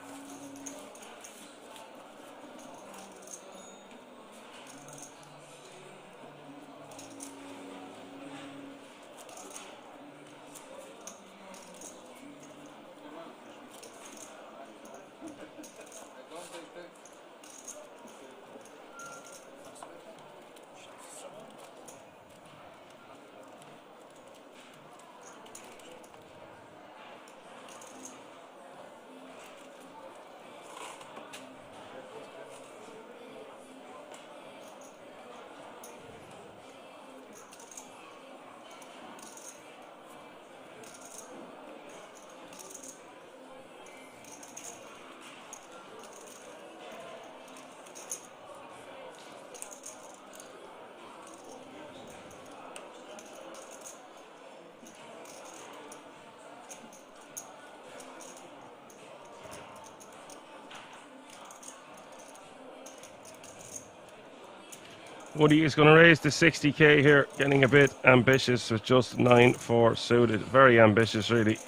Woody is going to raise the 60k here, getting a bit ambitious with just 9-4 suited. Very ambitious, really.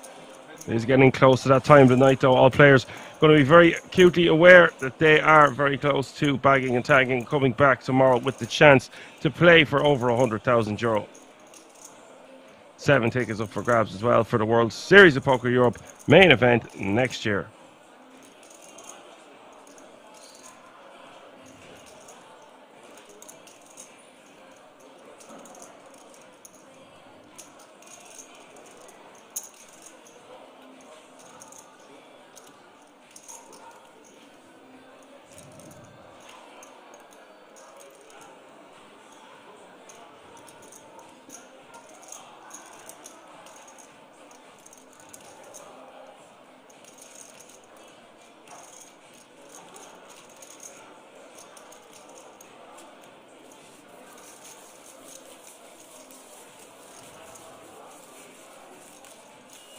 He's getting close to that time of the night, though. All players going to be very acutely aware that they are very close to bagging and tagging, coming back tomorrow with the chance to play for over €100,000. 7 tickets up for grabs as well for the World Series of Poker Europe main event next year.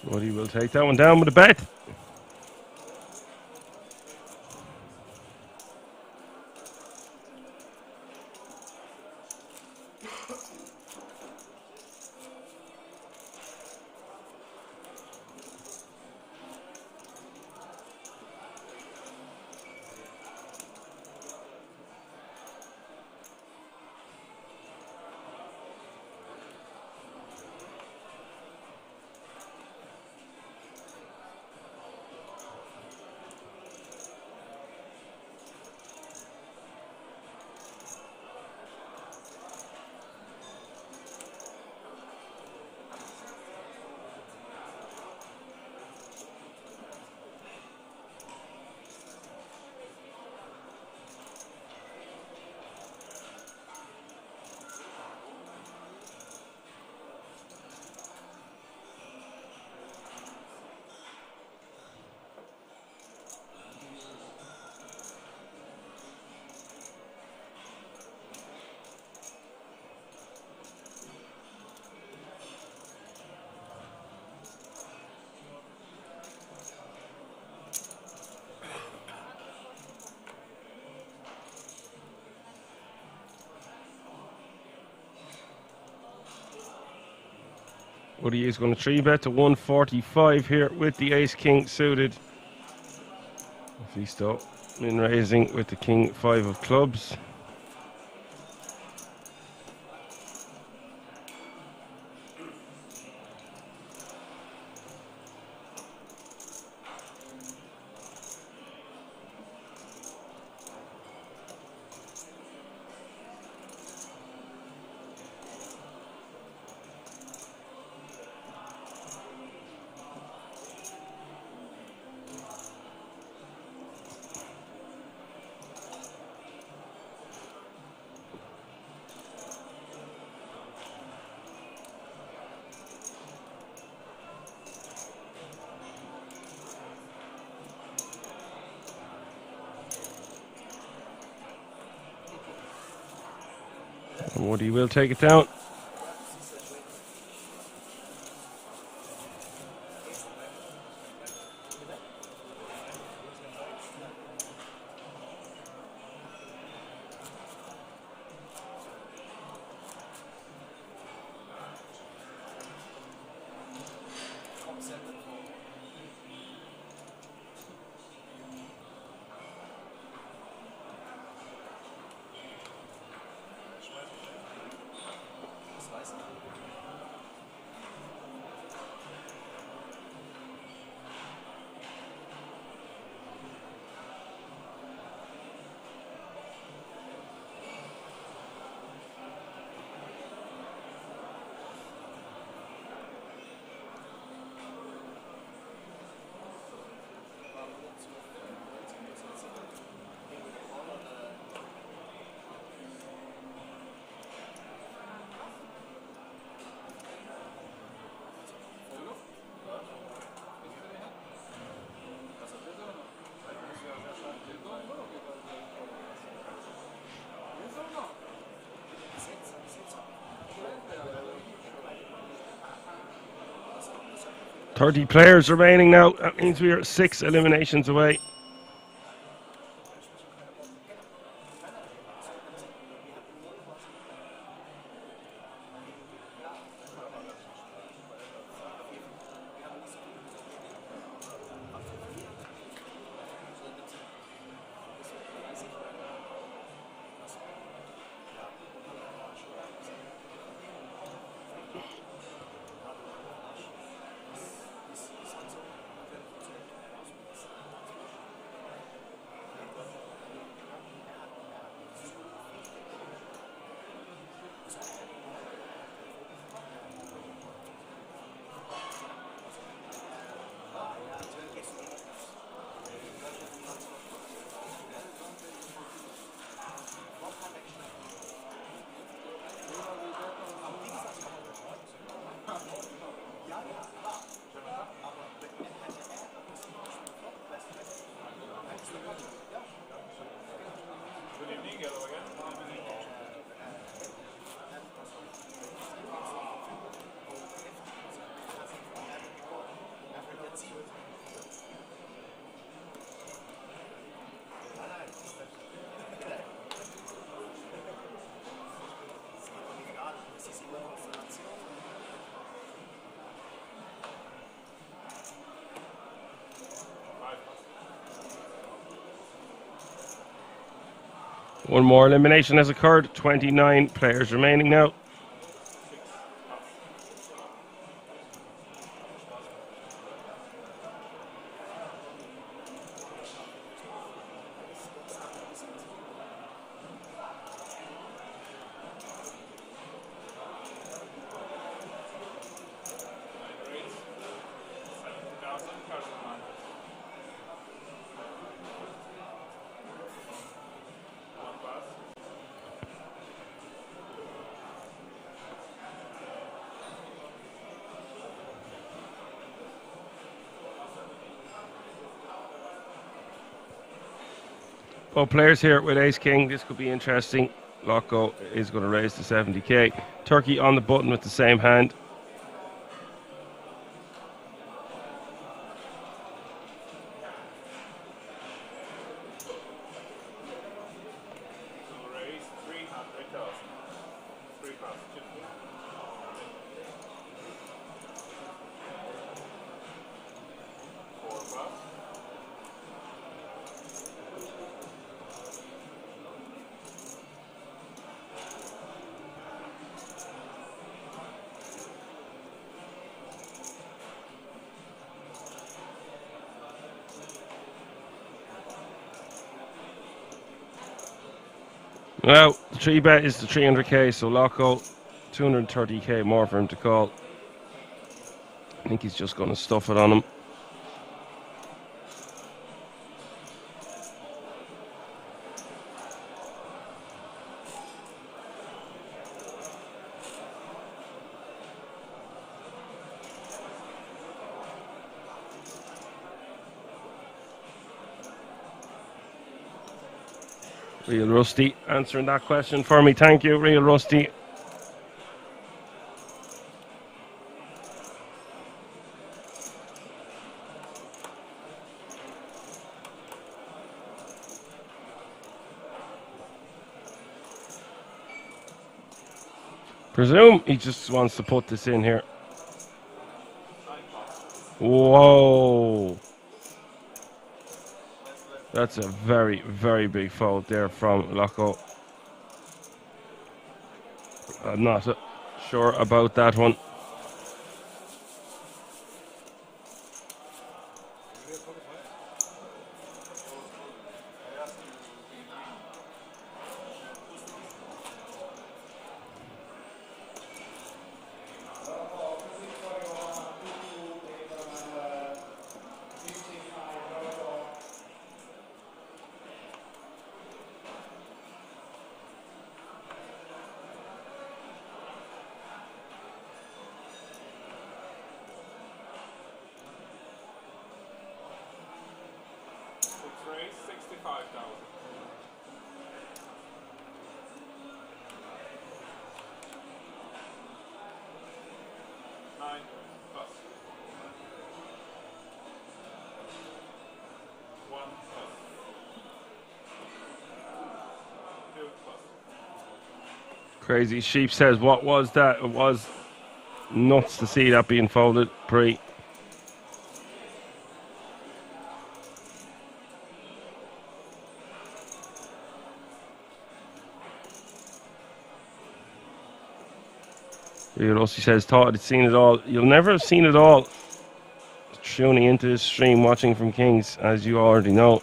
Woody will take that one down with a bet. Woody is going to 3-bet to 145 here with the ace-king suited. Maisto in raising with the king 5 of clubs. And Woody will take it down. Thirty players remaining now. That means we are 6 eliminations away. One more elimination has occurred. 29 players remaining now. Well, players here with Ace King, this could be interesting. Loco is going to raise to 70k. Turkey on the button with the same hand. Well, the 3 bet is the 300k, so Loco, 230k more for him to call. I think he's just going to stuff it on him. Real Rusty answering that question for me. Thank you, Real Rusty. Presume he just wants to put this in here. Whoa. That's a very, very big fold there from Loco. I'm not sure about that one. Crazy Sheep says, what was that? It was nuts to see that being folded pre. Real Rusty says, thought I'd seen it all. You'll never have seen it all tuning into this stream, watching from Kings, as you already know.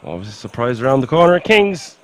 Obviously, surprise around the corner at Kings.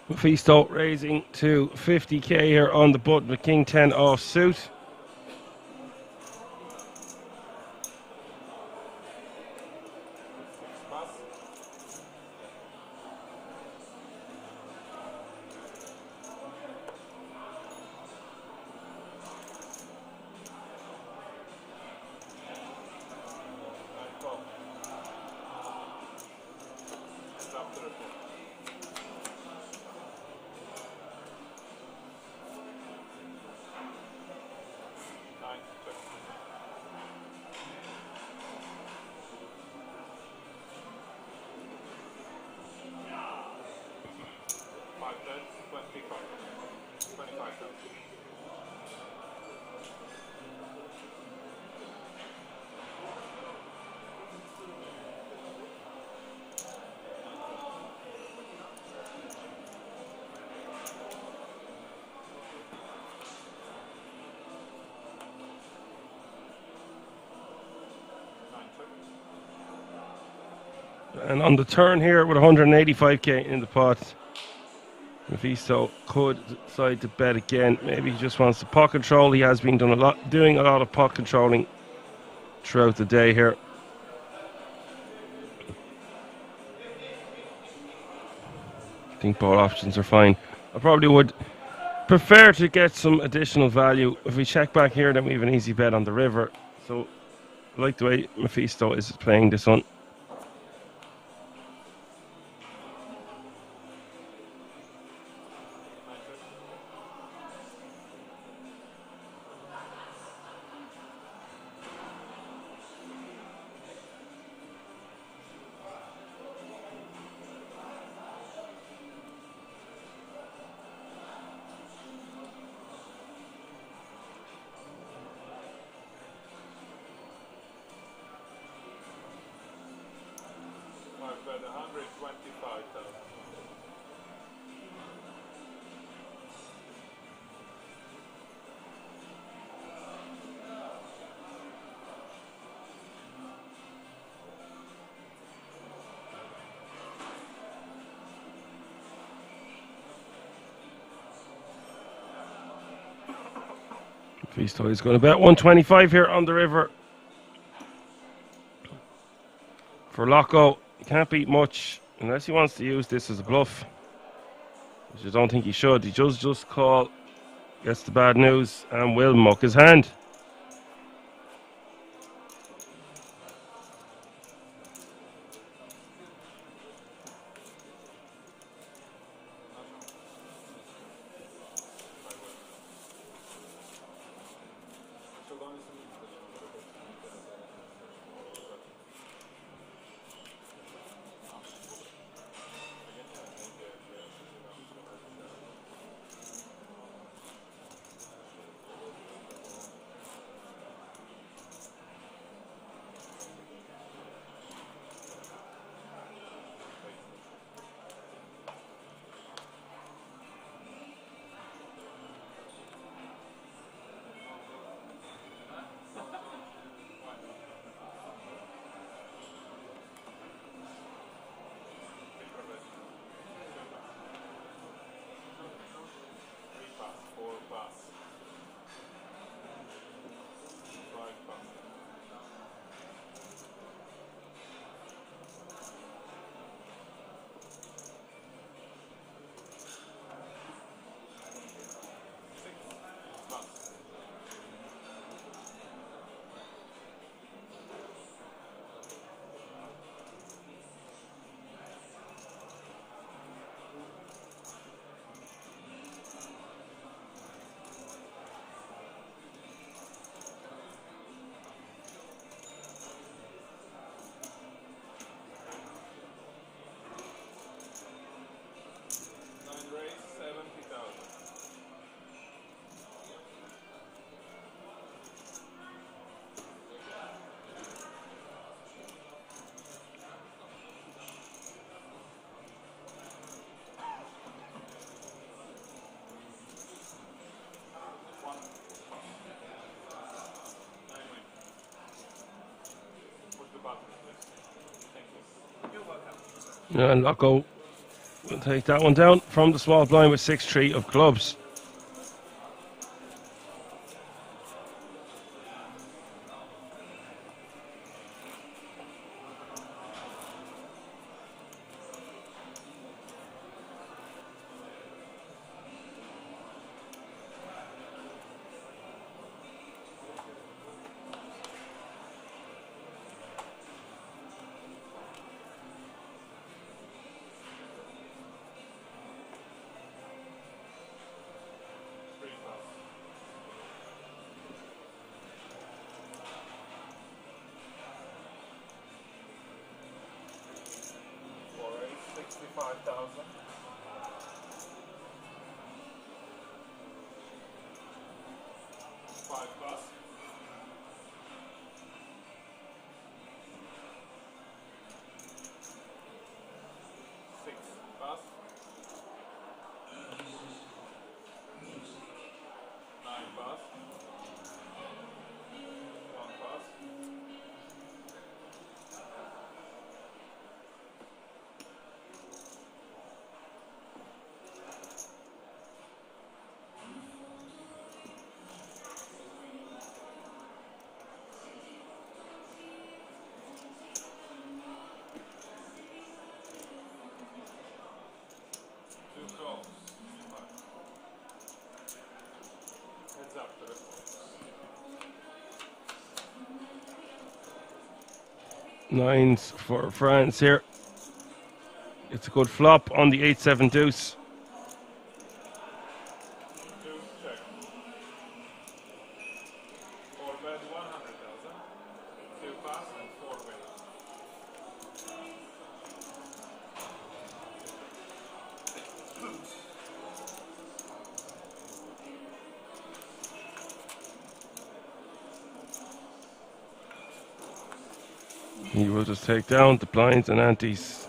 Mephisto raising to 50k here on the button with King 10 off suit. And on the turn here with 185k in the pot, Mephisto could decide to bet again. Maybe he just wants to pot control. He has been doing a lot of pot controlling throughout the day here. I think both options are fine. I probably would prefer to get some additional value. If we check back here, then we have an easy bet on the river. So I like the way Mephisto is playing this one. Mephisto is going to bet 125 here on the river. For Loco, he can't beat much unless he wants to use this as a bluff, which I don't think he should. He just call, gets the bad news, and will muck his hand. And Lacky will take that one down from the small blind with 6-3 of clubs. Nines for France here. It's a good flop on the 8-7 deuce. He will just take down the blinds and antes.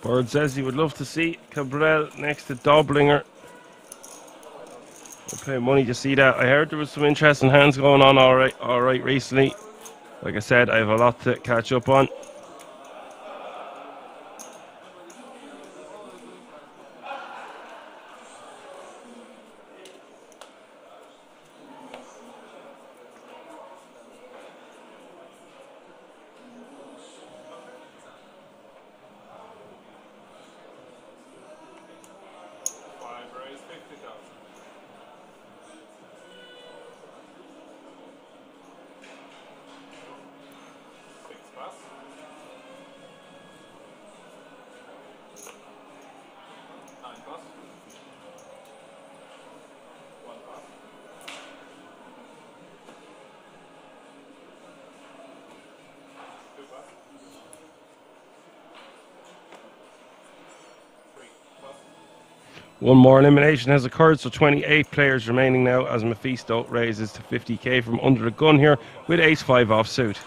Bird says he would love to see Cabral next to Doblinger. I'll pay money to see that. I heard there was some interesting hands going on all right recently. Like I said, I have a lot to catch up on. One more elimination has occurred, so 28 players remaining now as Maisto raises to 50k from under the gun here with ace-5 off suit.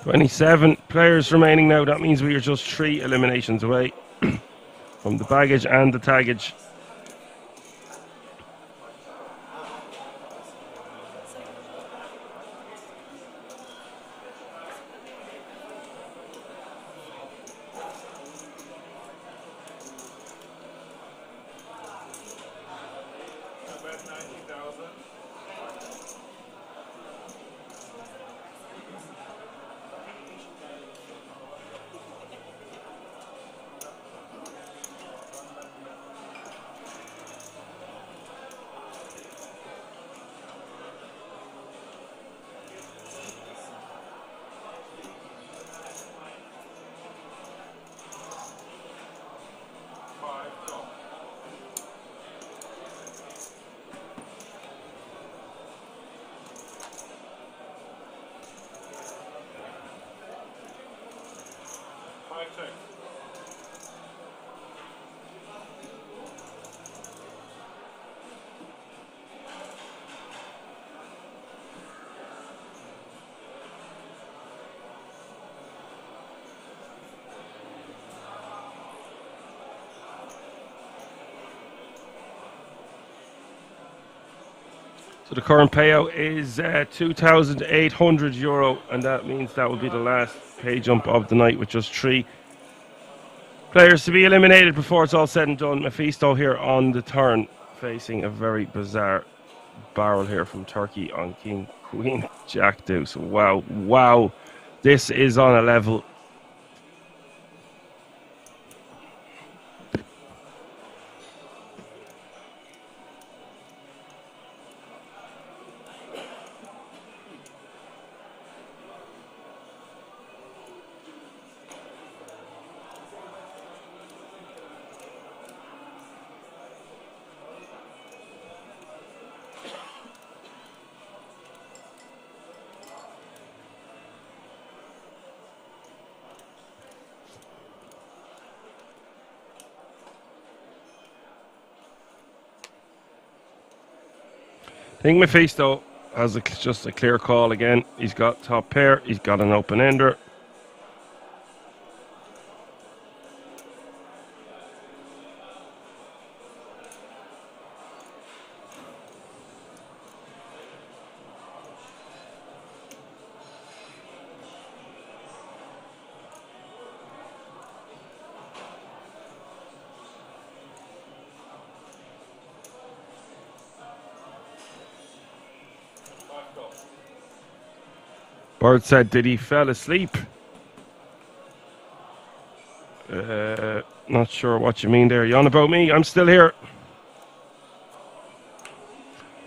"27 players remaining now. That means we are just 3 eliminations away from the baggage and the taggage. So the current payout is €2,800, and that means that will be the last pay jump of the night with just 3 players to be eliminated before it's all said and done. Maisto here on the turn, facing a very bizarre barrel here from Turkey on King, Queen, Jack, Deuce. Wow, wow. This is on a level. I think Maisto has just a clear call again. He's got top pair, he's got an open ender. Bird said, did he fell asleep? Not sure what you mean there. You on about me? I'm still here.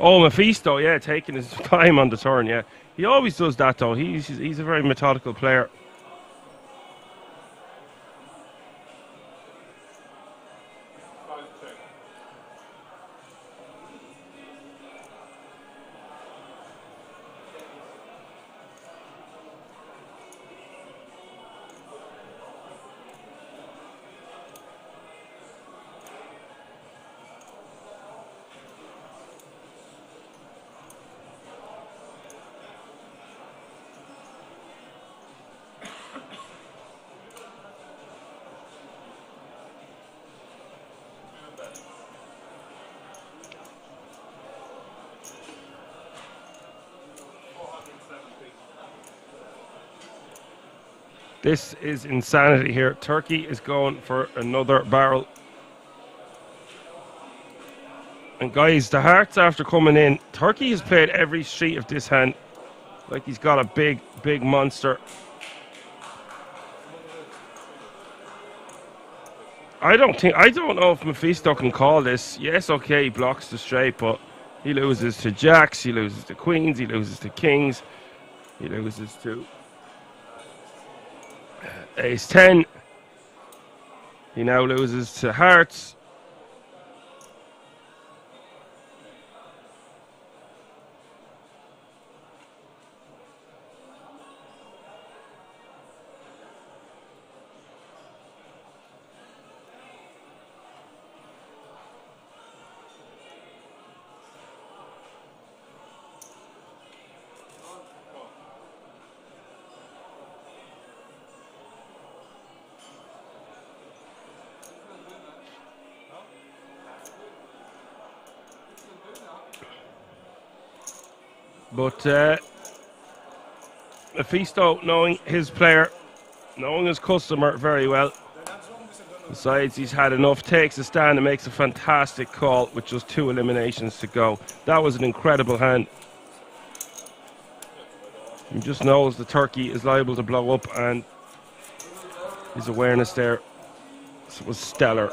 Oh, Maisto, yeah, taking his time on the turn, yeah. He always does that, though. He's a very methodical player. This is insanity here. Turkey is going for another barrel. And guys, the hearts after coming in, Turkey has played every street of this hand like he's got a big, big monster. I don't know if Maisto can call this. Yes, okay, he blocks the straight, but he loses to jacks, he loses to queens, he loses to kings, he loses to ace 10. He now loses to hearts. But Maisto, knowing his player, knowing his customer very well, decides he's had enough, takes a stand and makes a fantastic call with just 2 eliminations to go. That was an incredible hand. He just knows the turkey is liable to blow up, and his awareness there was stellar.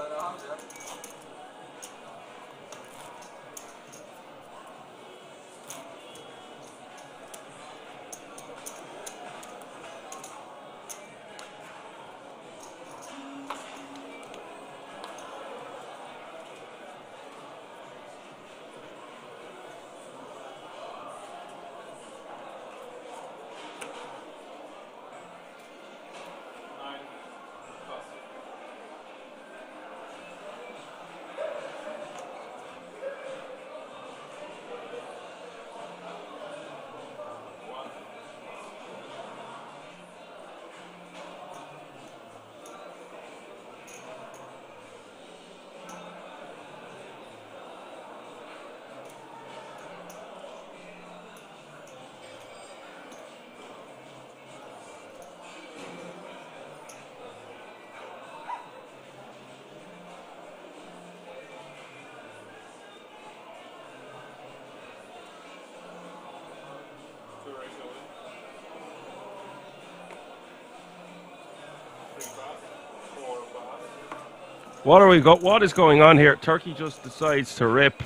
What is going on here? Turkey just decides to rip.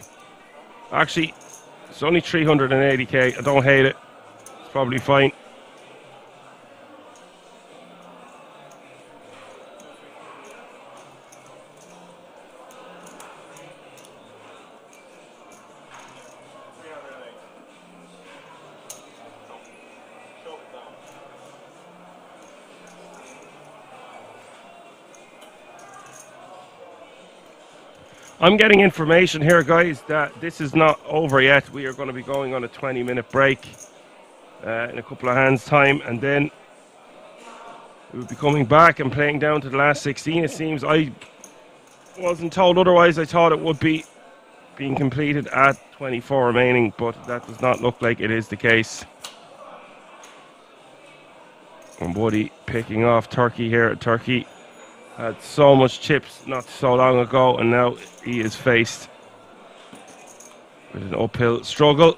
Actually, it's only 380k. I don't hate it. It's probably fine. I'm getting information here, guys, that this is not over yet. We are going to be going on a 20-minute break in a couple of hands' time, and then we'll be coming back and playing down to the last 16. It seems I wasn't told otherwise. I thought it would be being completed at 24 remaining, but that does not look like it is the case. And Woody picking off Turkey here. Turkey had so much chips not so long ago, and now he is faced with an uphill struggle.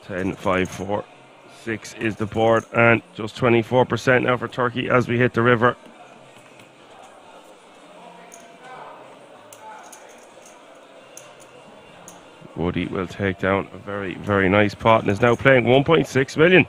10, 5, 4, 6 is the board, and just 24% now for Turkey as we hit the river. Cody will take down a very, very nice pot and is now playing 1.6 million.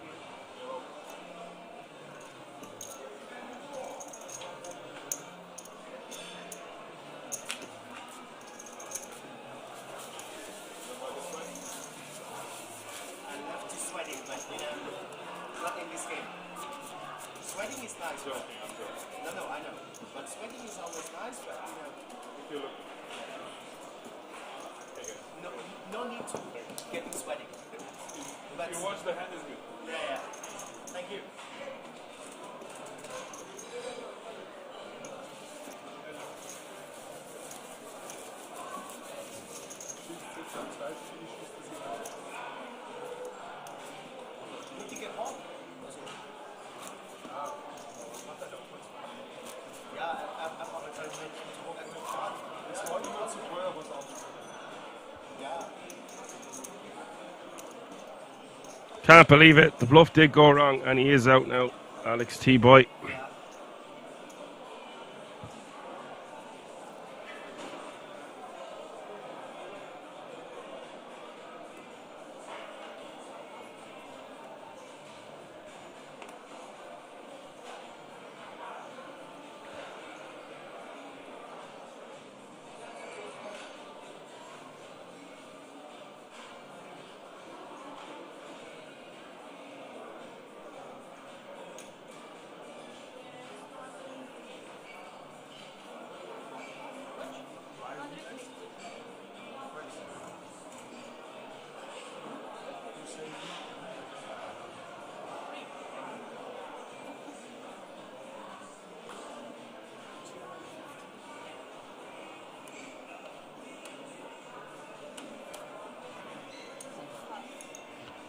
Can't believe it. The bluff did go wrong and he is out now. Alex T-Boy.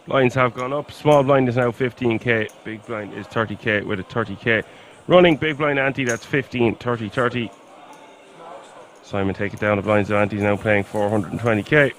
Blinds have gone up. Small blind is now 15k. Big blind is 30k with a 30k. Running big blind ante, that's 15, 30, 30. Simon take it down. The blinds of ante is now playing 420k.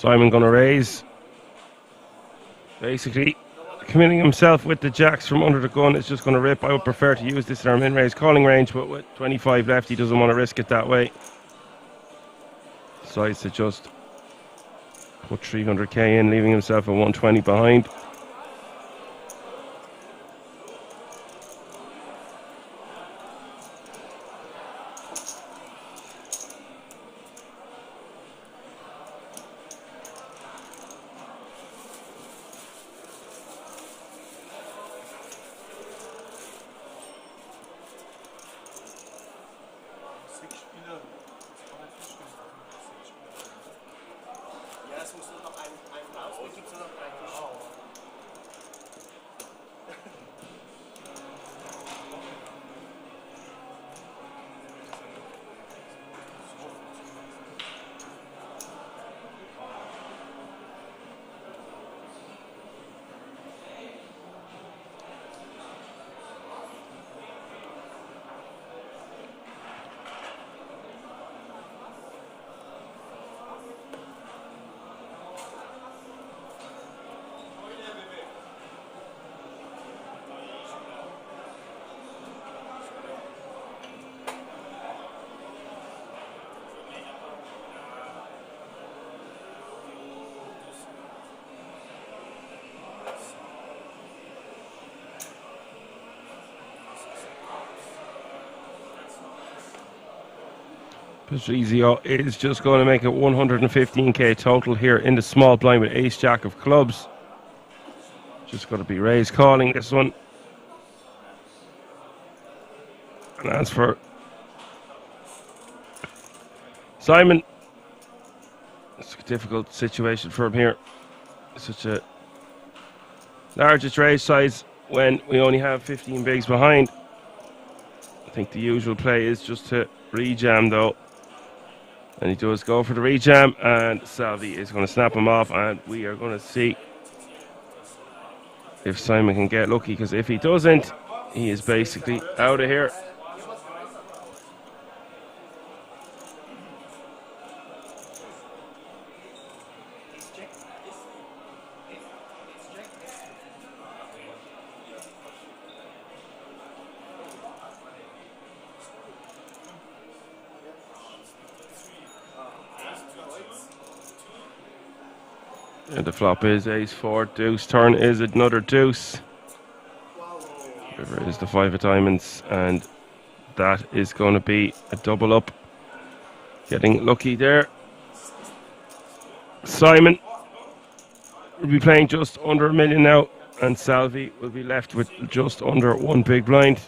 Simon gonna raise. Basically, committing himself with the jacks from under the gun is just gonna rip. I would prefer to use this in our min-raise calling range, but with 25 left, he doesn't want to risk it that way. Decides to just put 300k in, leaving himself at 120 behind. Patrizio is just going to make it 115k total here in the small blind with ace jack of clubs. Just going to be raised calling this one. And as for Simon, it's a difficult situation for him here. Such a largest raise size when we only have 15 bigs behind. I think the usual play is just to rejam though. And he does go for the rejam, and Salvi is going to snap him off, and we are going to see if Simon can get lucky, because if he doesn't, he is basically out of here. And the flop is ace 4 deuce. Turn is another deuce. River is the 5 of diamonds, and that is going to be a double up. Getting lucky there. Simon will be playing just under $1 million now, and Salvi will be left with just under one big blind.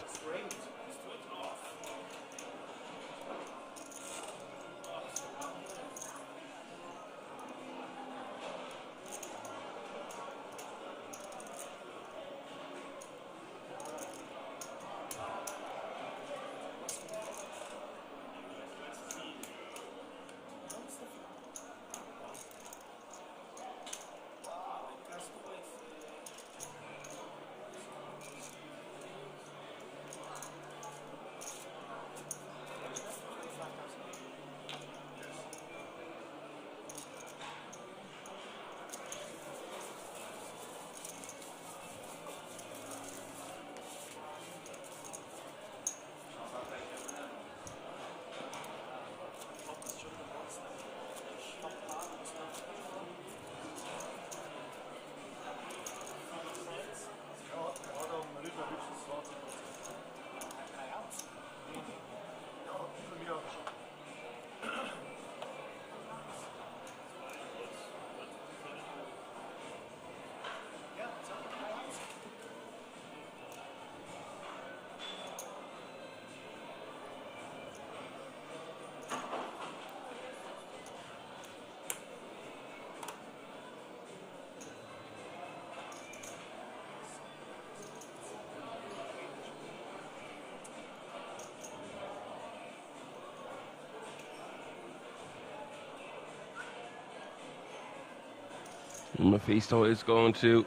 Maisto is going to.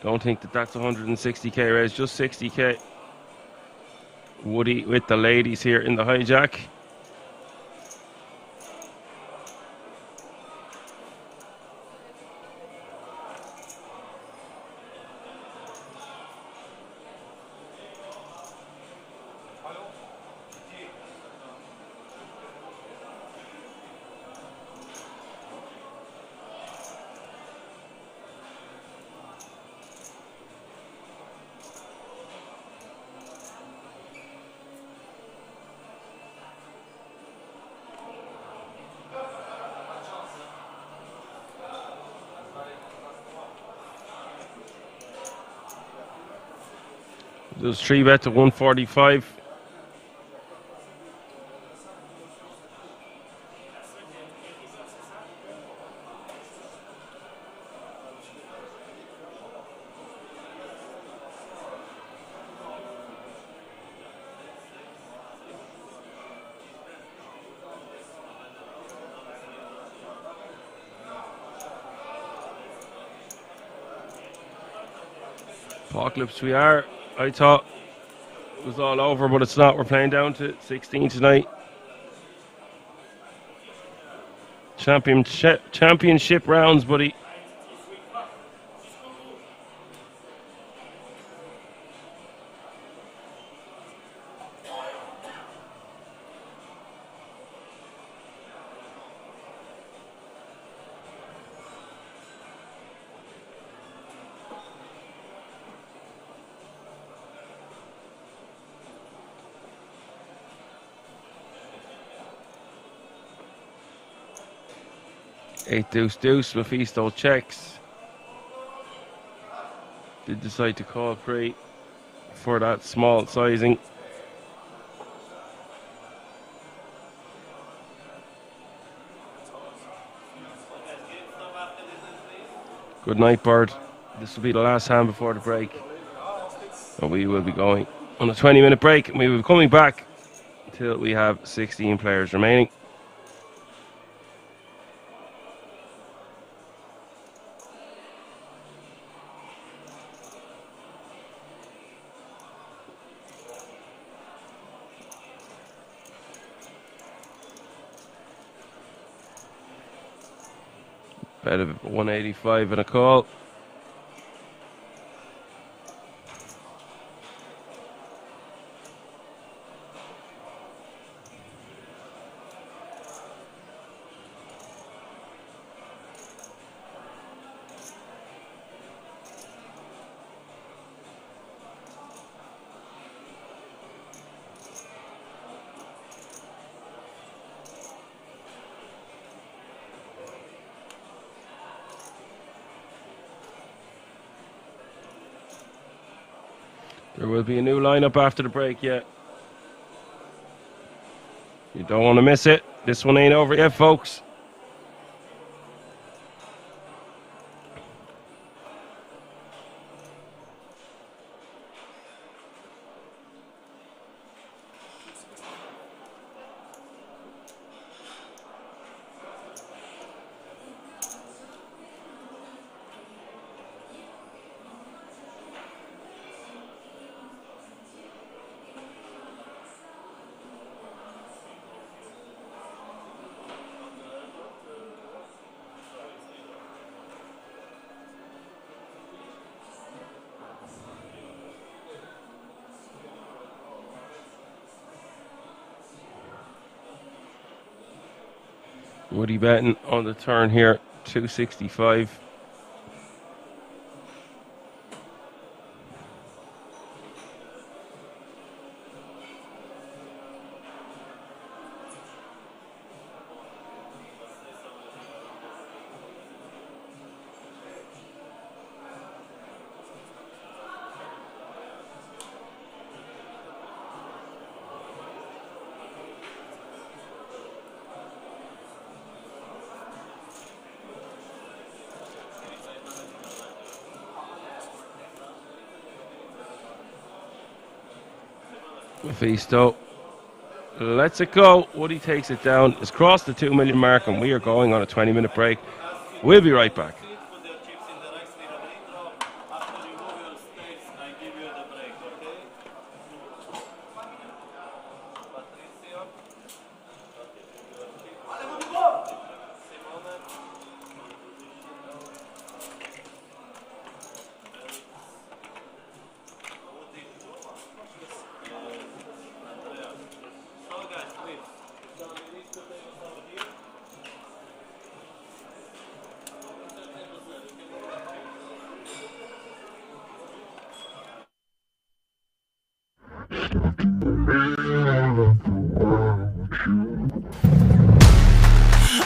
Don't think that that's 160k raise, just 60k. Woody with the ladies here in the hijack. There's 3 bet to 145. Apocalypse we are. I thought it was all over, but it's not. We're playing down to 16 tonight. Championship rounds, buddy. 8 deuce deuce. Maisto checks. Did decide to call pre for that small sizing. Good night, Bird. This will be the last hand before the break. And we will be going on a 20-minute break. And we will be coming back until we have 16 players remaining. Bet of 185 and a call. There will be a new lineup after the break yet. You don't want to miss it. This one ain't over yet, folks. Woody betting on the turn here, 265. Maisto lets it go. Woody takes it down. It's crossed the 2 million mark, and we are going on a 20-minute break. We'll be right back.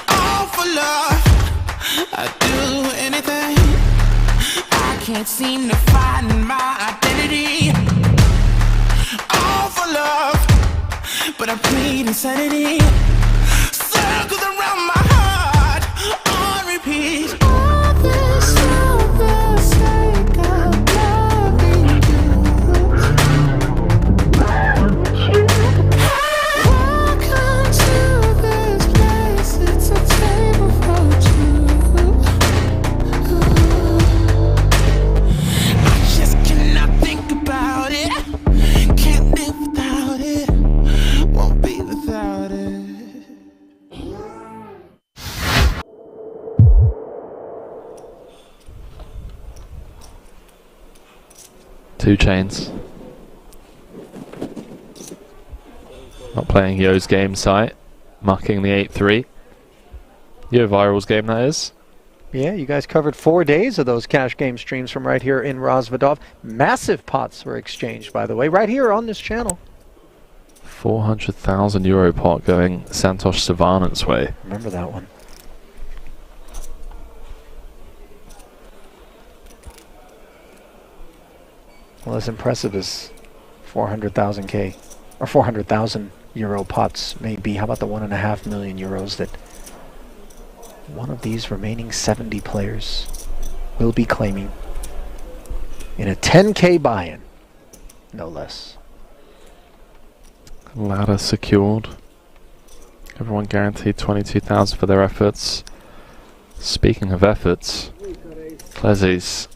All for love, I'd do anything. I can't seem to find my identity. All for love, but I plead insanity. Circles around my heart on repeat. All this for the sake of loving you. Welcome to this place. It's a table for two. I just cannot think about it. Can't live without it. Won't be without it. 2 chains. Not playing Yo's game site. Mucking the 8-3. Yo Viral's game, that is. Yeah, you guys covered 4 days of those cash game streams from right here in Rozvadov. Massive pots were exchanged, by the way, right here on this channel. €400,000 pot going Santosh Savanant's way. Remember that one. Well, as impressive as 400,000 K or 400,000 euro pots may be, how about the 1.5 million euros that one of these remaining 70 players will be claiming in a 10K buy-in, no less. Ladder secured. Everyone guaranteed 22,000 for their efforts. Speaking of efforts, Clezzy's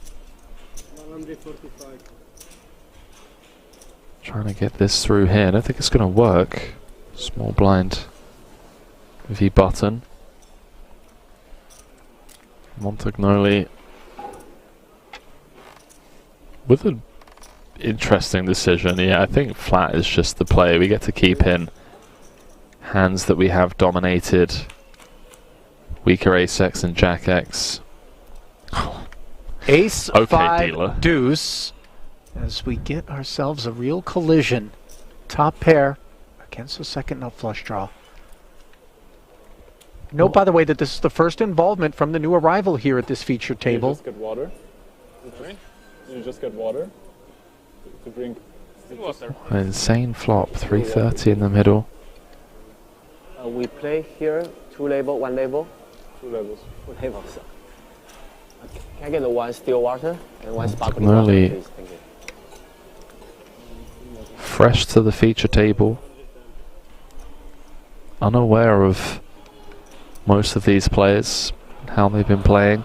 trying to get this through here. I don't think it's going to work. Small blind V button. Montagnoli with an interesting decision. Yeah, I think flat is just the play. We get to keep in hands that we have dominated. Weaker ace X and jack X. Ace Okay, 5 dealer. deuce as we get ourselves a real collision. Top pair against the second nut flush draw. Note, by the way, that this is the first involvement from the new arrival here at this feature table. You just get water. You just get water to drink. An insane flop. 330 in the middle. We play here 2 label, 1 label. 2 levels. 2 labels. Okay. Can I get the 1 still water and 1 sparkling Early. water, please? Thank you. Fresh to the feature table. Unaware of most of these players, how they've been playing.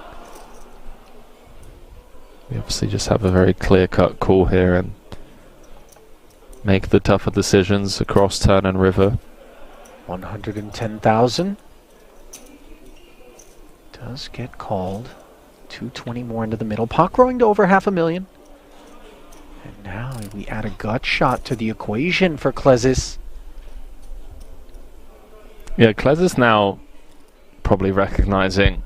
We obviously just have a very clear-cut call here and make the tougher decisions across turn and river. 110,000 does get called. 220 more into the middle. Pot growing to over 500,000. And now we add a gut shot to the equation for Clezis. Yeah, Klez is now probably recognizing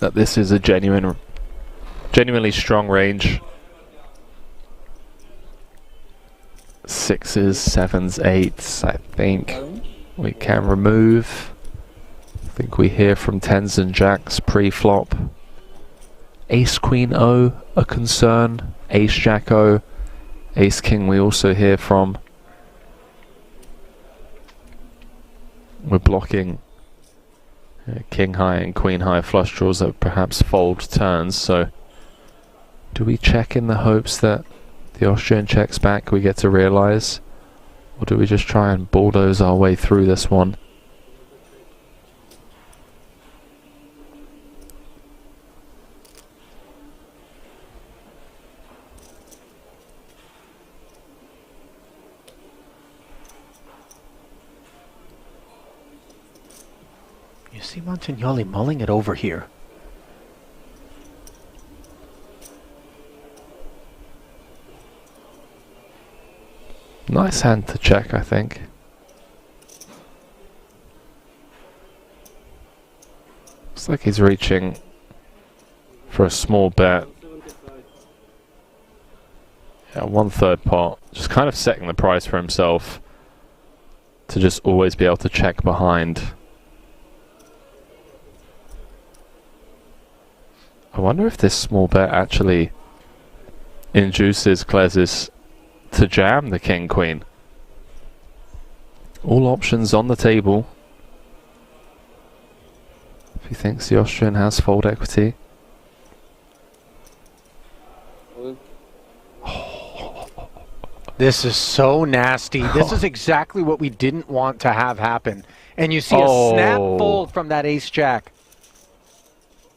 that this is a genuinely strong range. 6s, 7s, 8s, I think we can remove. I think we hear from 10s and jacks pre-flop. Ace Queen O, a concern. Ace Jack O. Ace King we also hear from. We're blocking King High and Queen High flush draws that perhaps fold turns, so do we check in the hopes that the Austrian checks back, we get to realize, or do we just try and bulldoze our way through this one? You see Montagnoli mulling it over here. Nice hand to check, I think. Looks like he's reaching for a small bet. Yeah, 1/3 pot. Just kind of setting the price for himself to just always be able to check behind. I wonder if this small bet actually induces Clezis to jam the King Queen. All options on the table. If he thinks the Austrian has fold equity. This is so nasty. This is exactly what we didn't want to have happen. And you see a snap fold from that ace jack.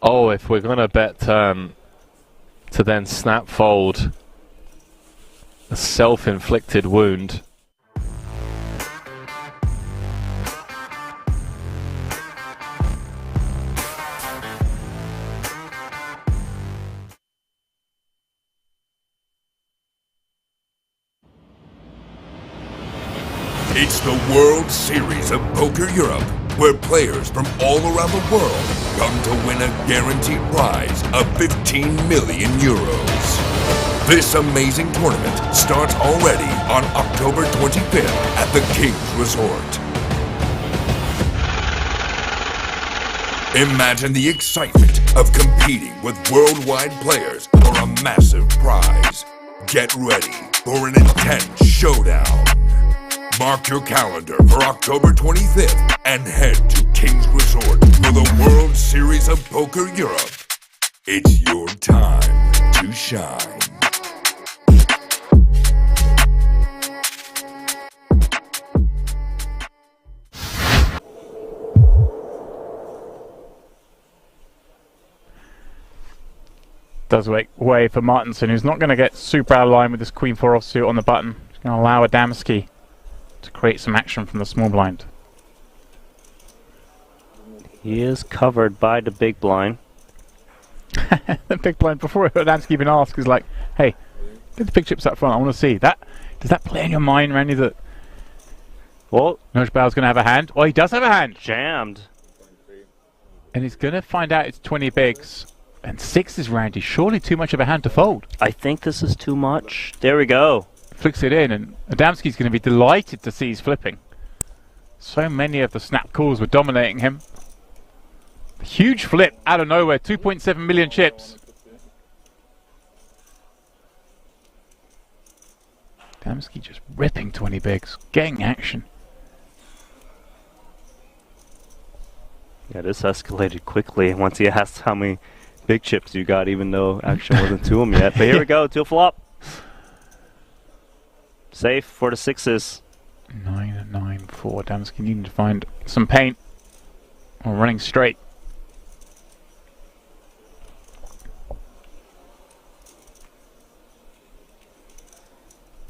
Oh, if we're gonna bet turn to then snap fold, a self-inflicted wound. It's the World Series of Poker Europe, where players from all around the world come to win a guaranteed prize of 15 million euros. This amazing tournament starts already on October 25th at the King's Resort. Imagine the excitement of competing with worldwide players for a massive prize. Get ready for an intense showdown. Mark your calendar for October 25th and head to King's Resort for the World Series of Poker Europe. It's your time to shine. Does make way for Martinson, who's not going to get super out of line with this Queen 4 offsuit on the button. He's going to allow Adamski to create some action from the small blind. He is covered by the big blind. The big blind, before Adamski even asked, is like, hey, get the big chips up front, I want to see. That. Does that play in your mind, Randy, that Well, Nojbal's going to have a hand? Oh, he does have a hand! jammed. And he's going to find out it's 20 bigs. And 6 is Randy. Surely too much of a hand to fold. I think this is too much. There we go. Flicks it in, and Adamski's going to be delighted to see he's flipping. So many of the snap calls were dominating him. Huge flip out of nowhere. 2.7 million chips. Adamski just ripping 20 bigs. Getting action. Yeah, this escalated quickly once he asked how many big chips you got, even though action wasn't to him yet. But here we go, to a flop. Safe for the 6s. 9-9-4. Adamski needing to find some paint. Or running straight.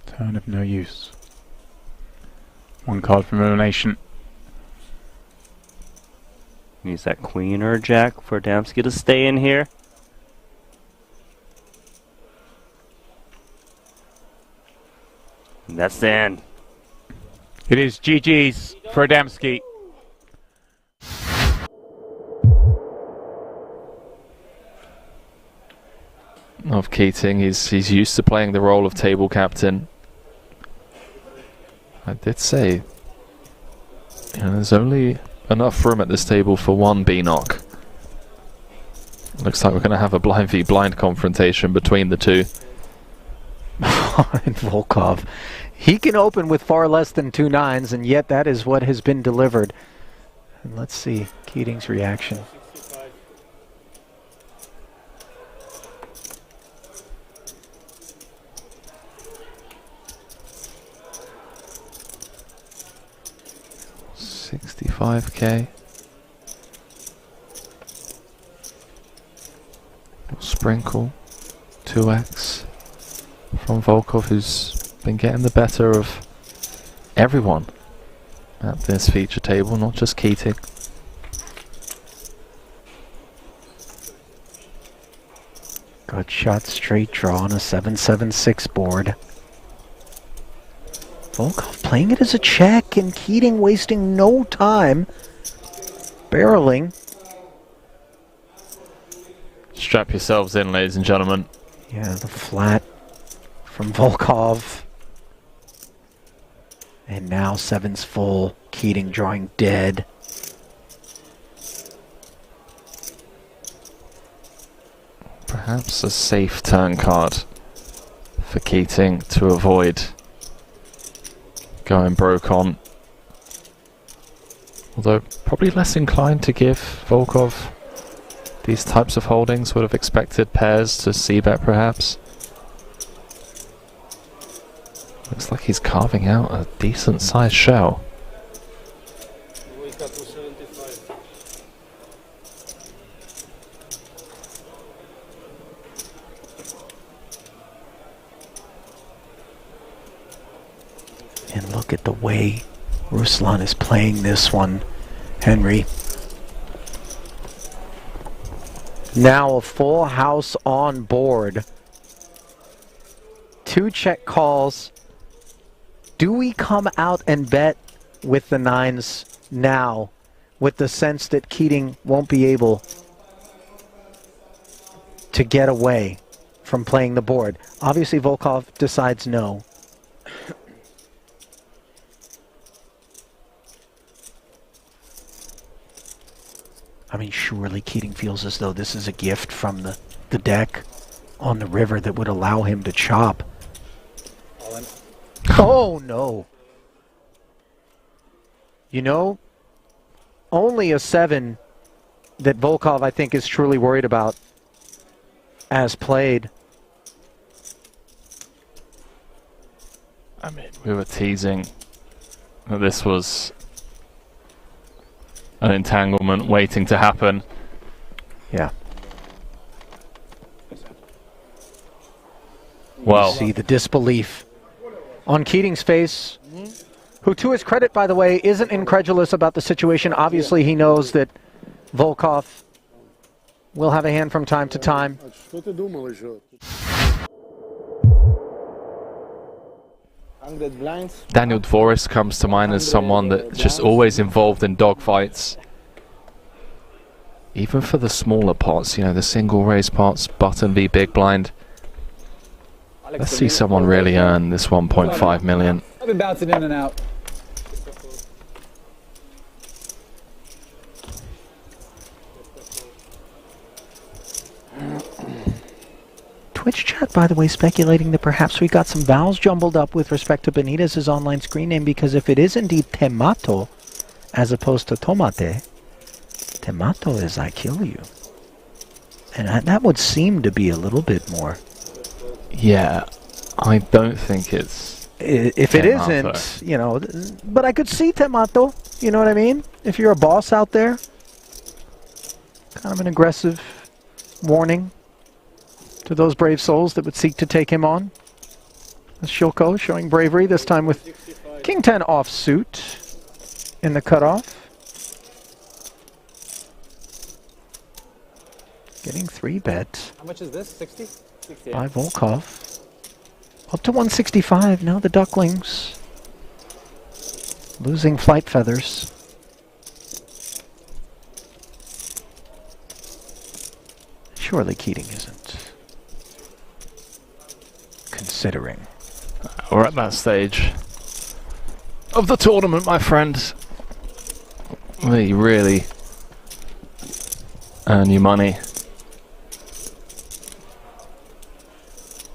Turn of no use. One card from elimination. Use that queen or jack for Adamski to stay in here. And that's the end. It is GG's for Adamski. Of Keating, he's used to playing the role of table captain. I did say, you know, there's only enough room at this table for one B-knock. Looks like we're going to have a blind v blind confrontation between the two. And Volkov, he can open with far less than 2 9s, and yet that is what has been delivered. And let's see Keating's reaction. $65K. Sprinkle 2x from Volkov, who's been getting the better of everyone at this feature table, not just Keating. Good shot, straight draw on a 7-7-6 board. Volkov playing it as a check, and Keating wasting no time barreling. Strap yourselves in, ladies and gentlemen. Yeah, the flat from Volkov. And now 7's full. Keating drawing dead. Perhaps a safe turn card for Keating to avoid going broke on. Although probably less inclined to give Volkov these types of holdings. Would have expected pairs to c-bet perhaps. Looks like he's carving out a decent sized shell. And look at the way Ruslan is playing this one, Henry. Now a full house on board. 2 check calls. Do we come out and bet with the 9s now, with the sense that Keating won't be able to get away from playing the board? Obviously Volkov decides no. I mean, surely Keating feels as though this is a gift from the deck. on the river that would allow him to chop. Oh, no. You know, only a 7 that Volkov, I think, is truly worried about as played. I mean, we were teasing that this was an entanglement waiting to happen. Yeah. Well, you see the disbelief on Keating's face, who, to his credit, by the way, isn't incredulous about the situation. Obviously, he knows that Volkov will have a hand from time to time. Daniel Dvoris comes to mind as someone that's just always involved in dogfights. Even for the smaller pots, you know, the single raise pots, button v big blind. Let's see someone really earn this 1.5 million. I've been bouncing in and out. Twitch chat, by the way, speculating that perhaps we got some vowels jumbled up with respect to Benitez's online screen name, because if it is indeed Temato, as opposed to Tomate, Temato is I kill you. And that would seem to be a little bit more. Yeah, I don't think it's... If it isn't, you know, but I could see Temato, you know what I mean? If you're a boss out there, kind of an aggressive warning to those brave souls that would seek to take him on. Shilko showing bravery, this time with King 10 offsuit in the cutoff. Getting 3-bet. How much is this? 60? 68. By Volkov. Up to 165. Now the Ducklings losing flight feathers. Surely Keating isn't considering. We're at that stage of the tournament, my friend, where you really earn your money.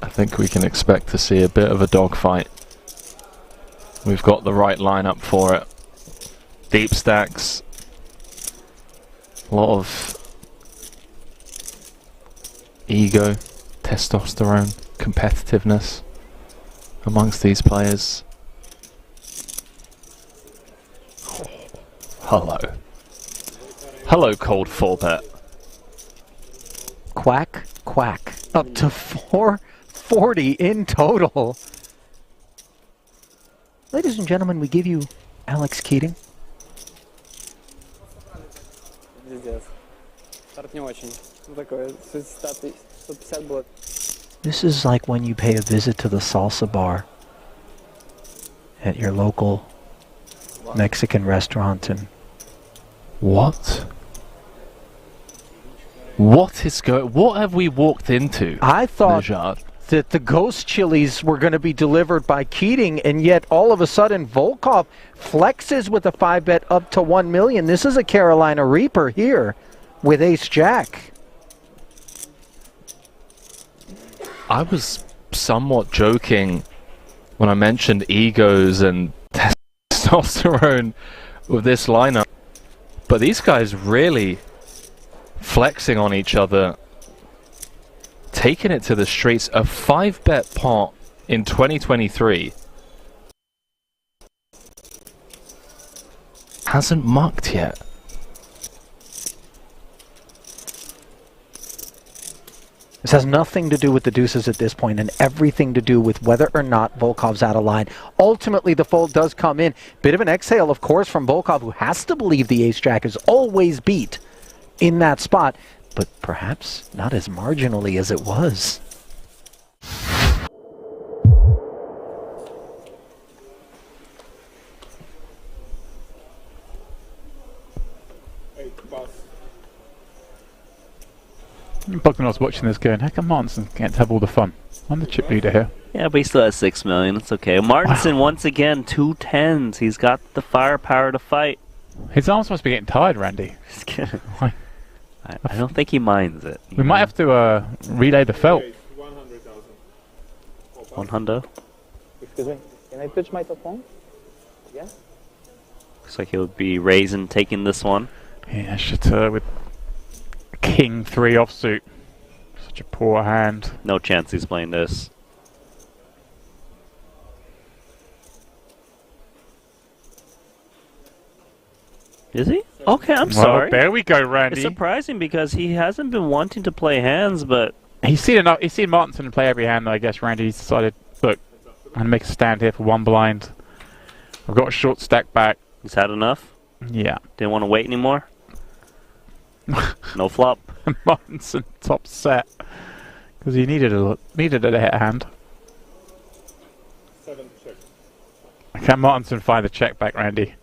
I think we can expect to see a bit of a dogfight. We've got the right lineup for it. Deep stacks. A lot of ego, testosterone, competitiveness amongst these players. Hello. Hello, cold 4-bet. Quack, quack. Up to 440 in total. Ladies and gentlemen, we give you Alex Keating. This is like when you pay a visit to the salsa bar at your local Mexican restaurant and... What? What have we walked into? I thought that the ghost chilies were going to be delivered by Keating, and yet all of a sudden Volkov flexes with a 5-bet up to 1 million. This is a Carolina Reaper here with Ace-Jack. I was somewhat joking when I mentioned egos and testosterone with this lineup, but these guys really flexing on each other, taking it to the streets. A 5-bet pot in 2023 hasn't mucked yet. This has nothing to do with the deuces at this point and everything to do with whether or not Volkov's out of line. Ultimately, the fold does come in. Bit of an exhale, of course, from Volkov, who has to believe the ace-jack is always beat in that spot, but perhaps not as marginally as it was. Buckman was watching this going, how come Martinson can't have all the fun? I'm the chip leader here. Yeah, but he still has 6 million. It's okay. Martinson, once again, 2 10s. He's got the firepower to fight. His arms must be getting tired, Randy. I don't think he minds it. We might have to relay the felt. One hundo. Excuse me. Can I touch my top phone? Yeah. Looks like he'll be raising, taking this one. Yeah, Chateau with King 3 offsuit. Such a poor hand. No chance he's playing this. Is he? Okay, I'm sorry. There we go, Randy. It's surprising because he hasn't been wanting to play hands, but He's seen enough. He's seen Martinson play every hand, though. I guess Randy's decided, look, I'm gonna make a stand here for one blind. I've got a short stack back. he's had enough. Yeah. Didn't want to wait anymore. No flop. Martinson top set because he needed a hit hand. 7 check. Can Martinson find the check back, Randy?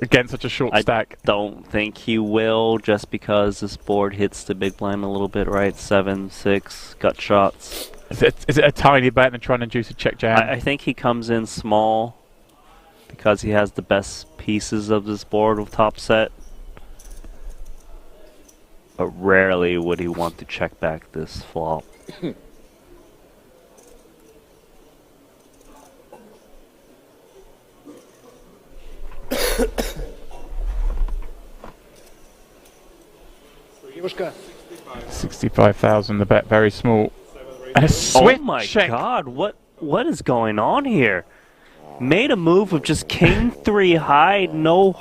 Against such a short stack. Don't think he will, just because this board hits the big blind a little bit, right? 7, 6, gut shots. Is it a tiny bet and trying to induce a check jam? I think he comes in small because he has the best pieces of this board with top set. But rarely would he want to check back this flop. $65,000. The bet very small. And a switch Oh my check. god, what is going on here? Made a move with just king 3 high, no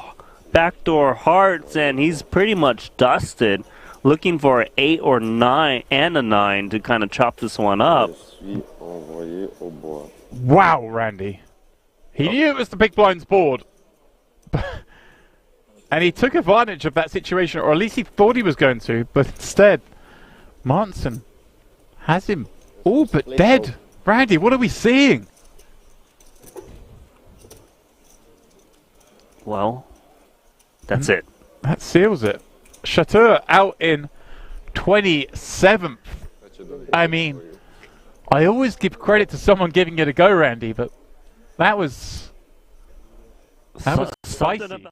backdoor hearts, and he's pretty much dusted. Looking for an 8 or 9 and a 9 to kind of chop this one up. Wow, Randy. He knew it was the big blind's board. And he took advantage of that situation, or at least he thought he was going to, but instead, Martinson has him all but dead. Randy, what are we seeing? Well, that's it. That seals it. Chateau out in 27th. I mean, I always give credit to someone giving it a go, Randy, but that was spicy.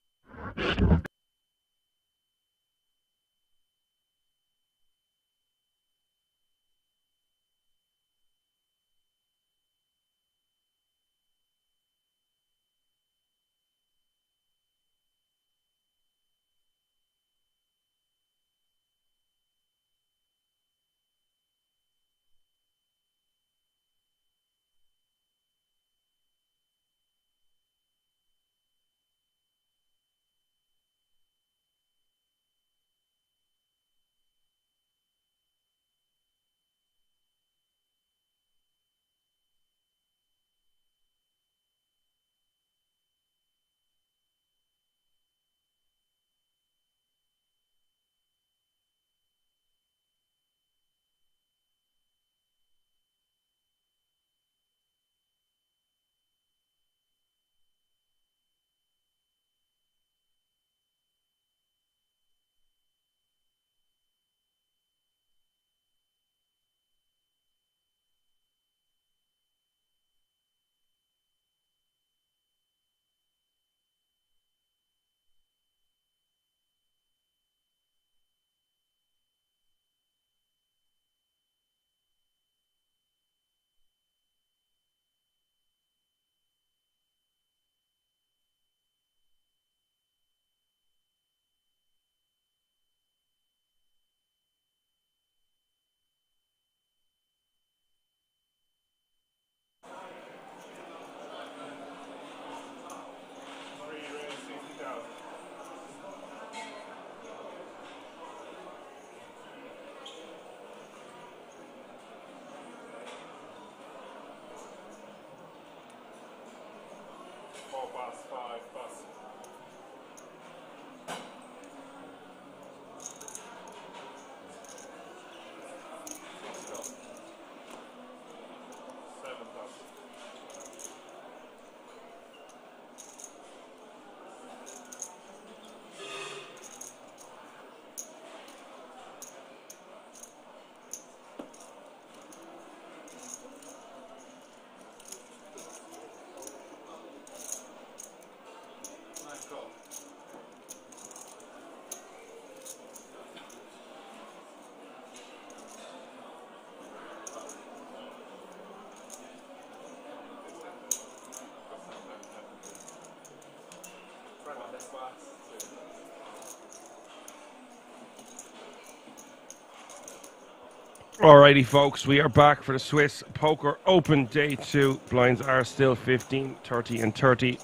Alrighty, folks, we are back for the Swiss Poker Open Day 2. Blinds are still 15, 30 and 30.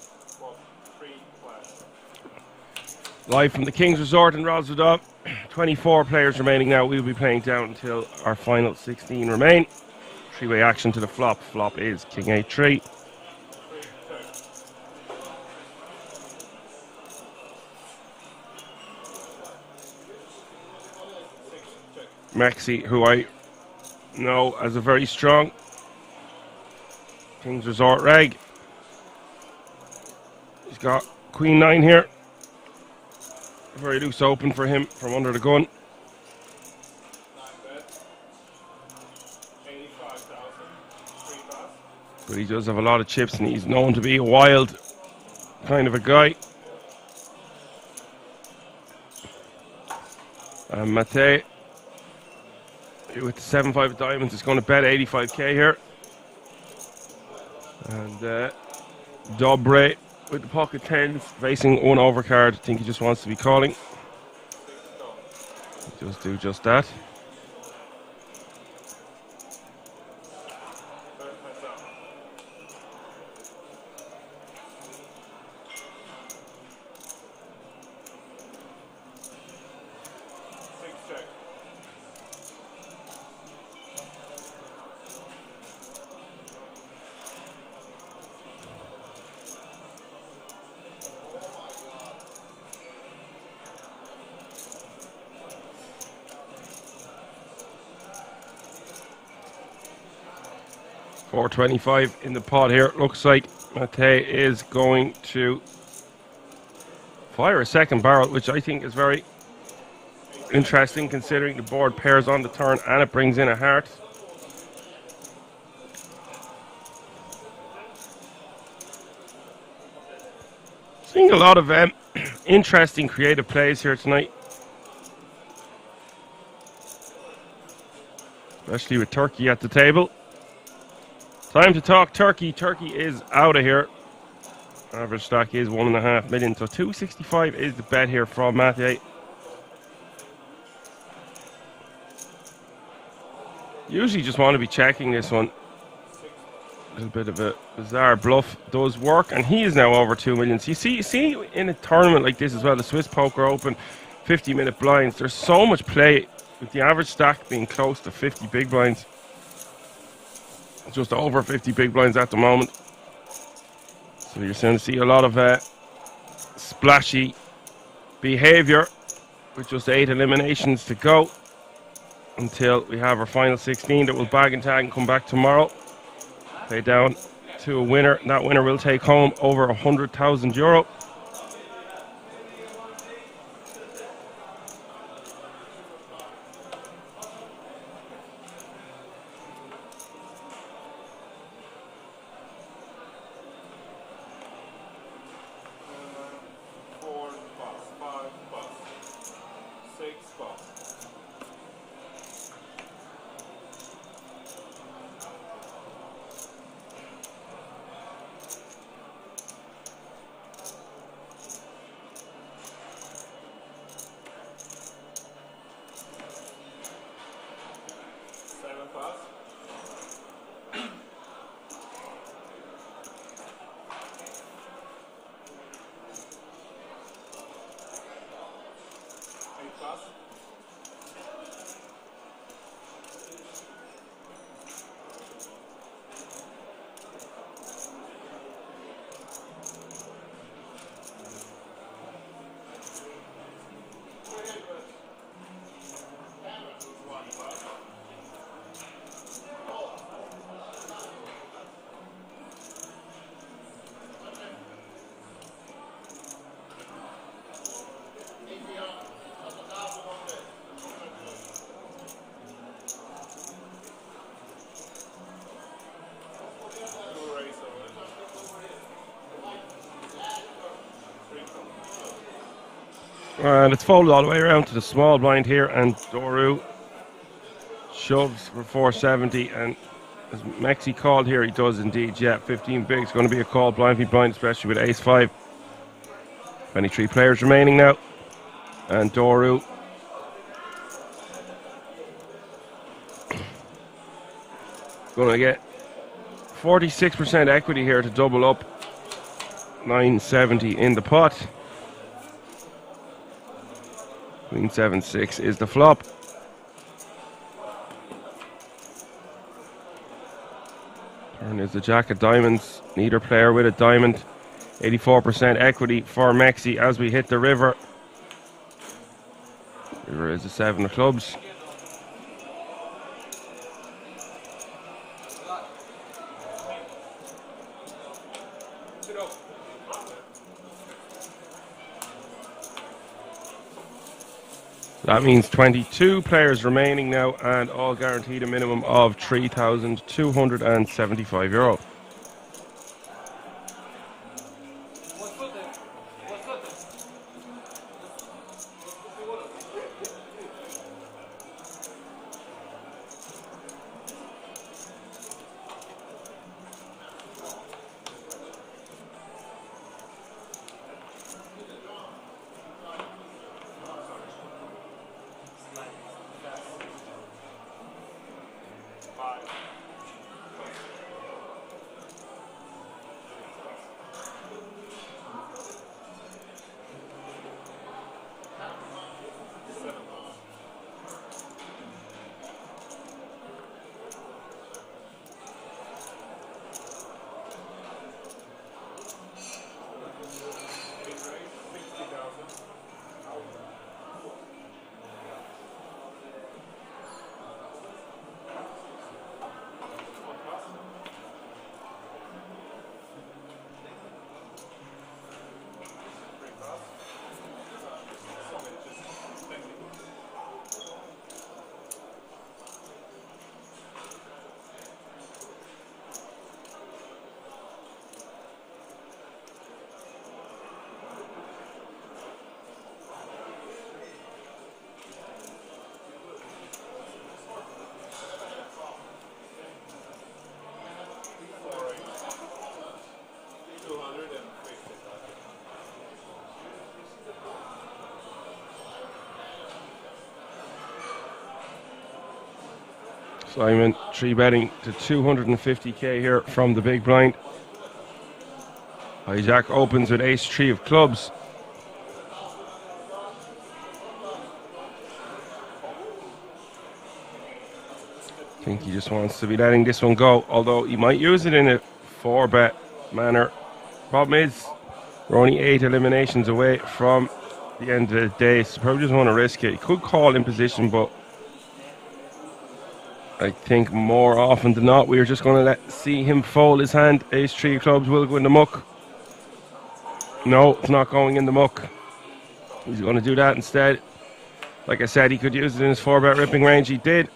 Live from the King's Resort in Rosendorf. 24 players remaining now. We'll be playing down until our final 16 remain. Three-way action to the flop. Flop is King A3. Maxi, who I know as a very strong King's Resort reg. He's got Queen 9 here. Very loose open for him from under the gun. But he does have a lot of chips and he's known to be a wild kind of a guy. Mate with the 7-5 of diamonds is going to bet 85k here. And Dobre with the pocket tens facing one overcard. I think he just wants to be calling. Just do just that. $4.25 in the pot here. Looks like Mate is going to fire a second barrel, which I think is very interesting considering the board pairs on the turn and it brings in a heart. Seeing a lot of interesting creative plays here tonight. Especially with Turkey at the table. Time to talk Turkey. Turkey is out of here. Average stack is 1.5 million. So 265 is the bet here from Mathieu. Usually just want to be checking this one. A little bit of a bizarre bluff does work. And he is now over 2 million. So you see in a tournament like this as well, the Swiss Poker Open, 50-minute blinds. There's so much play with the average stack being close to 50 big blinds. Just over 50 big blinds at the moment. So you're going to see a lot of splashy behavior with just 8 eliminations to go until we have our final 16 that will bag and tag and come back tomorrow. Play down to a winner. And that winner will take home over €100,000. And it's folded all the way around to the small blind here, and Doru shoves for 470, and as Maxi called here, he does indeed, yeah, 15 big is going to be a call, blind v blind, especially with ace-5. 23 players remaining now, and Doru Gonna get 46% equity here to double up. 970 in the pot. Queen 7-6 is the flop. Turn is the jack of diamonds. Neither player with a diamond. 84% equity for Mexi as we hit the river. River is the 7 of clubs. That means 22 players remaining now and all guaranteed a minimum of €3,275. Simon 3-betting to 250k here from the big blind. Hijack opens with ace-3 of clubs. I think he just wants to be letting this one go, although he might use it in a 4-bet manner. Problem is, we're only 8 eliminations away from the end of the day, so probably doesn't want to risk it. He could call in position, but I think more often than not, we're just going to see him fold his hand. Ace-3 clubs will go in the muck. No, it's not going in the muck. He's going to do that instead. Like I said, he could use it in his 4-bet ripping range. He did.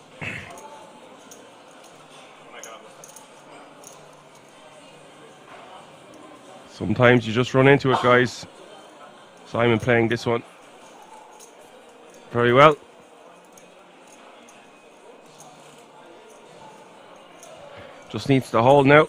Sometimes you just run into it, guys. Simon playing this one very well. Just needs to hold now.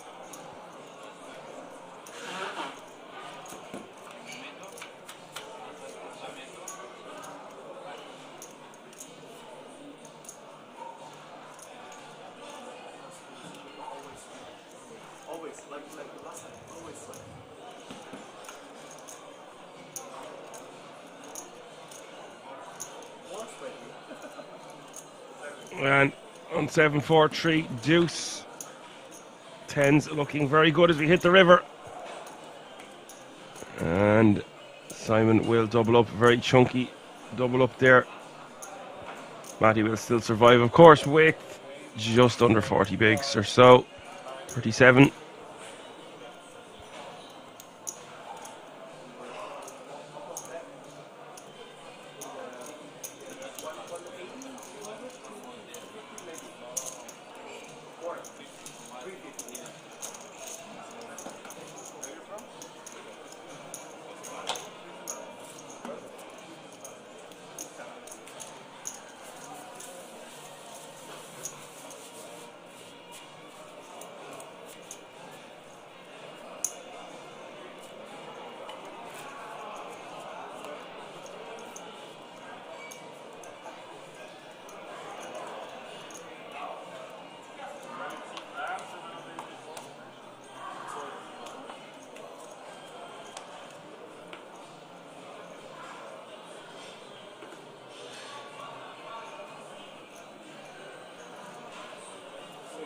And on 7-4-3 deuce. 10s looking very good as we hit the river. And Simon will double up, very chunky double up there. Matty will still survive, of course, with just under 40 bigs or so. 37.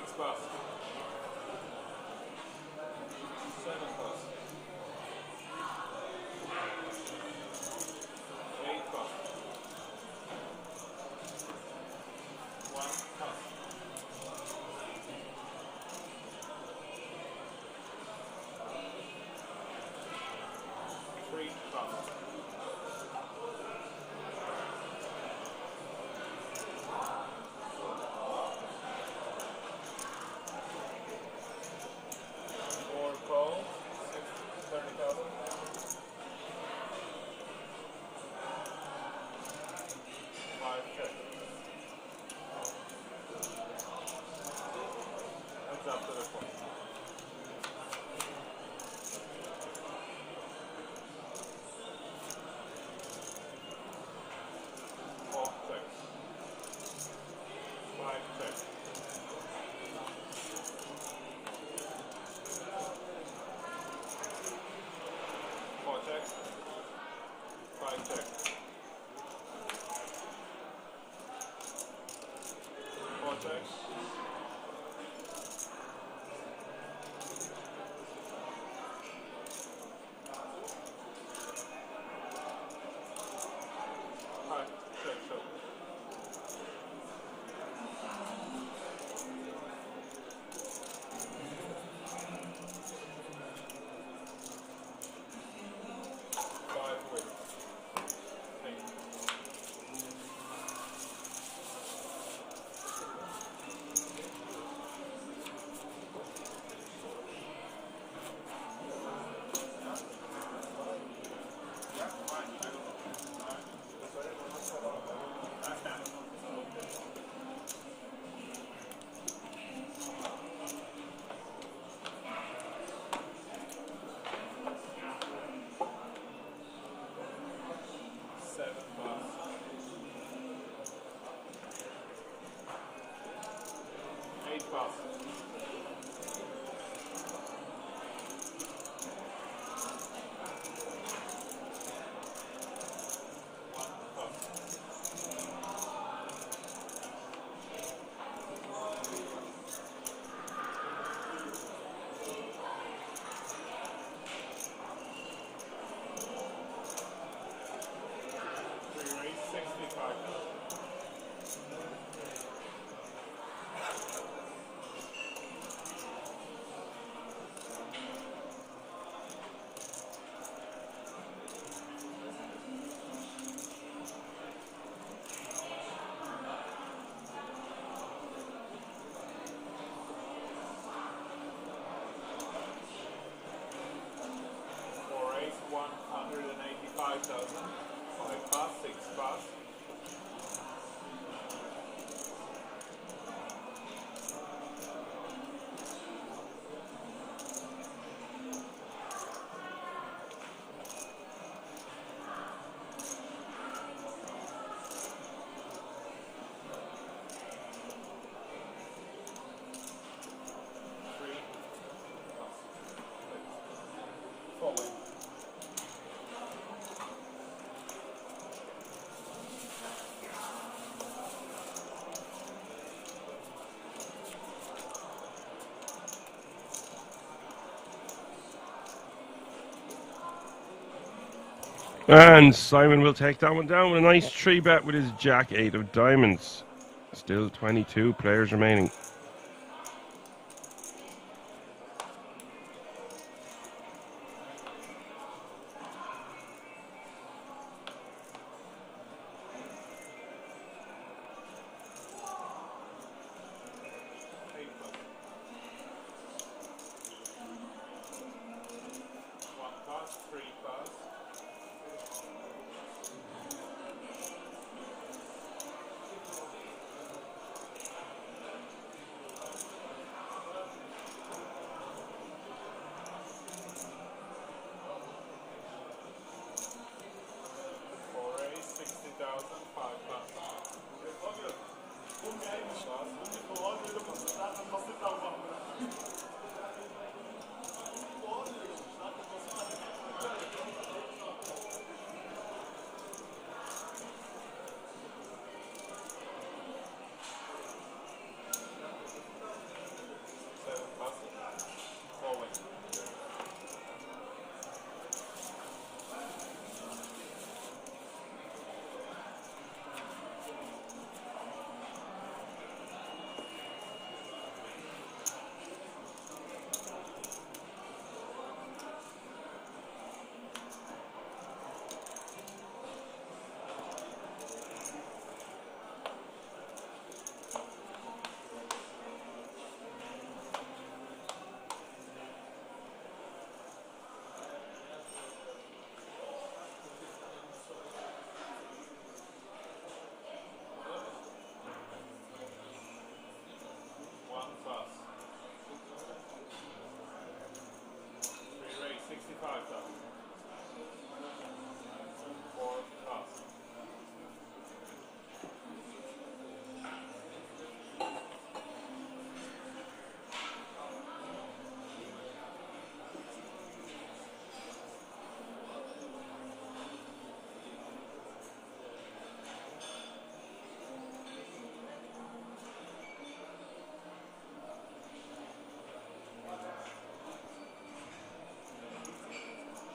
6 pass. 7 pass. 8 pass. 1 pass. 3 pass. 4 call. 30,000. 5 check. That's up to the point. 4 check. 5 check. 4 check. 5 check. 4 check. 5 check, show. 5 win. Thank you. Seven pass. 8 pass. 1 pass. 3 raise 65. Four ace, 185,000. 5 pass, 6 pass. 3 pass. 4 win. And Simon will take that one down with a nice 3-bet with his Jack 8 of diamonds. Still 22 players remaining. One pass, 3 pass. 5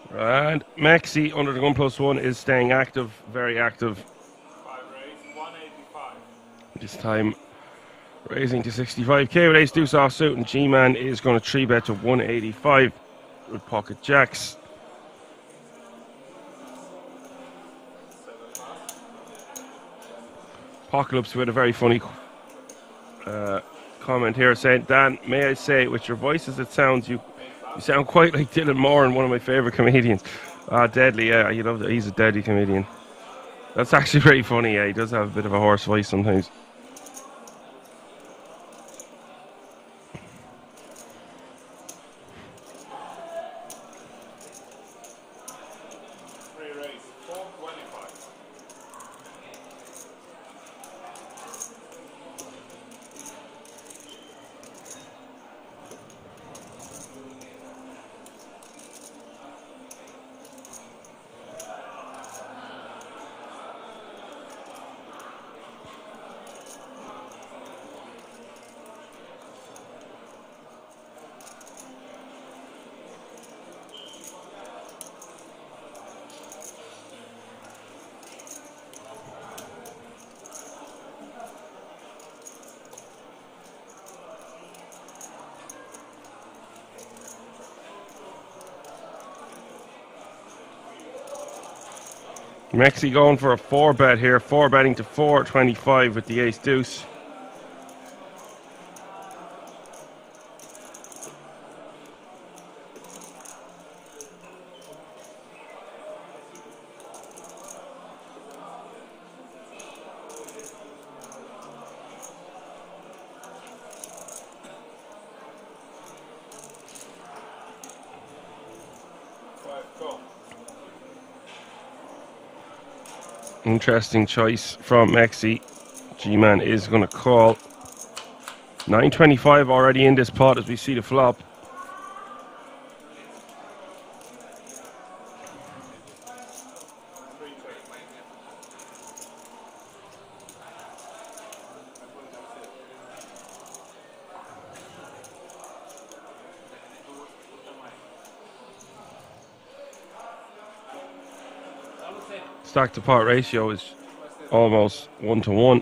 And Maxi under the gun +1 is staying active, very active. This time raising to 65k with ace deuce offsuit, and G-Man is going to 3-bet to 185 with pocket jacks. Apocalypse with a very funny comment here saying, Dan, may I say, with your voice as it sounds, you sound quite like Dylan Moran, one of my favourite comedians. Deadly, yeah, you love that. He's a deadly comedian. That's actually very funny, yeah, he does have a bit of a hoarse voice sometimes. Maxi going for a 4-bet here, 4-betting to 425 with the ace deuce. Interesting choice from Maxi. G-Man is going to call. 925 already in this pot as we see the flop. Stack to pot ratio is almost 1-to-1.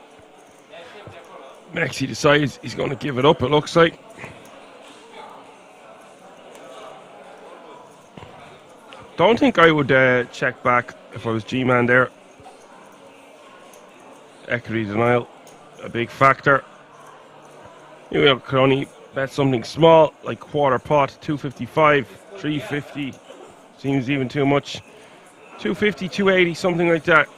Maxi decides he's going to give it up, it looks like. Don't think I would check back if I was G-Man there. Equity denial, a big factor. You could only bet something small, like quarter pot, 255, 350. Seems even too much. 250, 280, something like that.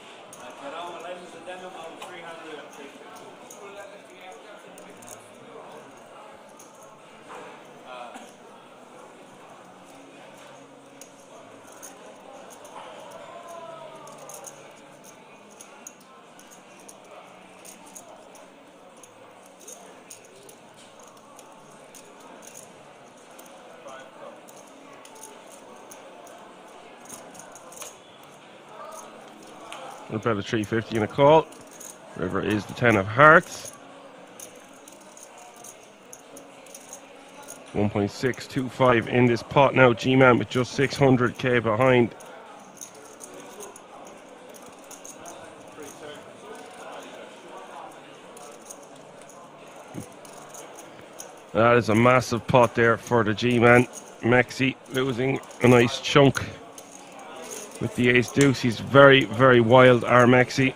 We'll bet a 350 in a call. River is the 10 of hearts. 1.625 in this pot now. G-Man with just 600k behind. That is a massive pot there for the G-Man. Maxi losing a nice chunk with the ace deuce. He's very, very wild, our Maxi.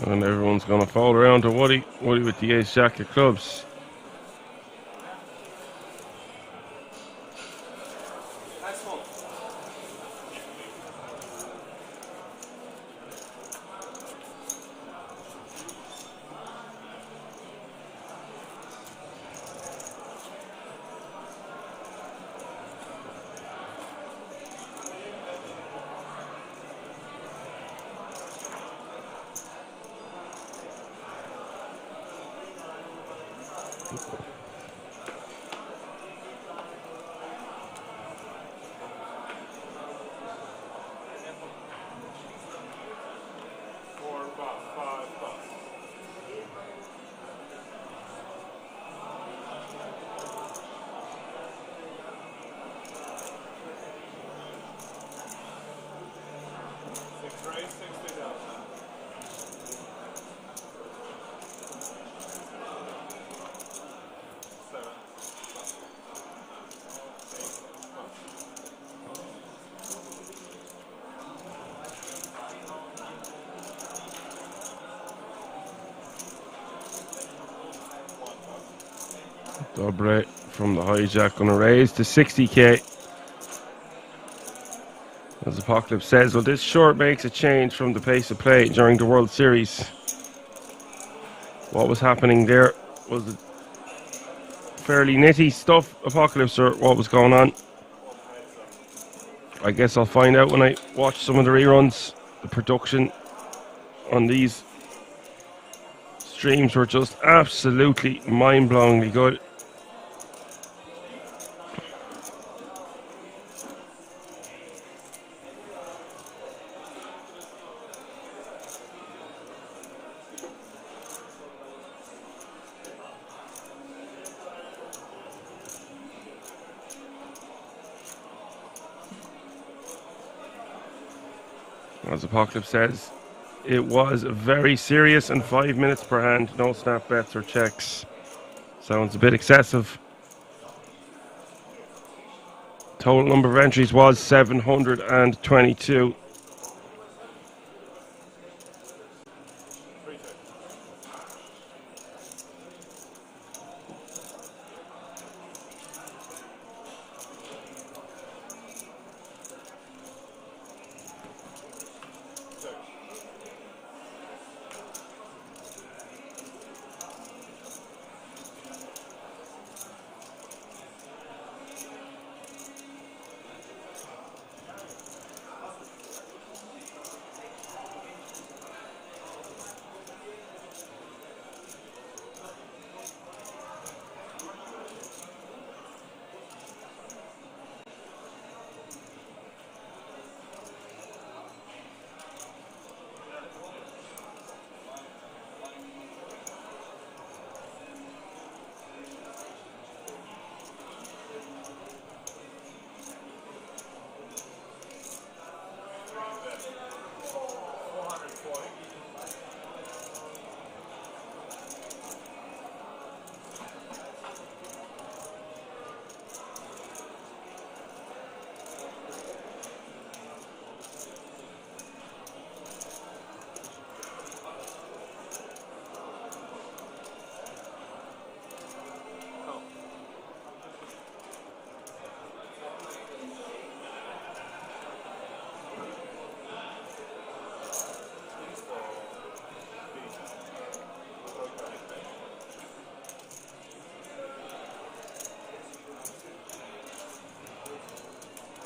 And everyone's going to fold around to Woody. Woody with the ace jack of clubs. Dobre from the hijack going to raise to 60k. As Apocalypse says, well, this sure makes a change from the pace of play during the World Series. What was happening there? Was it fairly nitty stuff, Apocalypse, or what was going on? I guess I'll find out when I watch some of the reruns. The production on these streams were just absolutely mind-blowingly good. As Apocalypse says, it was very serious and 5 minutes per hand, no snap bets or checks. Sounds a bit excessive. Total number of entries was 722.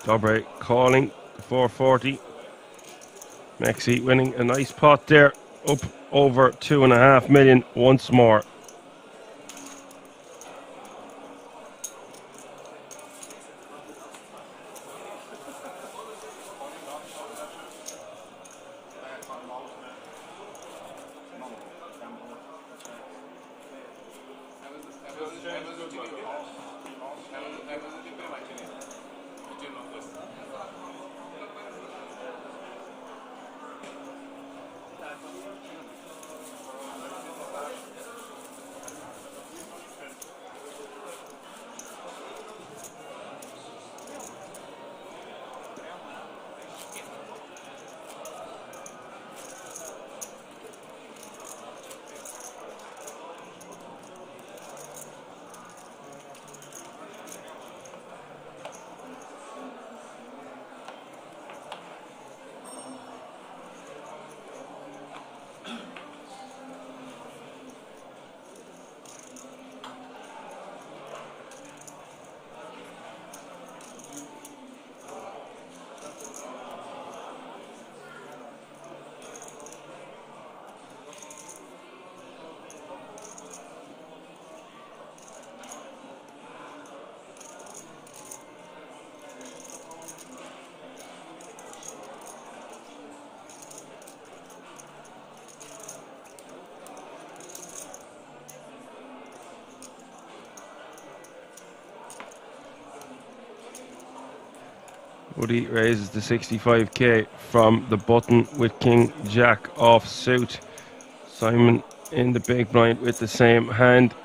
Dobre calling 440. Mexi winning a nice pot there, up over 2.5 million once more. Woody raises the 65k from the button with King Jack off suit. Simon in the big blind with the same hand.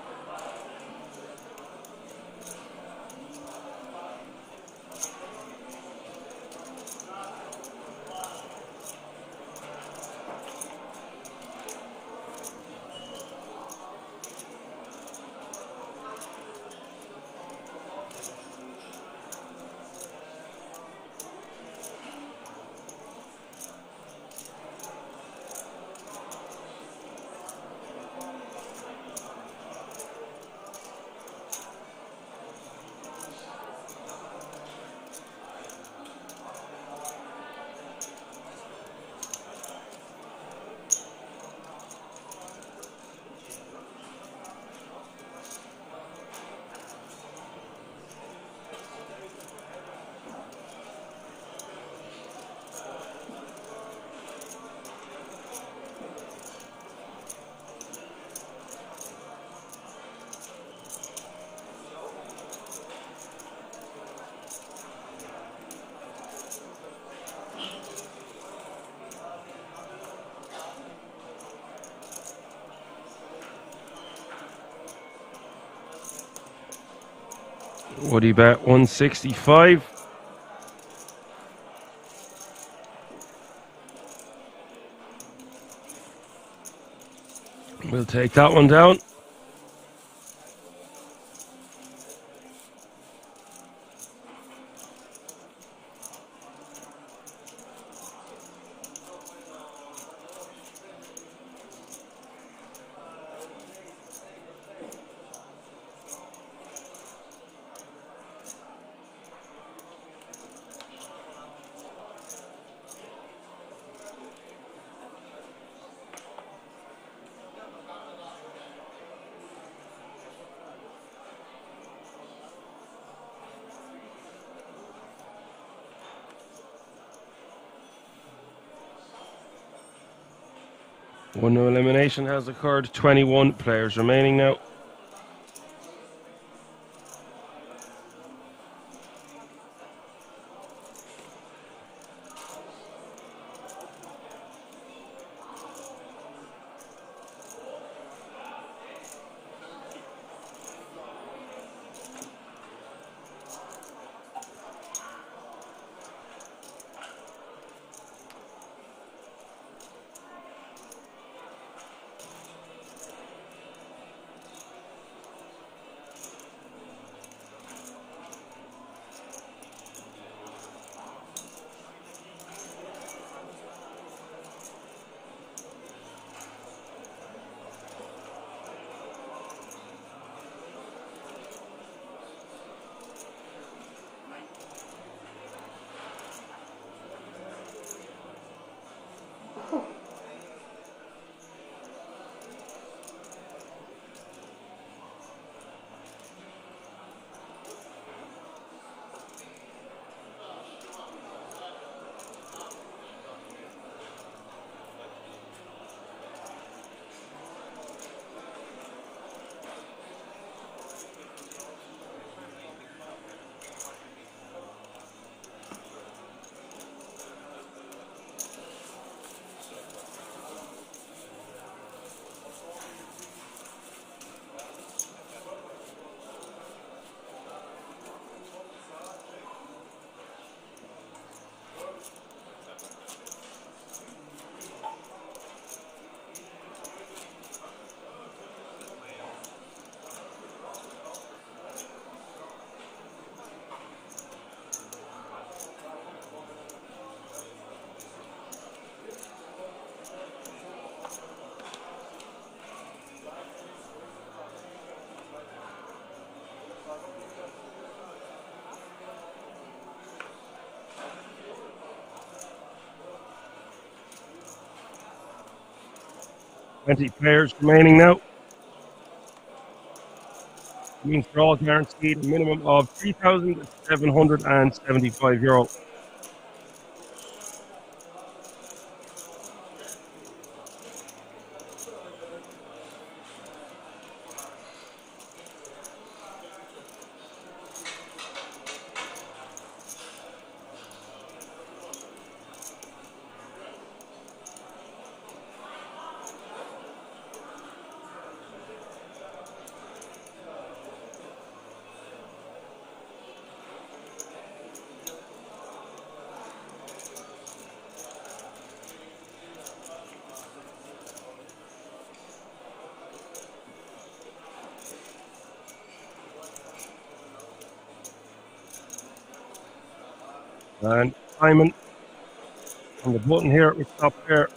Woody bet 165. We'll take that one down. One new elimination has occurred. 21 players remaining now. Twenty players remaining now. Means they're all guaranteed a minimum of €3,775. And Simon on the button here. We stop there.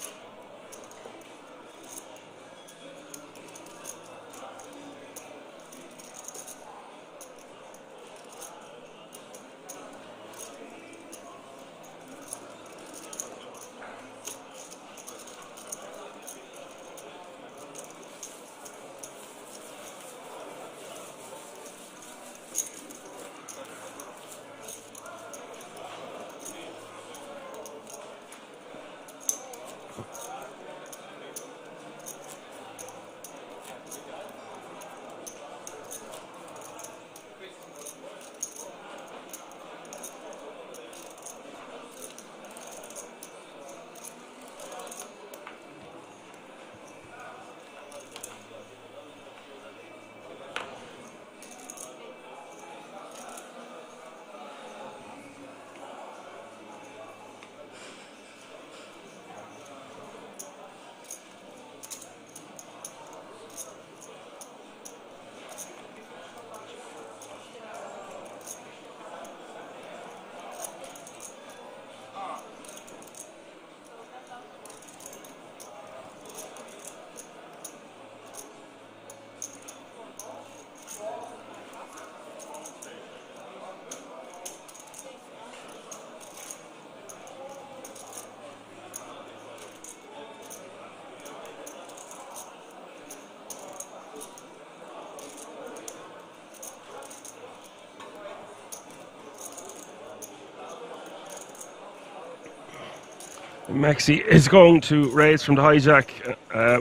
Maxi is going to raise from the hijack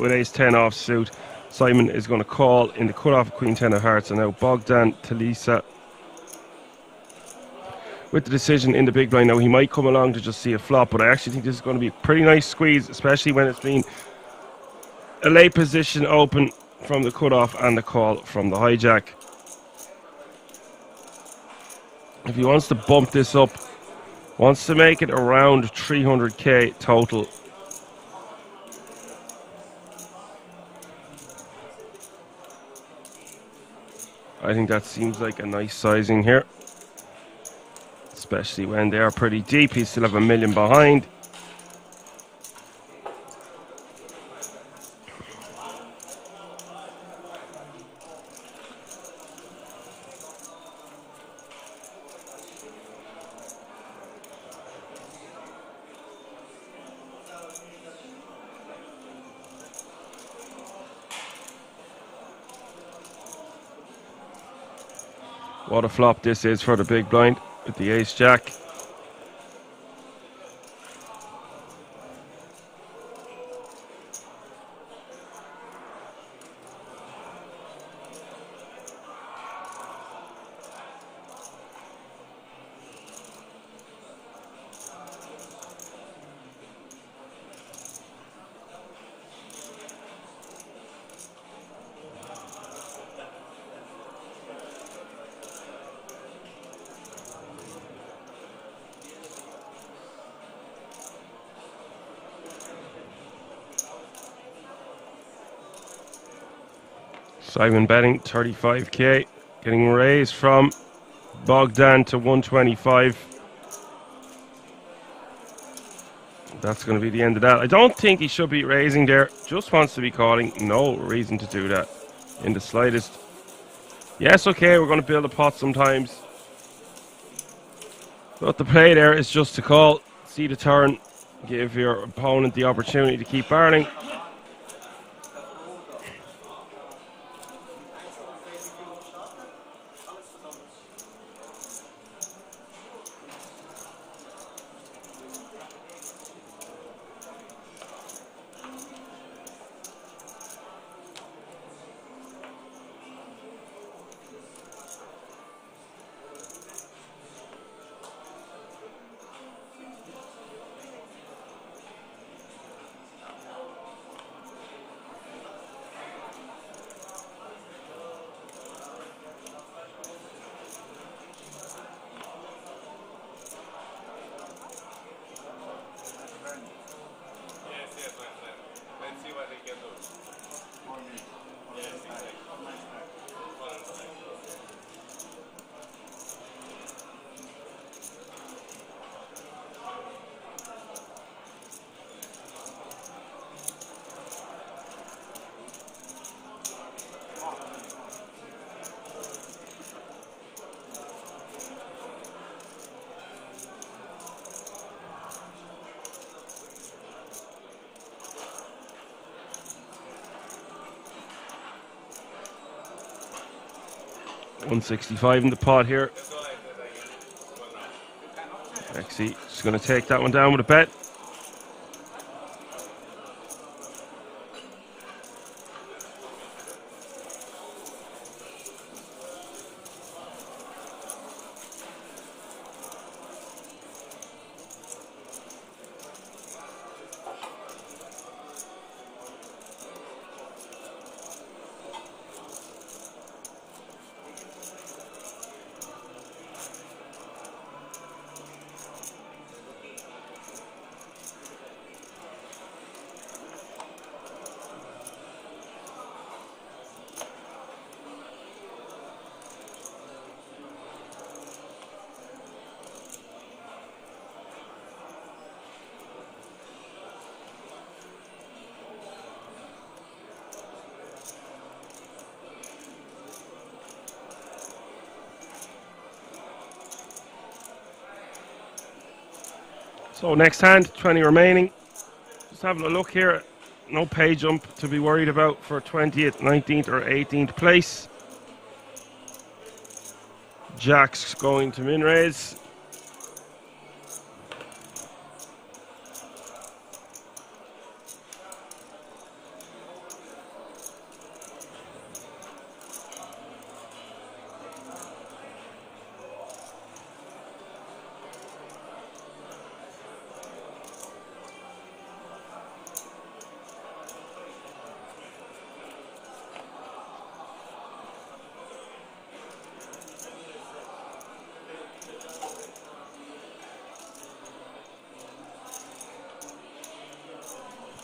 with ace 10 off suit. Simon is going to call in the cutoff queen 10 of hearts, and now Bogdan Talisa with the decision in the big blind. Now he might come along to just see a flop, but I actually think this is going to be a pretty nice squeeze, especially when it's been a late position open from the cutoff and the call from the hijack. If he wants to bump this up, wants to make it around 300k total, I think that seems like a nice sizing here, especially when they are pretty deep. He still have $1 million behind. What a flop this is for the big blind with the ace jack. Simon betting 35k, getting raised from Bogdan to 125. That's going to be the end of that. I don't think he should be raising there. Just wants to be calling. No reason to do that in the slightest. Yes, okay, we're going to build a pot sometimes. But the play there is just to call, see the turn, give your opponent the opportunity to keep barreling. 165 in the pot here. Actually, just going to take that one down with a bet. So next hand, 20 remaining. Just having a look here. No pay jump to be worried about for 20th, 19th or 18th place. Jack's going to min raise.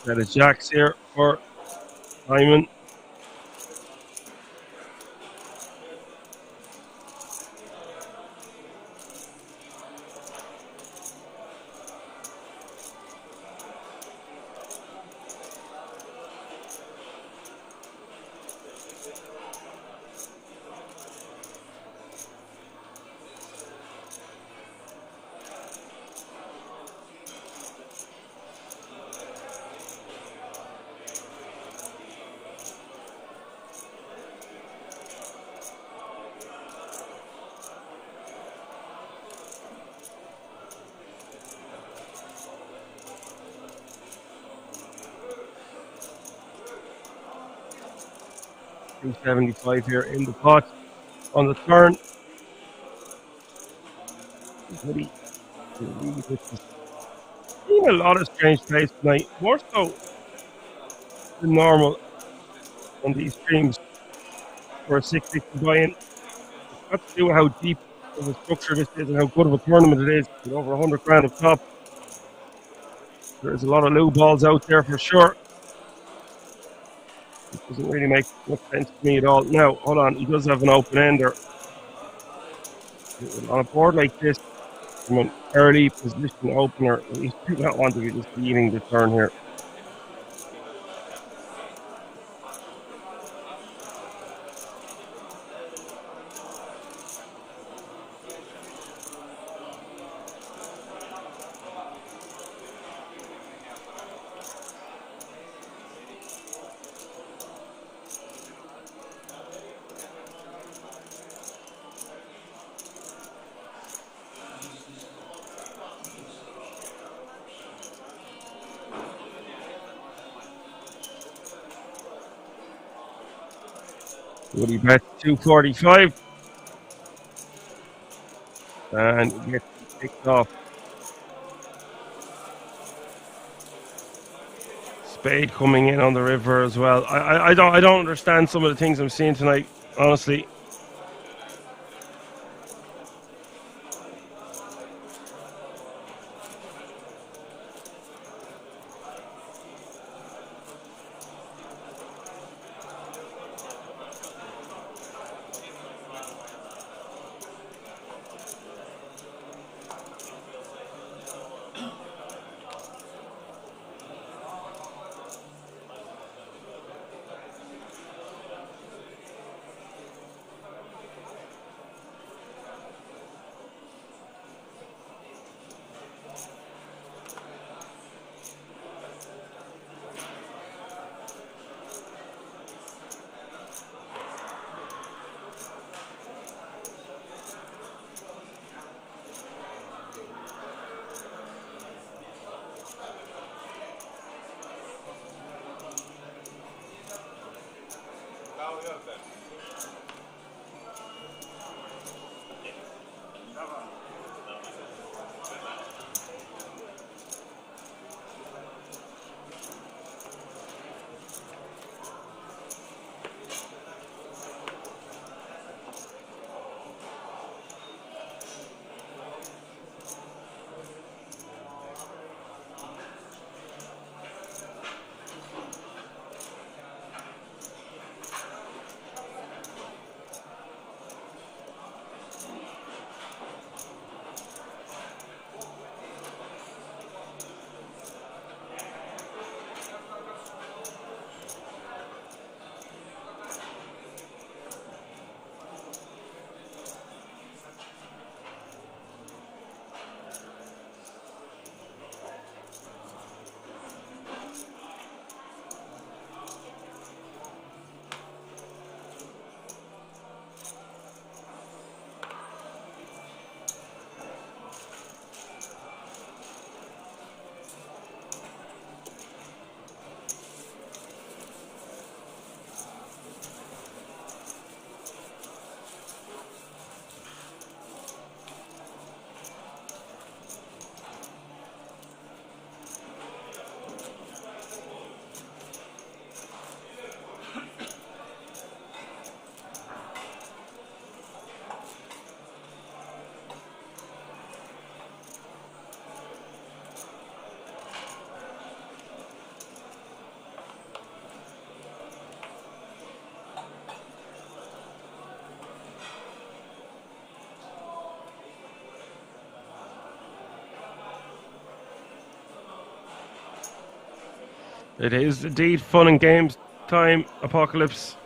That is Jack's here for Simon. $275 here in the pot on the turn. Seen a lot of strange plays tonight, more so than normal on these streams for a 660 buy-in. It's got to do with how deep of a structure this is and how good of a tournament it is with over 100 grand up top. There's a lot of low balls out there for sure. It doesn't really make much sense to me at all. Now, hold on, he does have an open ender. On a board like this, from an early position opener, you do not want to be just leaving the turn here. What do you bet? 245. And it gets picked off. Spade coming in on the river as well. I don't understand some of the things I'm seeing tonight, honestly. It is indeed fun and games time, Apocalypse.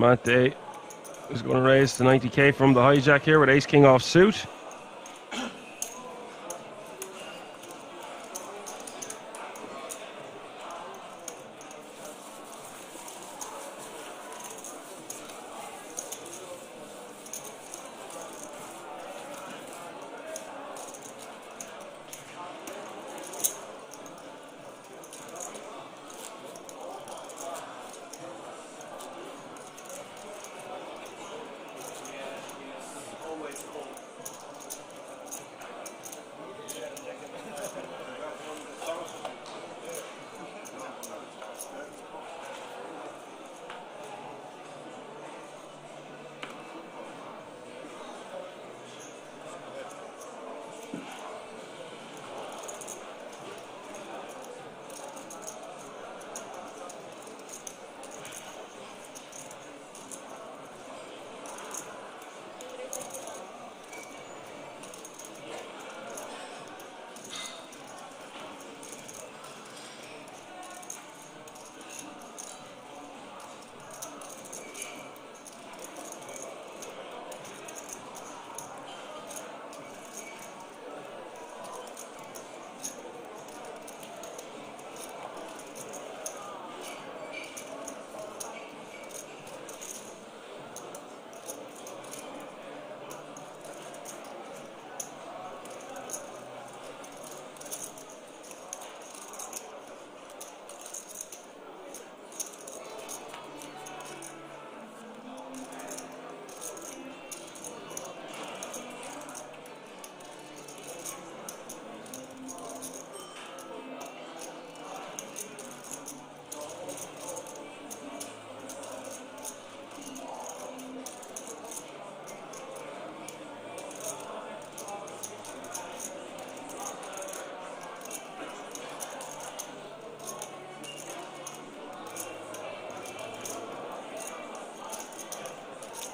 Matt Day is going to raise to 90k from the hijack here with ace king off suit.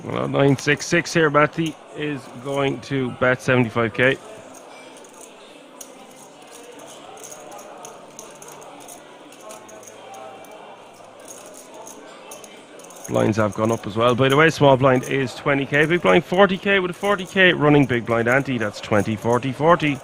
Well, 966 here, Matty is going to bet 75k. Blinds have gone up as well. By the way, small blind is 20k, big blind 40k with a 40k running big blind ante. That's 20, 40, 40.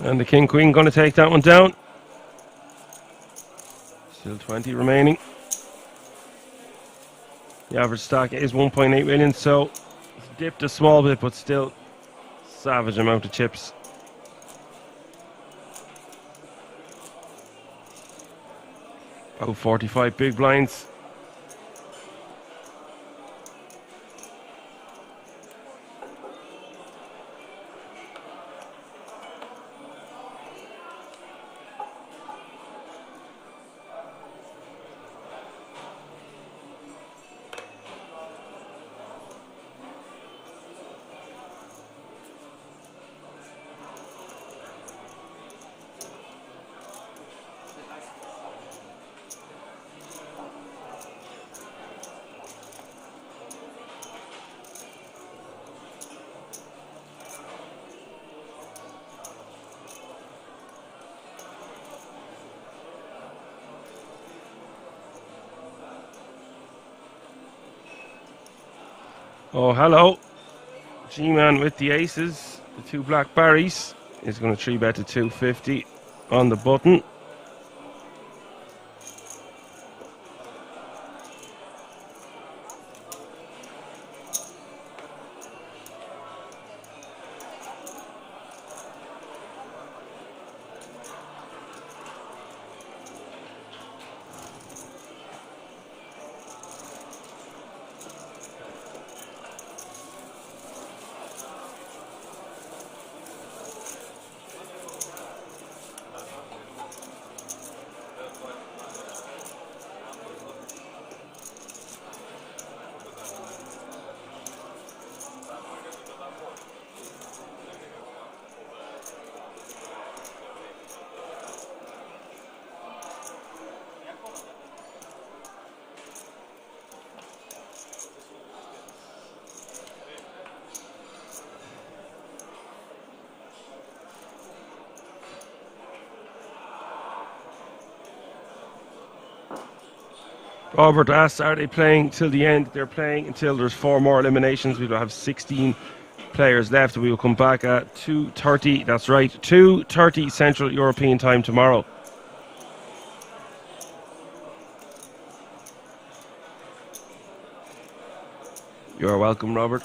And the King Queen going to take that one down. Still 20 remaining. The average stack is 1.8 million, so it's dipped a small bit, but still savage amount of chips. About 45 big blinds. Oh, hello. G-Man with the aces. The two black berries is going to 3-bet to 250 on the button. Robert asks, are they playing till the end? They're playing until there's 4 more eliminations. We will have 16 players left. We will come back at 2:30. That's right, 2:30 Central European time tomorrow. You're welcome, Robert.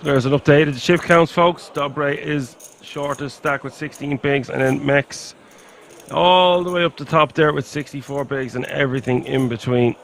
So there's an update of the shift counts, folks. Dobre is shortest stack with 16 bigs, and then Mex all the way up the top there with 64 bigs and everything in between.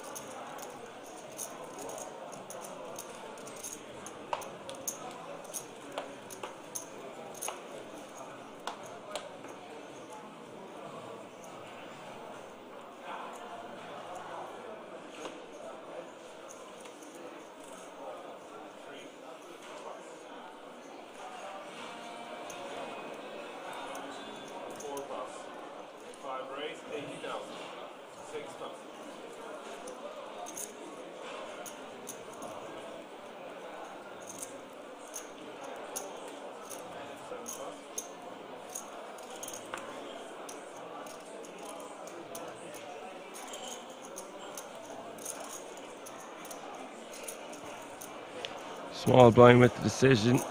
Small blind with the decision,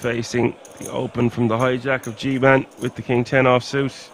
facing the open from the hijack of G-Man with the King 10 offsuit.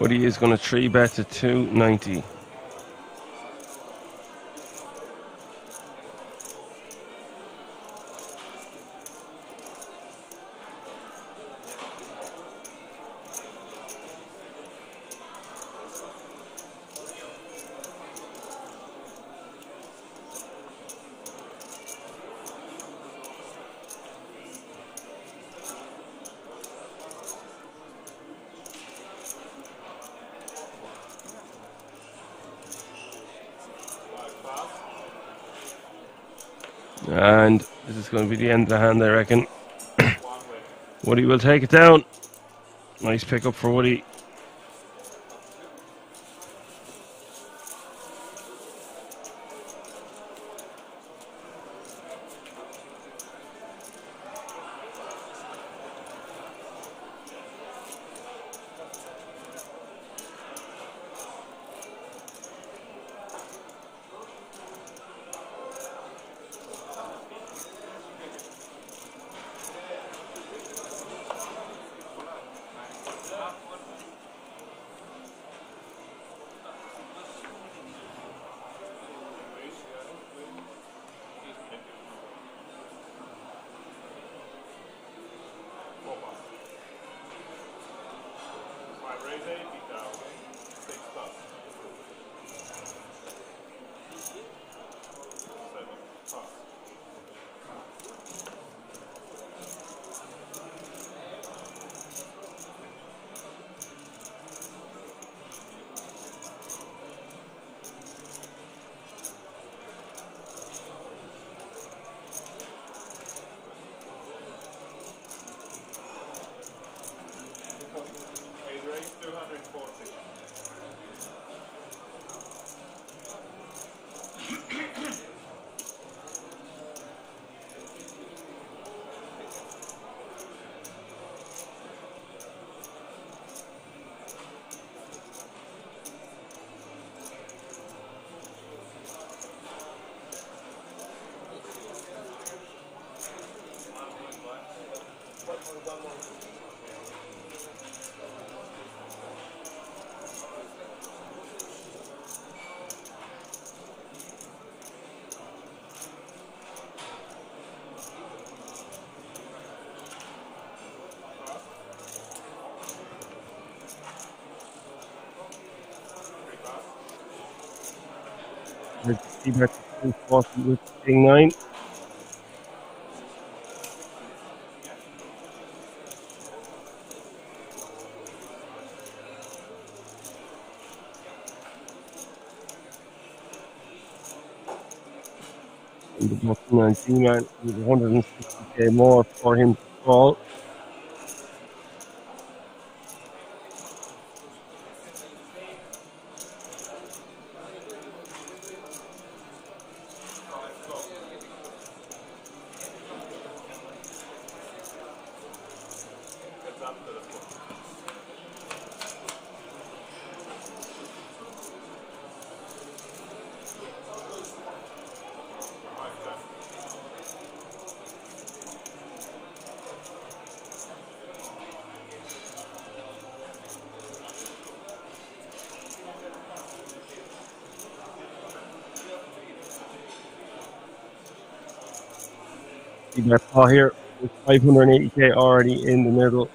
Woody is going to 3-bet to 290. And this is going to be the end of the hand, I reckon. Woody will take it down. Nice pickup for Woody. With King 9. And the booking on G-Man is 160k more for him to call. See that paw here with 580k already in the middle.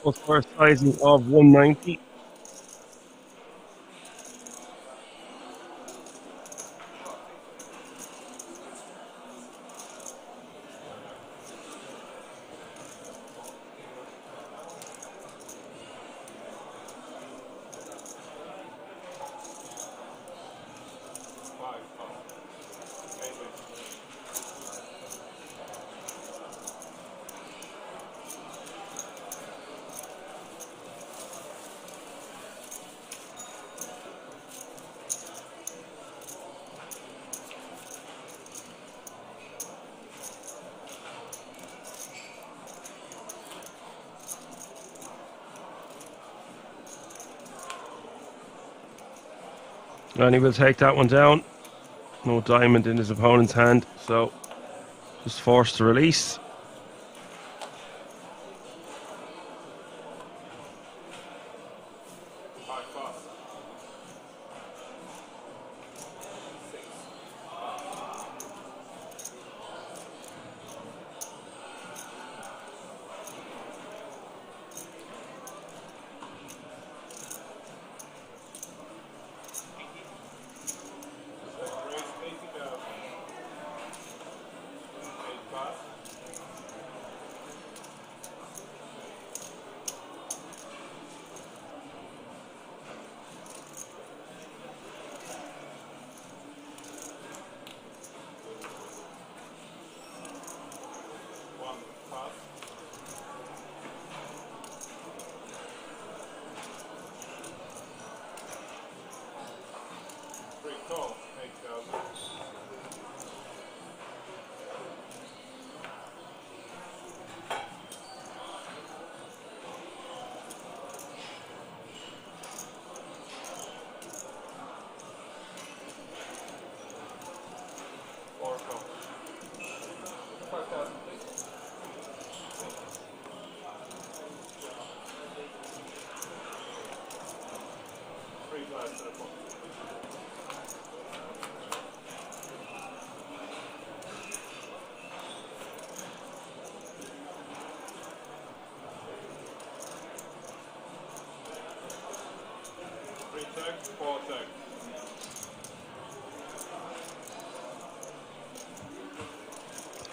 Plus for a sizing of 190. And he will take that one down. No diamond in his opponent's hand, so just forced to release.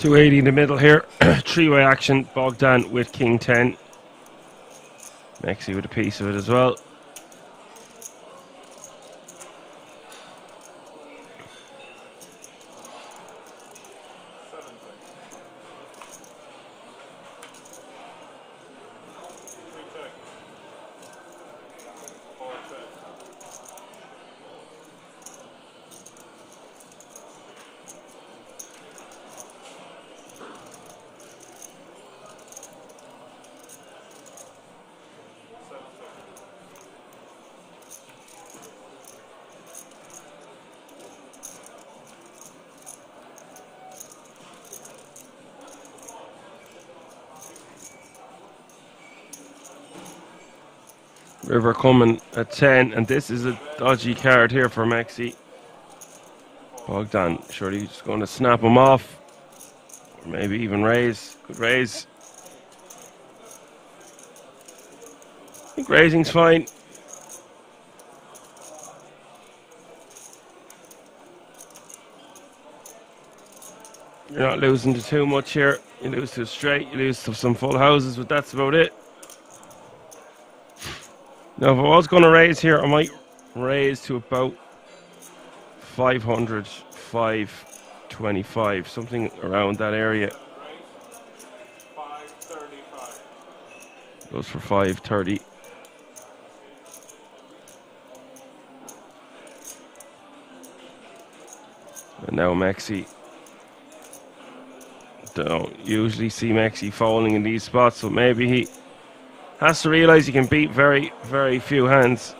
$280 in the middle here. Three-way action. Bogdan with King 10. Mexi with a piece of it as well. River coming at 10, and this is a dodgy card here for Maxi. Bogdan, surely he's going to snap him off. Or maybe even raise. Good raise. I think raising's fine. You're not losing to too much here. You lose to a straight, you lose to some full houses, but that's about it. Now, if I was going to raise here, I might raise to about 500, 525, something around that area. Goes for 530. And now Maxi. Don't usually see Maxi falling in these spots, so maybe he has to realize he can beat very, very few hands.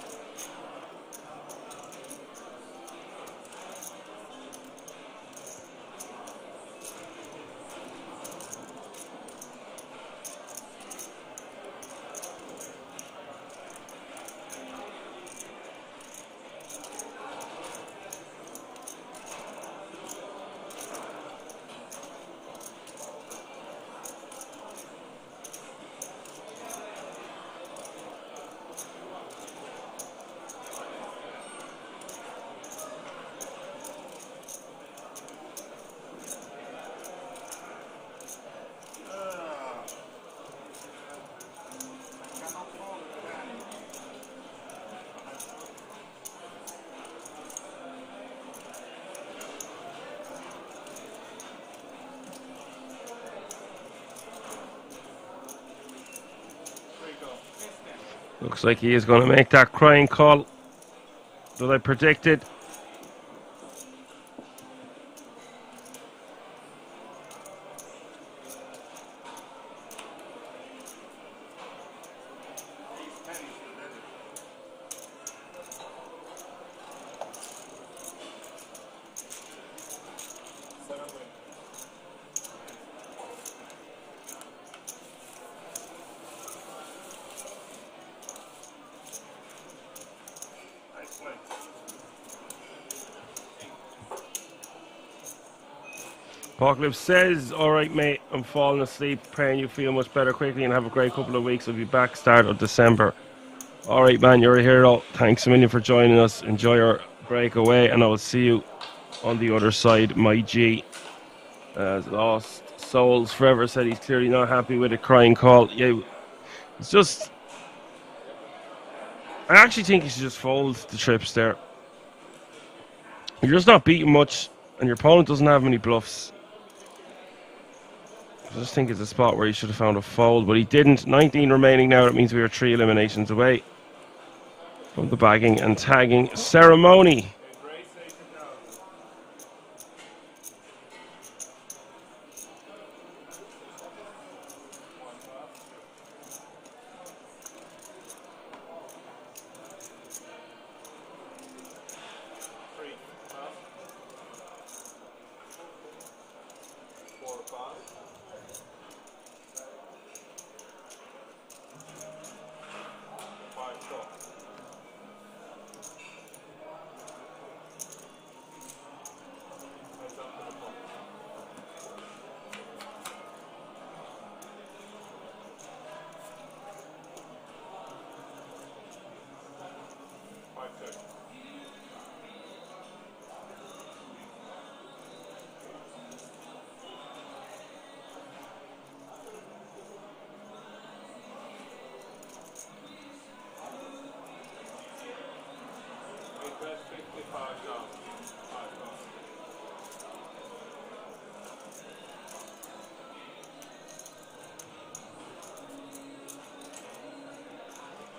Looks like he is going to make that crying call that I predicted. Apocalypse says, alright mate, I'm falling asleep, praying you feel much better quickly and have a great couple of weeks. I'll be back start of December. Alright man, you're a hero. Thanks a million for joining us. Enjoy your break away and I will see you on the other side, my G. Lost Souls Forever said he's clearly not happy with a crying call. Yeah, it's just... I actually think he should just fold the trips there. You're just not beating much and your opponent doesn't have many bluffs. I just think it's a spot where he should have found a fold, but he didn't. 19 remaining now. That means we are 3 eliminations away from the bagging and tagging ceremony.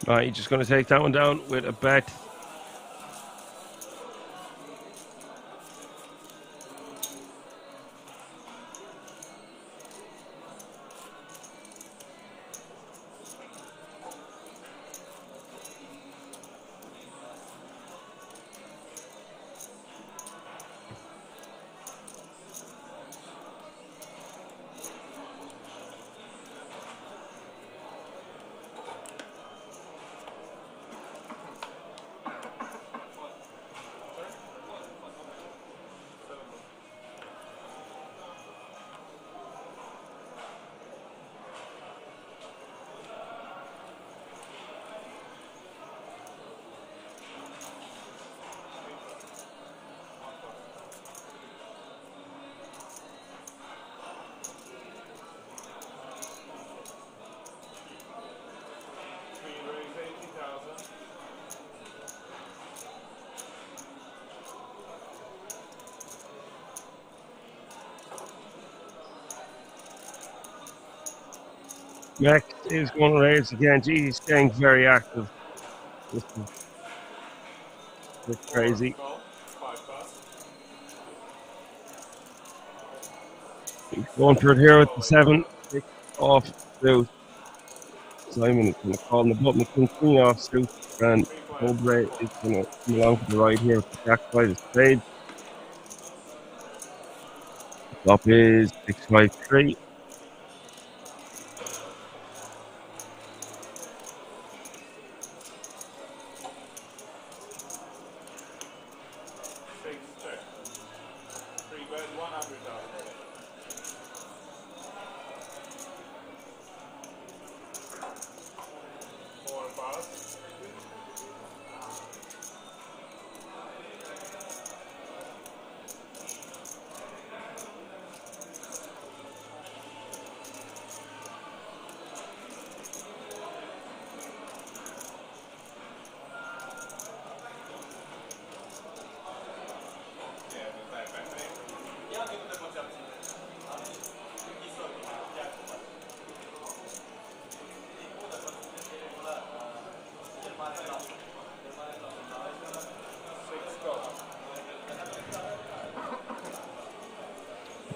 Right, you're just going to take that one down with a bet. Max is going to raise again. Geez, he's staying very active. This is a bit crazy. He's going for it here with the 7. 6 off suit. Simon is going to call the button. King Queen off suit. And Mowbray is going to come along to the right here with the jack side of spades. Flop is 6-5-3.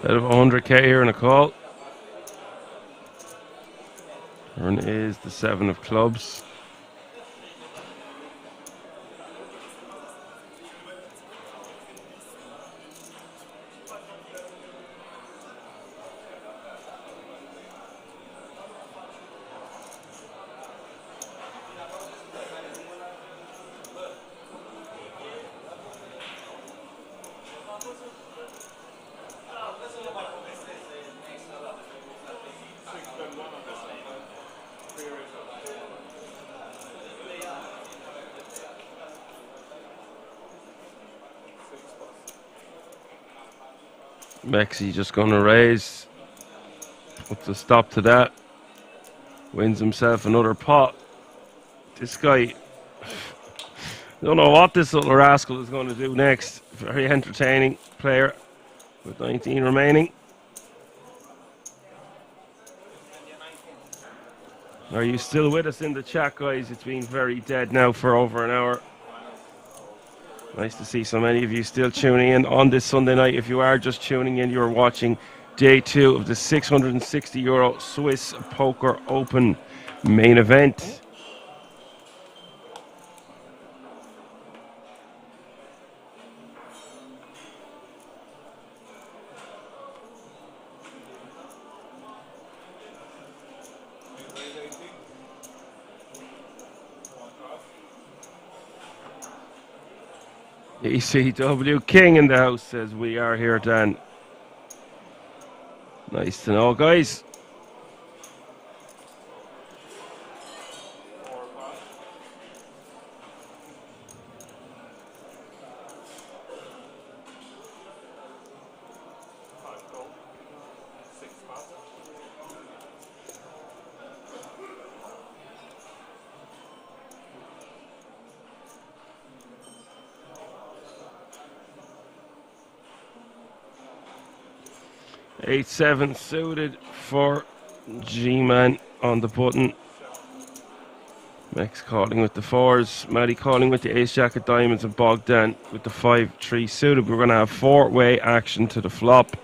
Bit of 100k here in a call. Turn is the 7 of clubs. Mexi just going to raise. Puts a stop to that. Wins himself another pot. This guy, don't know what this little rascal is going to do next. Very entertaining player with 19 remaining. Are you still with us in the chat, guys? It's been very dead now for over an hour. Nice to see so many of you still tuning in on this Sunday night. If you are just tuning in, you're watching day 2 of the €660 Swiss Poker Open main event. ECW King in the house says we are here, Dan. Nice to know, guys. Eight, 7 suited for G-Man on the button. Max calling with the 4s. Matty calling with the ace jack of diamonds, and Bogdan with the 5-3 suited. We're going to have 4-way action to the flop.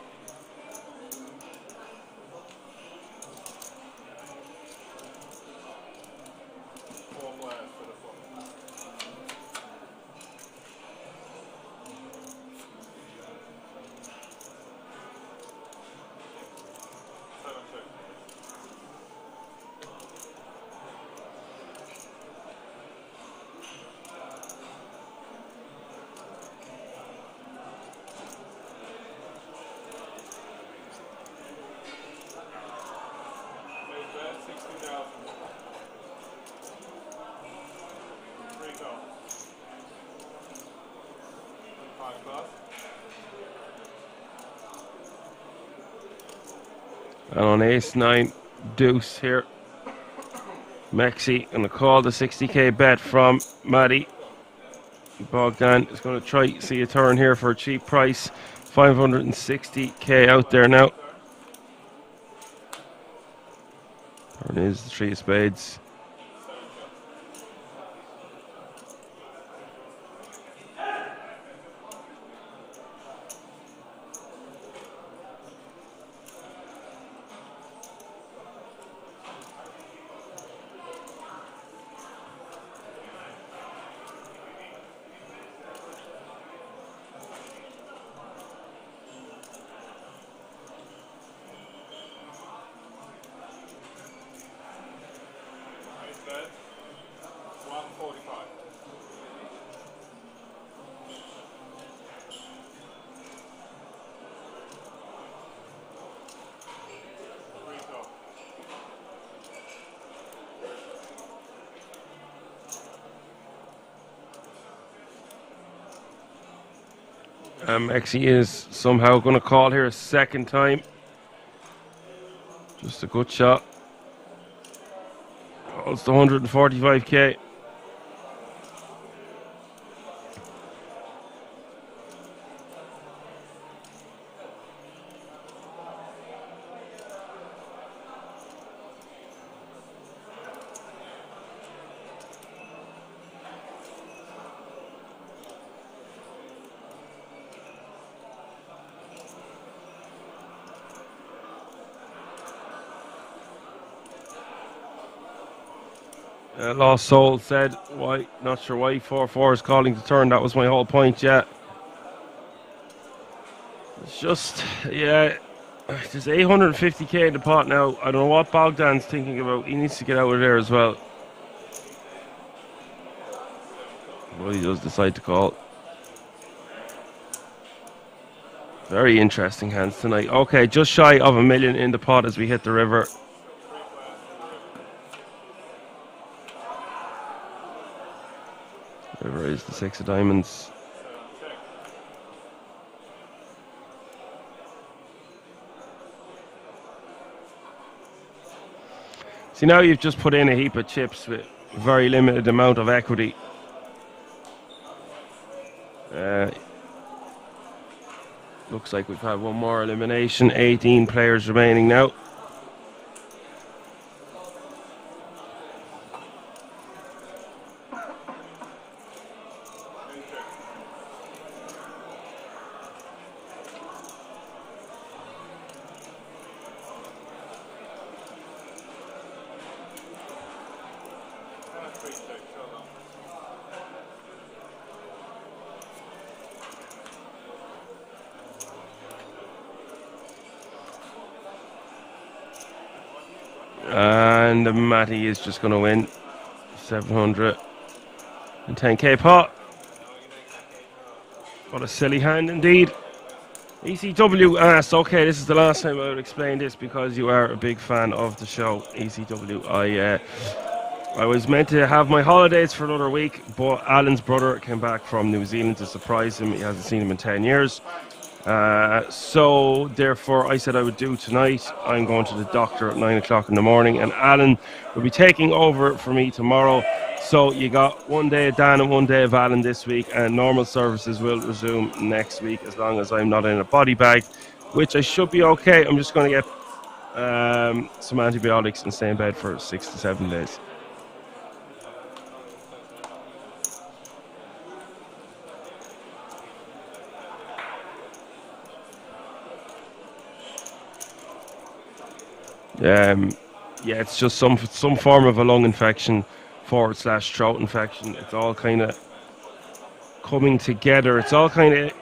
And on ace-9 deuce here, Mexi going to call the 60k bet from Matty. Bogdan is going to try see a turn here for a cheap price. 560k out there now. Turn is the 3 of spades. Exy is somehow going to call here a second time. Just a good shot. Calls to 145k. Lost Soul said, "Why? Not sure why 4-4 is calling the turn." That was my whole point. Yeah, it's just there's 850k in the pot now. I don't know what Bogdan's thinking about. He needs to get out of there as well. Well, he does decide to call. Very interesting hands tonight. Okay, just shy of $1 million in the pot as we hit the river. River is the 6 of diamonds. See, now you've just put in a heap of chips with very limited amount of equity. Looks like we've had one more elimination. 18 players remaining now. And Matty is just going to win 710k pot. What a silly hand indeed. ECW asked, okay, this is the last time I would explain this because you are a big fan of the show. ECW, I was meant to have my holidays for another week, but Alan's brother came back from New Zealand to surprise him. He hasn't seen him in 10 years. So therefore I said I would do tonight. I'm going to the doctor at 9 o'clock in the morning, and Alan will be taking over for me tomorrow. So you got one day of Dan and one day of Alan this week, and normal services will resume next week as long as I'm not in a body bag, which I should be okay. I'm just going to get some antibiotics and stay in bed for 6 to 7 days. Yeah, it's just some form of a lung infection / throat infection. It's all kind of coming together. It's all kind of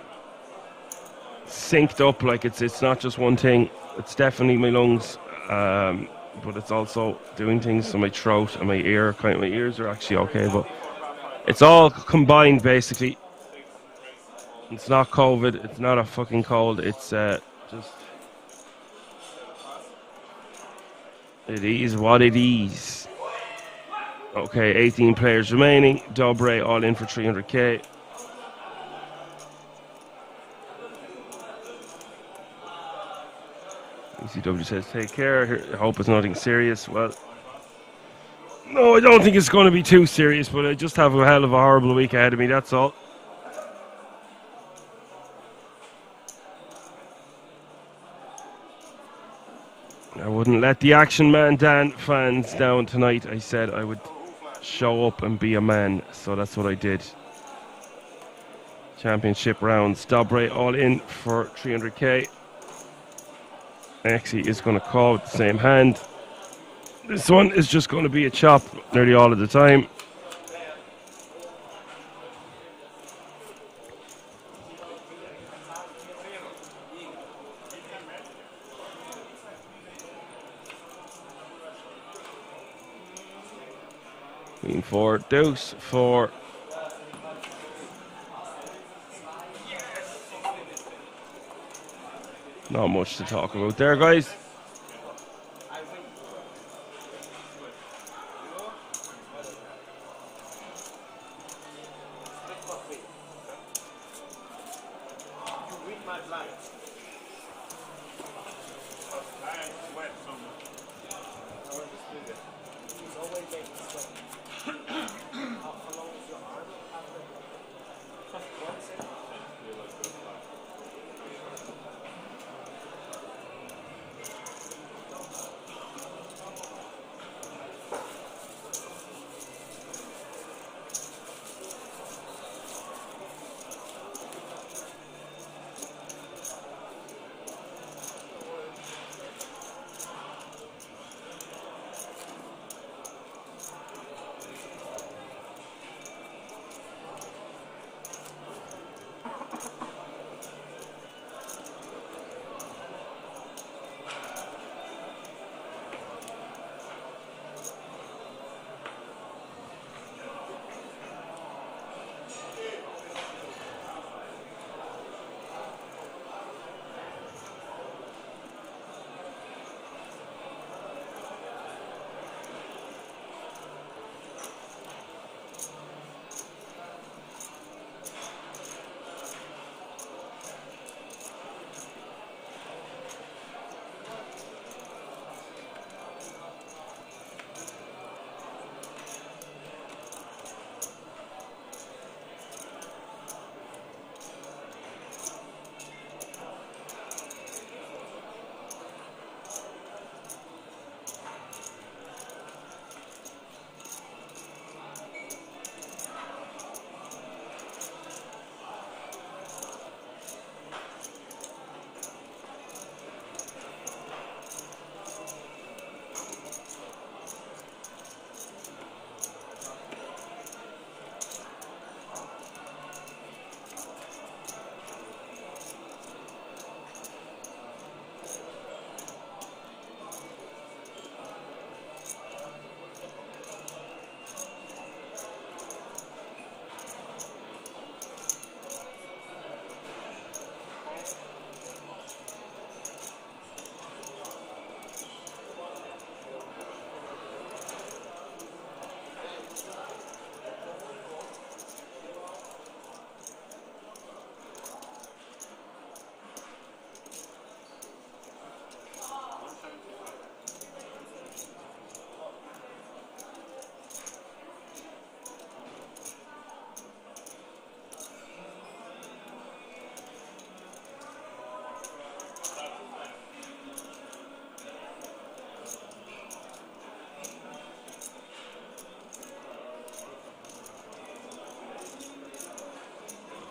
synced up. Like it's not just one thing. It's definitely my lungs, but it's also doing things to my throat and my ear. Kind of my ears are actually okay, but it's all combined basically. It's not COVID. It's not a fucking cold. It's just. It is what it is. Okay, 18 players remaining. Dobre all in for 300k. ECW says take care. I hope it's nothing serious. Well, no, I don't think it's going to be too serious, but I just have a hell of a horrible week ahead of me, that's all. I wouldn't let the Action Man Dan fans down tonight. I said I would show up and be a man, so that's what I did. Championship rounds. Dobre all in for 300k. Exy is going to call with the same hand. This one is just going to be a chop nearly all of the time. Queen 4, deuce 4. Not much to talk about there, guys.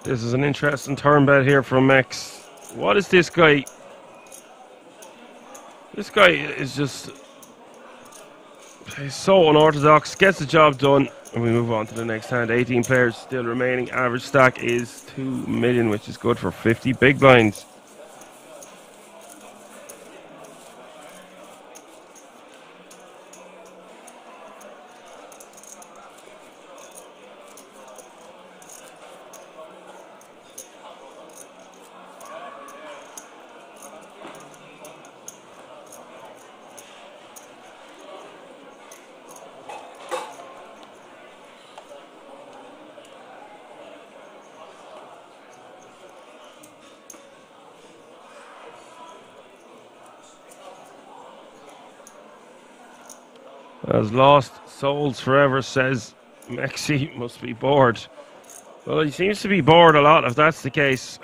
This is an interesting turn bet here from Mex. What is this guy? This guy is just... he's so unorthodox. Gets the job done. And we move on to the next hand. 18 players still remaining. Average stack is 2 million, which is good for 50 big blinds. As lost souls forever, says Mexi must be bored. Well, he seems to be bored a lot if that's the case.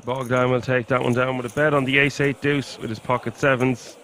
Bogdan will take that one down with a bet on the ace-8 deuce with his pocket sevens.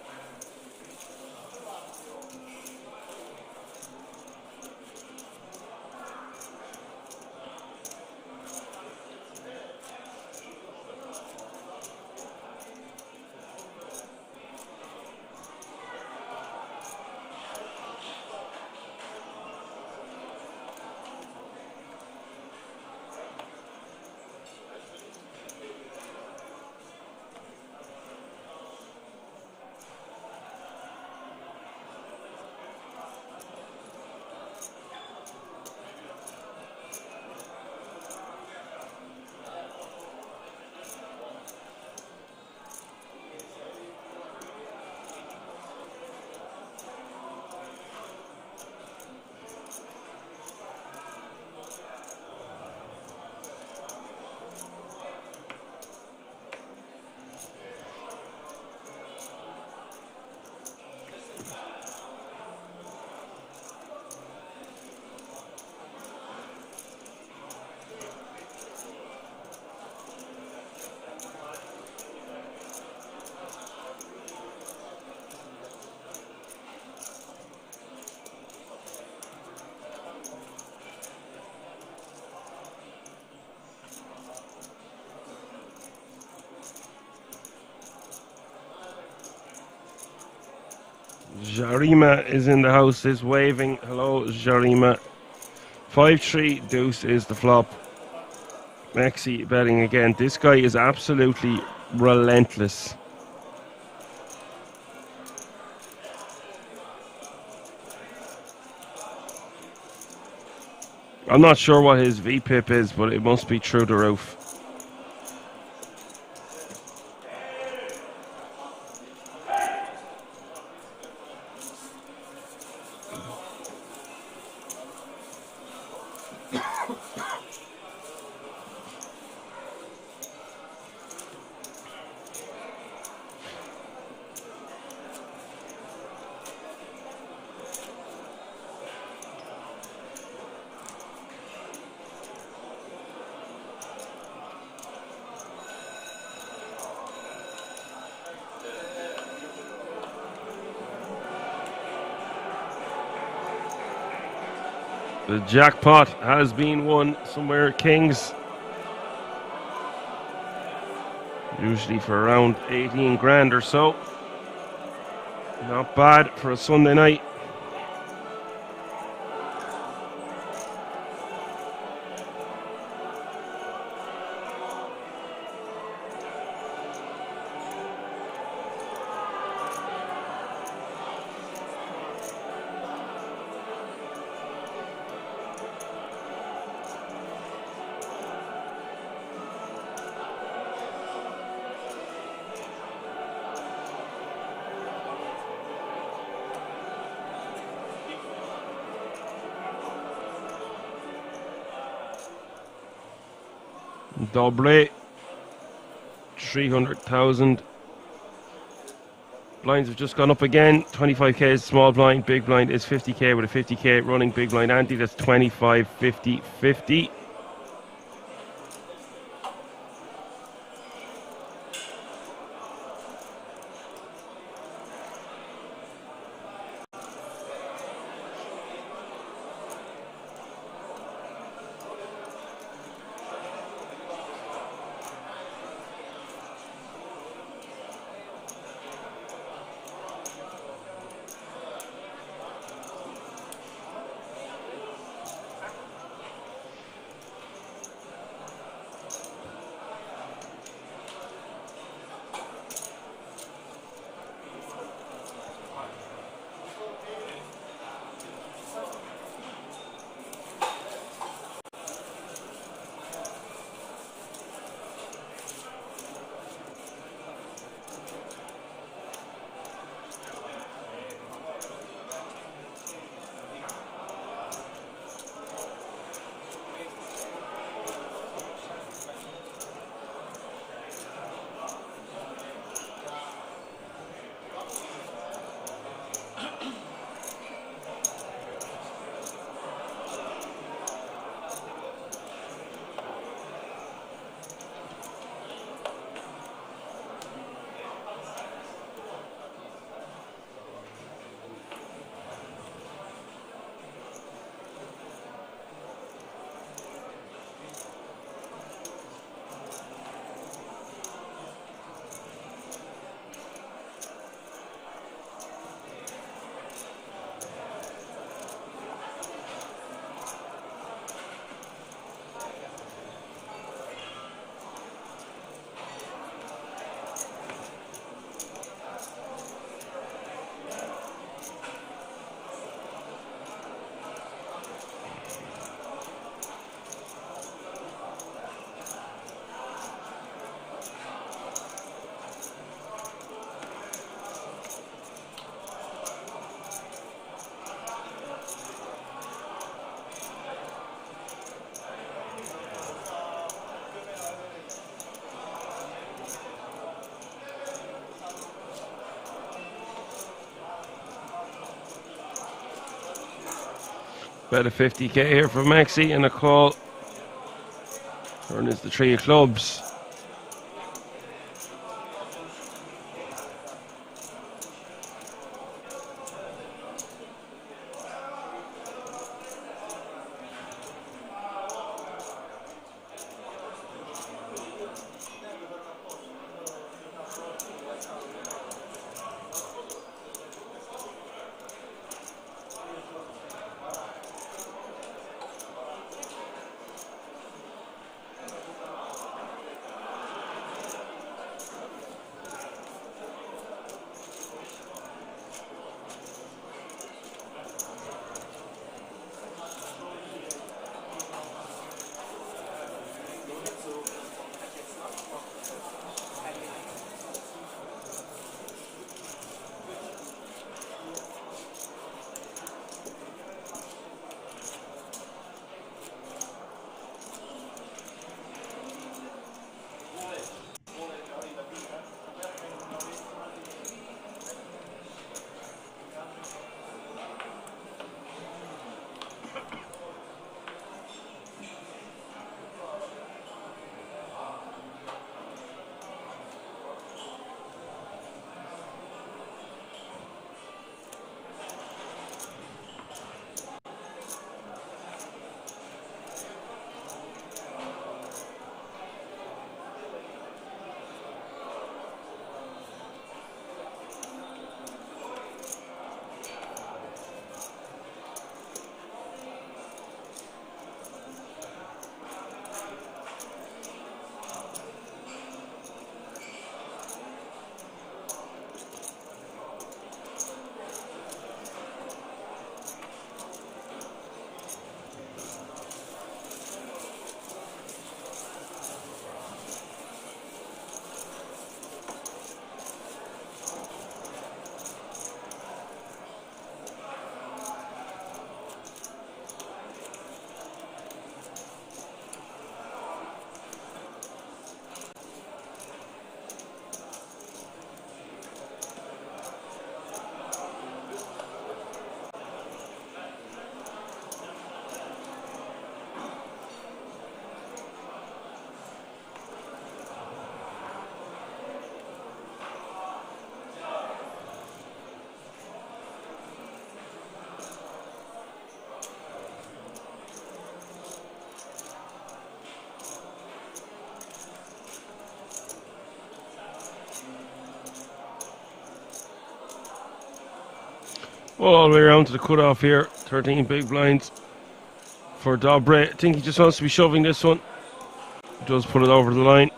Jarima is in the house, is waving. Hello, Jarima. 5-3 deuce is the flop. Mexi betting again. This guy is absolutely relentless. I'm not sure what his VPIP is, but it must be through the roof. The jackpot has been won somewhere at Kings. Usually for around 18 grand or so. Not bad for a Sunday night. Doble 300,000. Blinds have just gone up again. 25k is small blind, big blind is 50k with a 50k running big blind ante. That's 25, 50, 50. Bet a 50k here for Maxi and a call. Turn is the 3 of clubs. All the way around to the cutoff here. 13 big blinds for Dobre. I think he just wants to be shoving this one. He does put it over the line.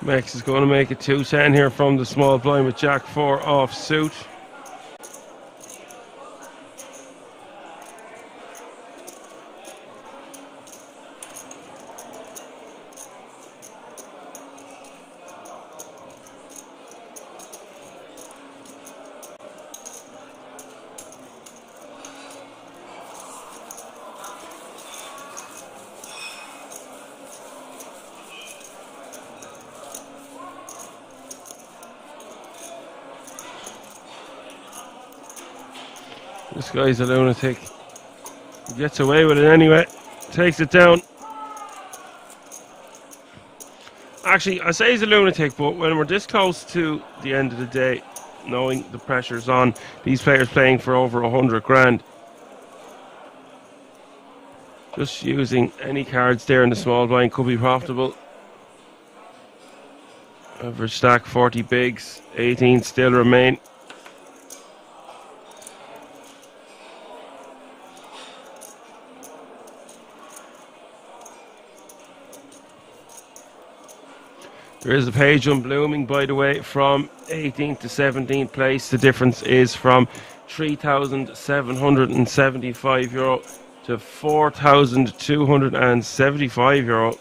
Max is going to make it 2-10 here from the small blind with Jack 4 off suit. This guy's a lunatic. He gets away with it anyway. Takes it down. Actually, I say he's a lunatic, but when we're this close to the end of the day, knowing the pressure's on, these players playing for over 100 grand, just using any cards there in the small blind could be profitable. Average stack 40 bigs, 18 still remain. There is a page unblooming, by the way, from 18th to 17th place. The difference is from €3,775 to €4,275.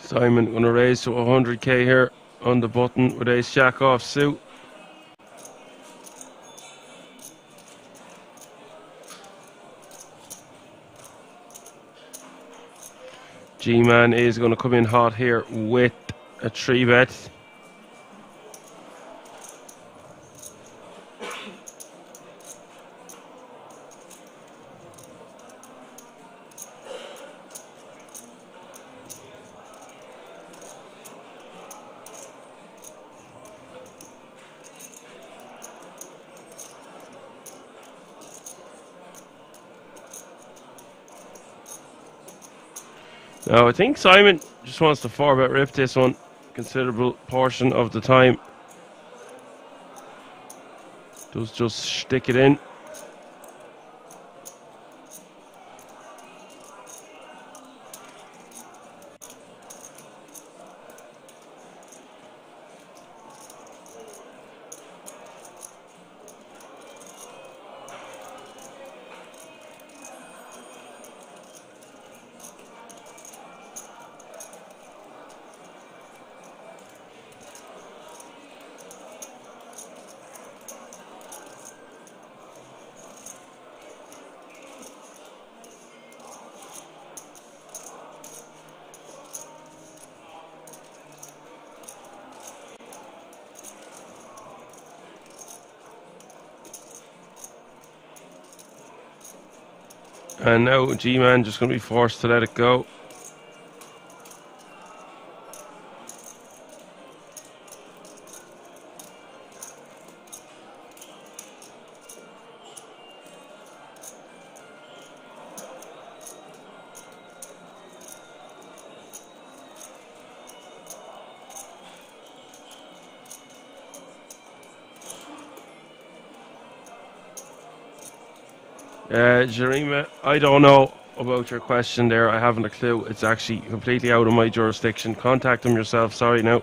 Simon going to raise to 100k here on the button with ace jack off suit. G-Man is going to come in hot here with a 3-bet. Now I think Simon just wants to 4-bet rip this one, considerable portion of the time. Does just stick it in. And now G-Man just going to be forced to let it go. Jarima, I don't know about your question there. I haven't a clue. It's actually completely out of my jurisdiction. Contact them yourself. Sorry, no.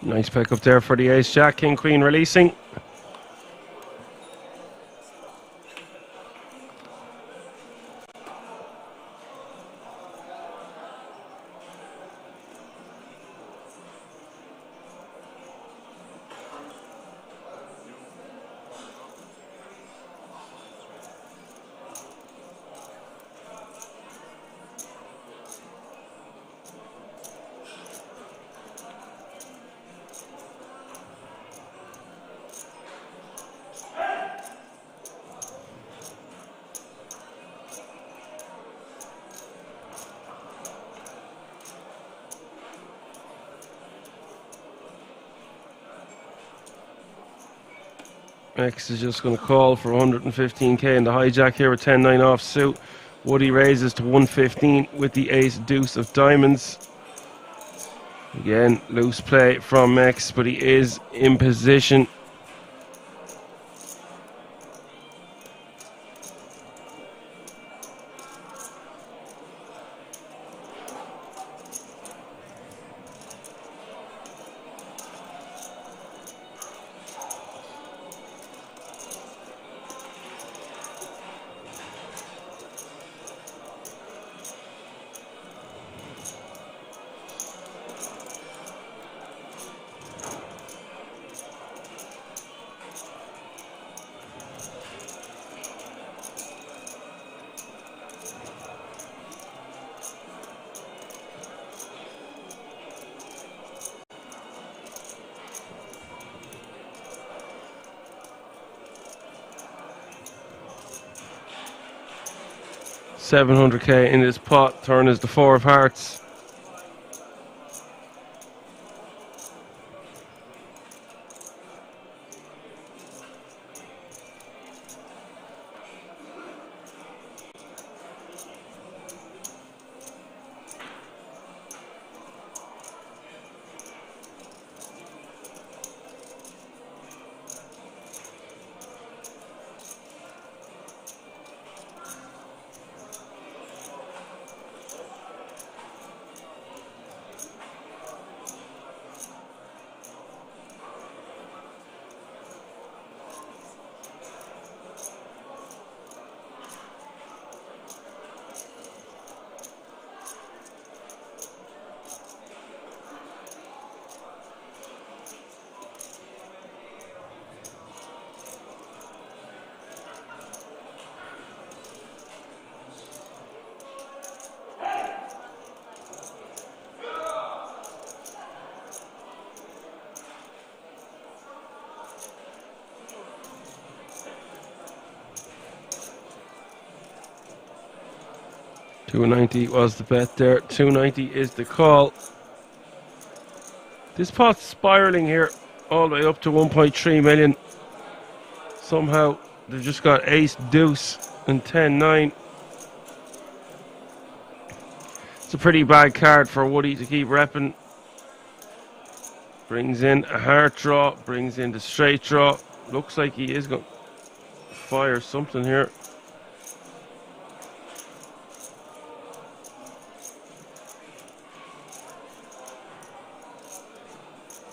Nice pick up there for the ace jack, king queen releasing. X is just going to call for 115k in the hijack here with 10-9 off suit. Woody raises to 115 with the ace deuce of diamonds. Again, loose play from X, but he is in position. $700k in this pot. Turn is the 4 of hearts. $290 was the bet there. $290 is the call. This pot's spiraling here all the way up to 1.3 million. Somehow they've just got ace deuce and 10-9. It's a pretty bad card for Woody to keep repping. Brings in a heart draw, brings in the straight draw. Looks like he is going to fire something here.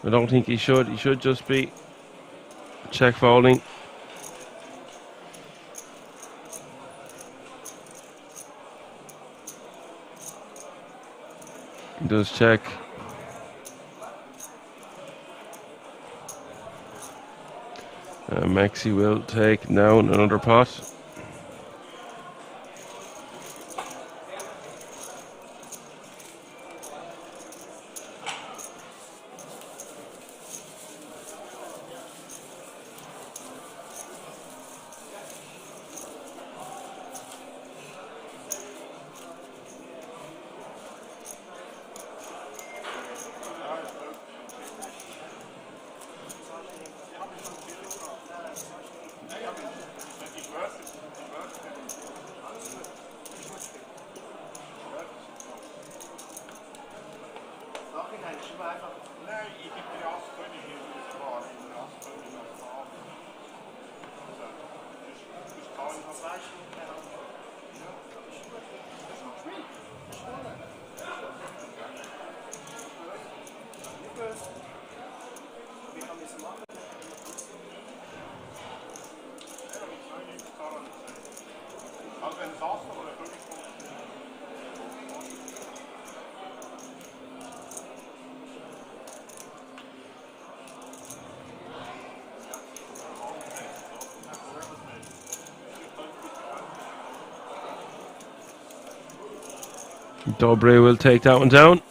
I don't think he should. He should just be check folding. He does check. Maxi will take down another pot. Dobre will take that one down.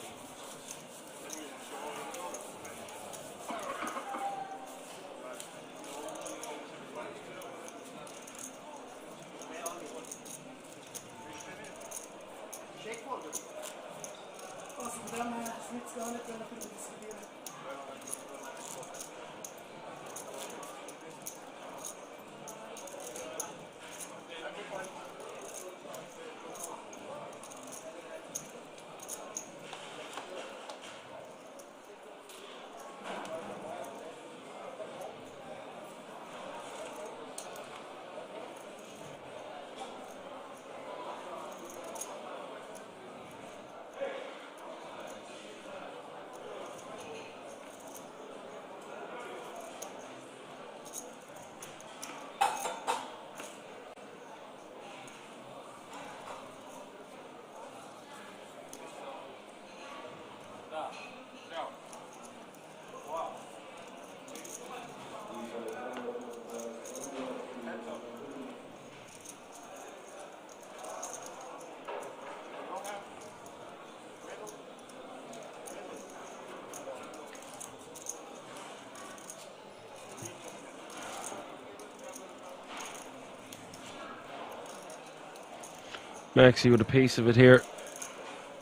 Maxi with a piece of it here.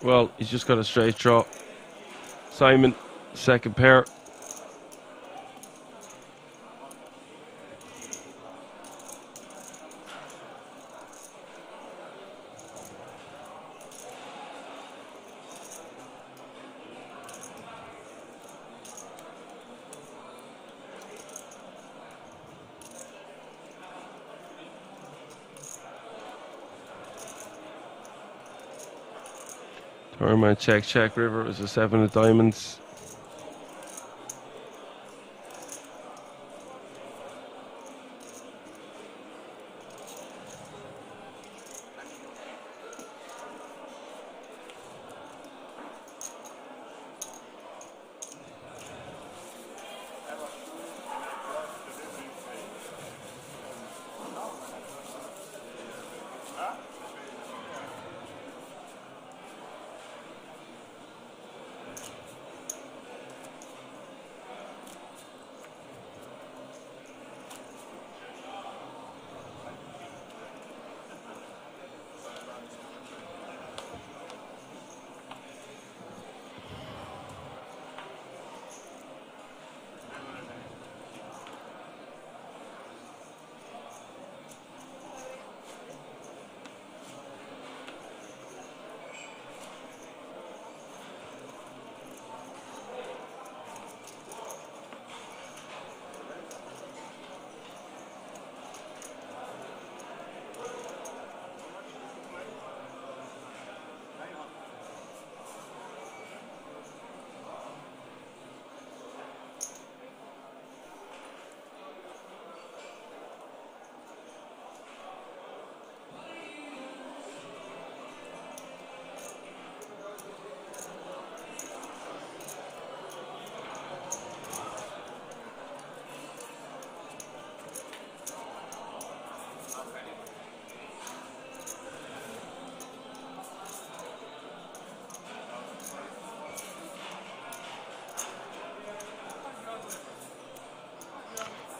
Well, he's just got a straight draw. Simon, second pair. Tournament check river was a 7 of diamonds.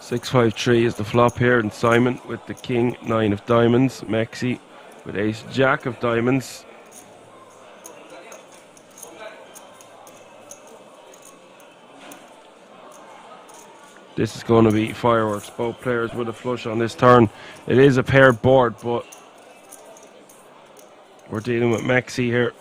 Six, 5, 3 is the flop here, and Simon with the king, 9 of diamonds. Maxi with ace, jack of diamonds. This is going to be fireworks. Both players with a flush on this turn. It is a paired board, but we're dealing with Maxi here.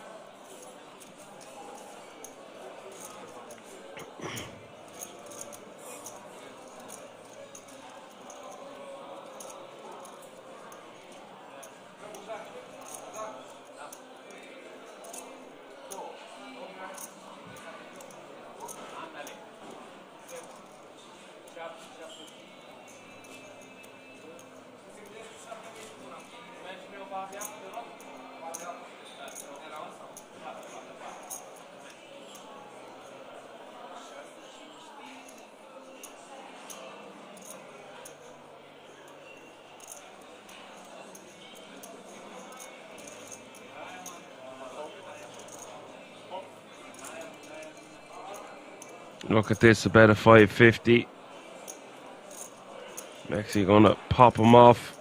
Look at this, about a 550. Mexi gonna pop him off.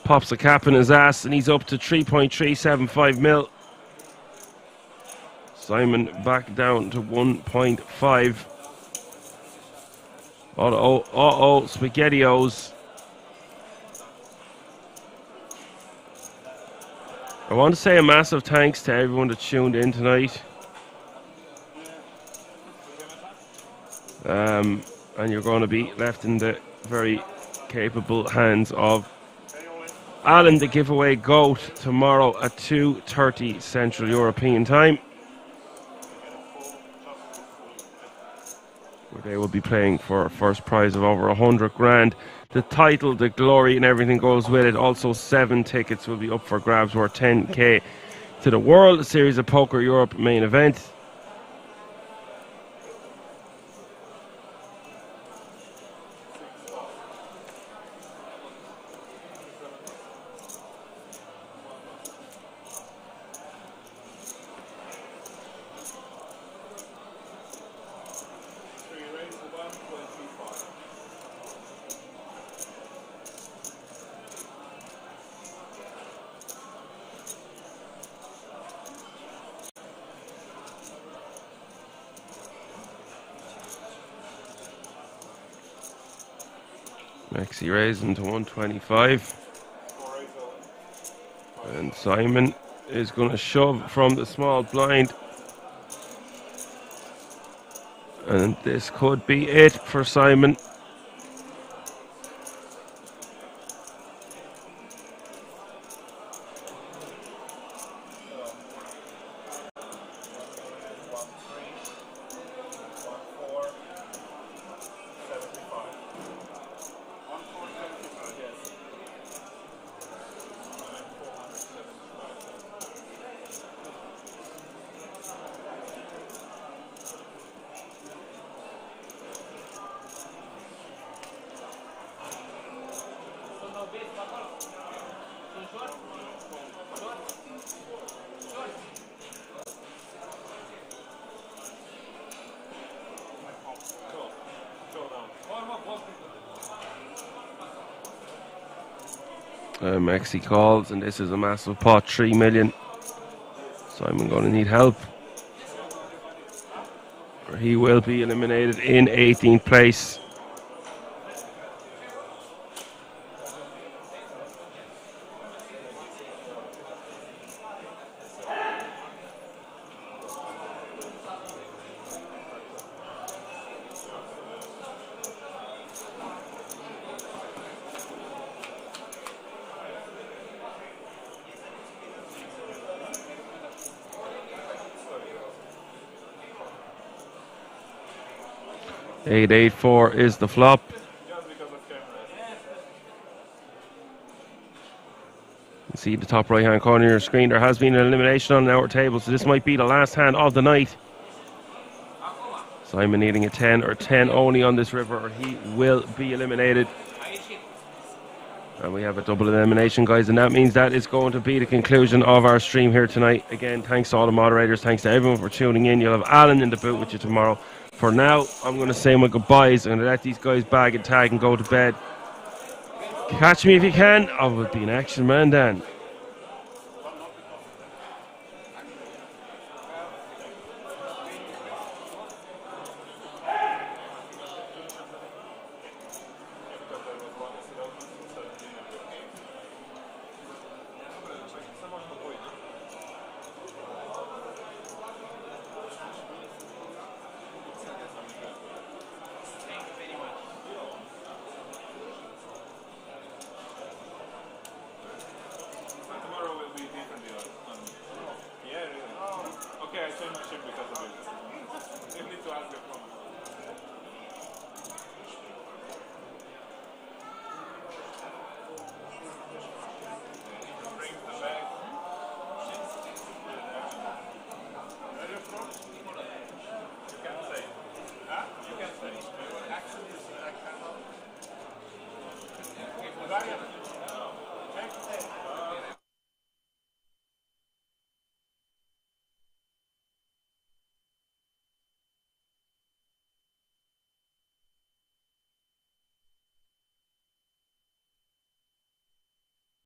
Pops a cap in his ass, and he's up to 3.375 mil. Simon back down to 1.5. SpaghettiOs. I want to say a massive thanks to everyone that tuned in tonight. And you're going to be left in the very capable hands of Alan, the giveaway GOAT, tomorrow at 2:30 Central European Time, where they will be playing for a first prize of over 100 grand. The title, the glory, and everything goes with it. Also, 7 tickets will be up for grabs worth 10k to the World Series of Poker Europe main event. Mexi raising to 125. And Simon is going to shove from the small blind. And this could be it for Simon. Mexi calls, and this is a massive pot, 3 million. Simon going to need help, or he will be eliminated in 18th place. $884 is the flop. You see the top right hand corner of your screen, there has been an elimination on our table, so this might be the last hand of the night. Simon needing a 10 or 10 only on this river, or he will be eliminated. And we have a double elimination, guys, and that means that is going to be the conclusion of our stream here tonight. Again, thanks to all the moderators, thanks to everyone for tuning in. You'll have Alan in the booth with you tomorrow. For now, I'm going to say my goodbyes. I'm going to let these guys bag and tag and go to bed. Catch me if you can. I will be an action man then. Okay, I changed my ship because of